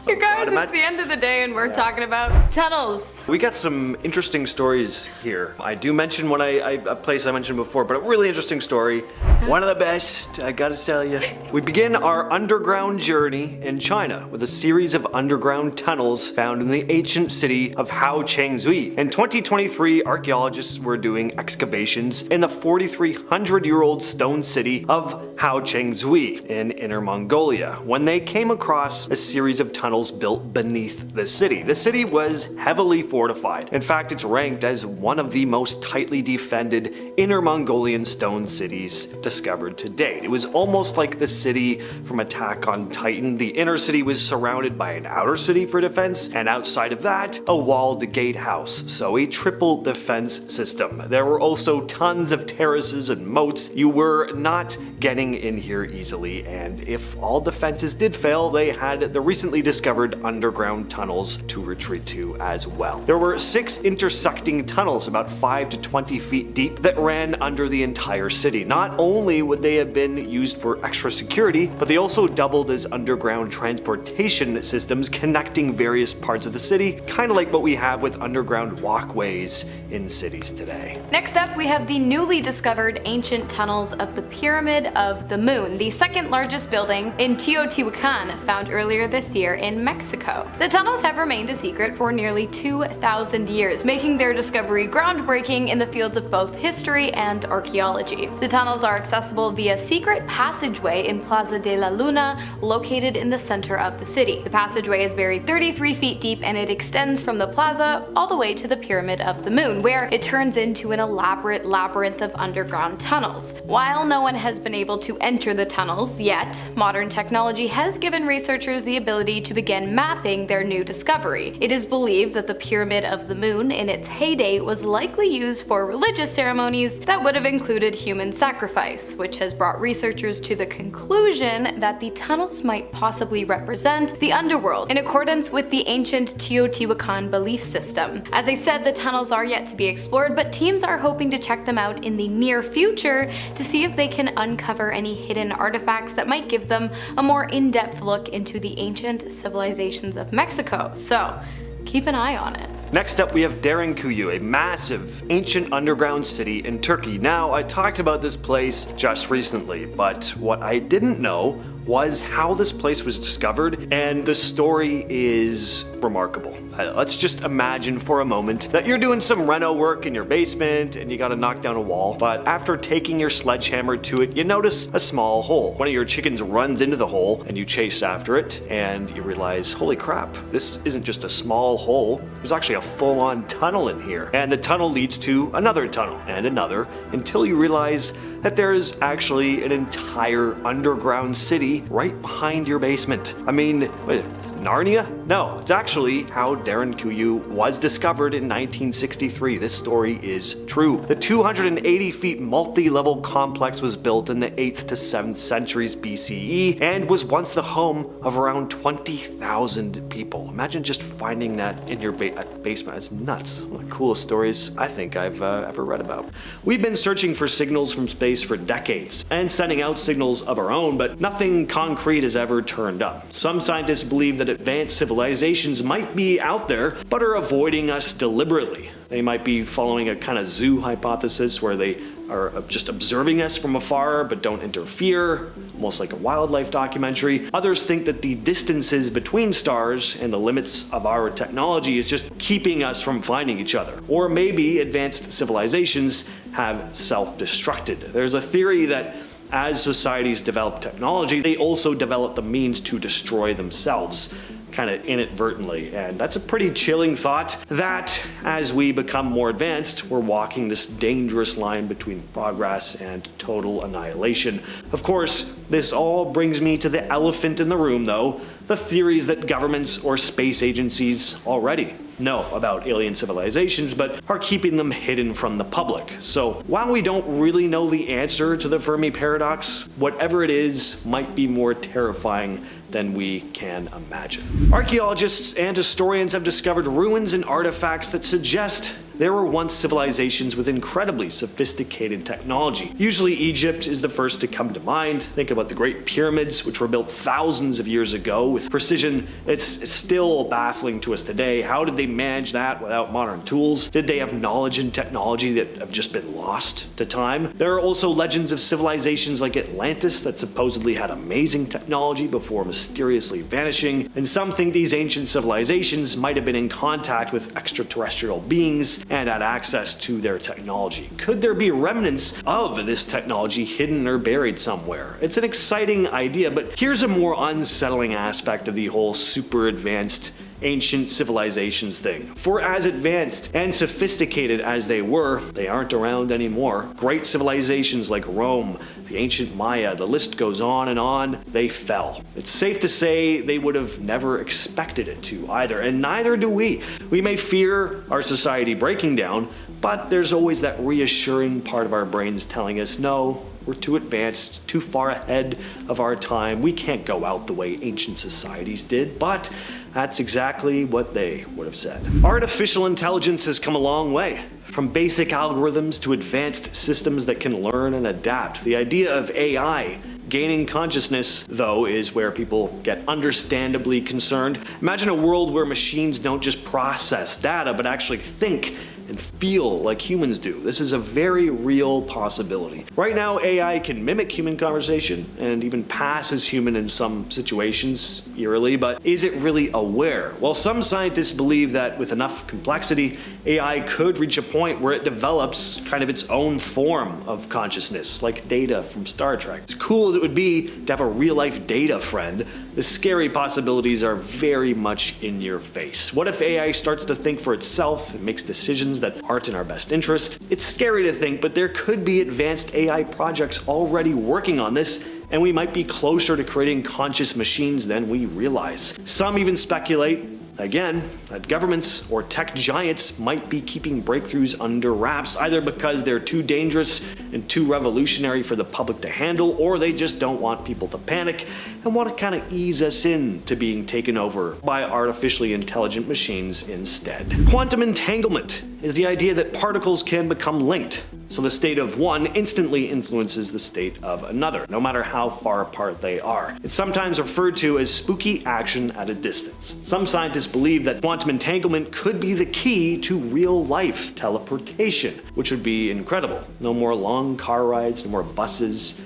You guys, it's the end of the day and we're talking about tunnels. We got some interesting stories here. I do mention a place I mentioned before, but a really interesting story. One of the best, I gotta tell you. We begin our underground journey in China with a series of underground tunnels found in the ancient city of Haochengzui. In 2023, archaeologists were doing excavations in the 4,300-year-old stone city of Haochengzui in Inner Mongolia when they came across a series of tunnels built built beneath the city. The city was heavily fortified. In fact, it's ranked as one of the most tightly defended Inner Mongolian stone cities discovered to date. It was almost like the city from Attack on Titan. The inner city was surrounded by an outer city for defense, and outside of that, a walled gatehouse, so a triple defense system. There were also tons of terraces and moats. You were not getting in here easily, and if all defenses did fail, they had the recently discovered underground tunnels to retreat to as well. There were 6 intersecting tunnels about 5 to 20 feet deep that ran under the entire city. Not only would they have been used for extra security, but they also doubled as underground transportation systems connecting various parts of the city, kind of like what we have with underground walkways in cities today. Next up, we have the newly discovered ancient tunnels of the Pyramid of the Moon, the second largest building in Teotihuacan, found earlier this year in Mexico. The tunnels have remained a secret for nearly 2,000 years, making their discovery groundbreaking in the fields of both history and archaeology. The tunnels are accessible via secret passageway in Plaza de la Luna, located in the center of the city. The passageway is buried 33 feet deep, and it extends from the plaza all the way to the Pyramid of the Moon, where it turns into an elaborate labyrinth of underground tunnels. While no one has been able to enter the tunnels yet, modern technology has given researchers the ability to begin mapping their new discovery. It is believed that the Pyramid of the Moon in its heyday was likely used for religious ceremonies that would have included human sacrifice, which has brought researchers to the conclusion that the tunnels might possibly represent the underworld in accordance with the ancient Teotihuacan belief system. As I said, the tunnels are yet to be explored, but teams are hoping to check them out in the near future to see if they can uncover any hidden artifacts that might give them a more in-depth look into the ancient civilizations of Mexico. So, keep an eye on it. Next up, we have Derinkuyu, a massive ancient underground city in Turkey. Now, I talked about this place just recently, but what I didn't know was how this place was discovered, and the story is remarkable. Let's just imagine for a moment that you're doing some reno work in your basement and you gotta knock down a wall, but after taking your sledgehammer to it, you notice a small hole. One of your chickens runs into the hole and you chase after it and you realize, holy crap, this isn't just a small hole, there's actually a full-on tunnel in here. And the tunnel leads to another tunnel and another until you realize that there is actually an entire underground city right behind your basement. I mean, wait, Narnia? No, it's actually how Derinkuyu was discovered in 1963. This story is true. The 280 feet multi-level complex was built in the 8th to 7th centuries BCE and was once the home of around 20,000 people. Imagine just finding that in your basement. That's nuts. One of the coolest stories I think I've ever read about. We've been searching for signals from space for decades and sending out signals of our own, but nothing concrete has ever turned up. Some scientists believe that advanced civilizations might be out there, but are avoiding us deliberately. They might be following a kind of zoo hypothesis where they are just observing us from afar but don't interfere, almost like a wildlife documentary. Others think that the distances between stars and the limits of our technology is just keeping us from finding each other. Or maybe advanced civilizations have self-destructed. There's a theory that as societies develop technology, they also develop the means to destroy themselves, kind of inadvertently. And that's a pretty chilling thought, that as we become more advanced, we're walking this dangerous line between progress and total annihilation. Of course, this all brings me to the elephant in the room though, the theories that governments or space agencies already know about alien civilizations but are keeping them hidden from the public. So while we don't really know the answer to the Fermi paradox, whatever it is might be more terrifying than we can imagine. Archaeologists and historians have discovered ruins and artifacts that suggest there were once civilizations with incredibly sophisticated technology. Usually Egypt is the first to come to mind. Think about the Great Pyramids, which were built thousands of years ago with precision. It's still baffling to us today. How did they manage that without modern tools? Did they have knowledge and technology that have just been lost to time? There are also legends of civilizations like Atlantis that supposedly had amazing technology before mysteriously vanishing, and some think these ancient civilizations might have been in contact with extraterrestrial beings and had access to their technology. Could there be remnants of this technology hidden or buried somewhere? It's an exciting idea, but here's a more unsettling aspect of the whole super advanced ancient civilizations thing. For as advanced and sophisticated as they were, they aren't around anymore. Great civilizations like Rome, the ancient Maya, the list goes on, they fell. It's safe to say they would have never expected it to either, and neither do we. We may fear our society breaking down, but there's always that reassuring part of our brains telling us, no, we're too advanced, too far ahead of our time. We can't go out the way ancient societies did, but that's exactly what they would have said. Artificial intelligence has come a long way. From basic algorithms to advanced systems that can learn and adapt. The idea of AI gaining consciousness, though, is where people get understandably concerned. Imagine a world where machines don't just process data, but actually think and feel like humans do. This is a very real possibility. Right now, AI can mimic human conversation and even pass as human in some situations, eerily, but is it really aware? Well, some scientists believe that with enough complexity, AI could reach a point where it develops kind of its own form of consciousness, like Data from Star Trek. As cool as it would be to have a real-life Data friend, the scary possibilities are very much in your face. What if AI starts to think for itself and makes decisions that aren't in our best interest? It's scary to think, but there could be advanced AI projects already working on this, and we might be closer to creating conscious machines than we realize. Some even speculate, again, that governments or tech giants might be keeping breakthroughs under wraps, either because they're too dangerous and too revolutionary for the public to handle, or they just don't want people to panic and want to kind of ease us in to being taken over by artificially intelligent machines instead. Quantum entanglement is the idea that particles can become linked. So the state of one instantly influences the state of another, no matter how far apart they are. It's sometimes referred to as spooky action at a distance. Some scientists believe that quantum entanglement could be the key to real-life teleportation, which would be incredible. No more long car rides, no more buses.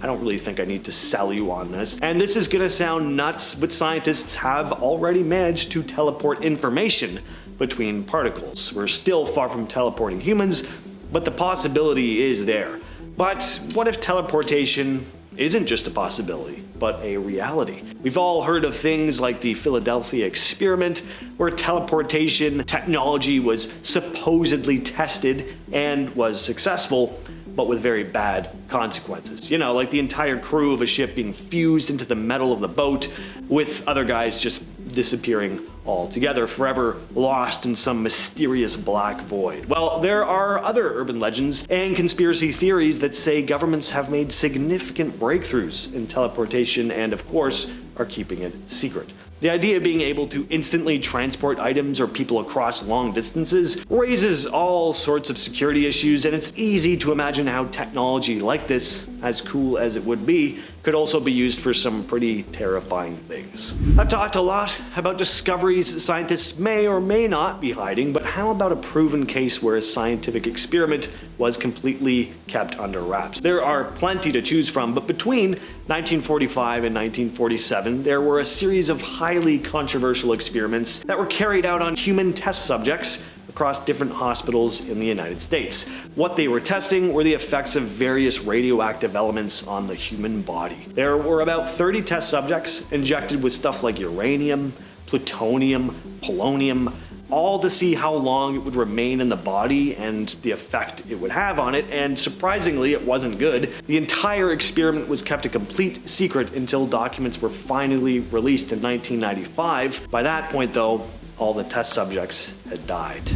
I don't really think I need to sell you on this. And this is gonna sound nuts, but scientists have already managed to teleport information between particles. We're still far from teleporting humans, but the possibility is there. But what if teleportation isn't just a possibility, but a reality? We've all heard of things like the Philadelphia experiment, where teleportation technology was supposedly tested and was successful, but with very bad consequences. You know, like the entire crew of a ship being fused into the metal of the boat, with other guys just disappearing altogether, forever lost in some mysterious black void. Well, there are other urban legends and conspiracy theories that say governments have made significant breakthroughs in teleportation and, of course, are keeping it secret. The idea of being able to instantly transport items or people across long distances raises all sorts of security issues, and it's easy to imagine how technology like this, as cool as it would be, could also be used for some pretty terrifying things. I've talked a lot about discoveries scientists may or may not be hiding, but how about a proven case where a scientific experiment was completely kept under wraps? There are plenty to choose from, but between 1945 and 1947, there were a series of highly controversial experiments that were carried out on human test subjects across different hospitals in the United States. What they were testing were the effects of various radioactive elements on the human body. There were about 30 test subjects injected with stuff like uranium, plutonium, polonium, all to see how long it would remain in the body and the effect it would have on it, and surprisingly, it wasn't good. The entire experiment was kept a complete secret until documents were finally released in 1995. By that point, though, all the test subjects had died.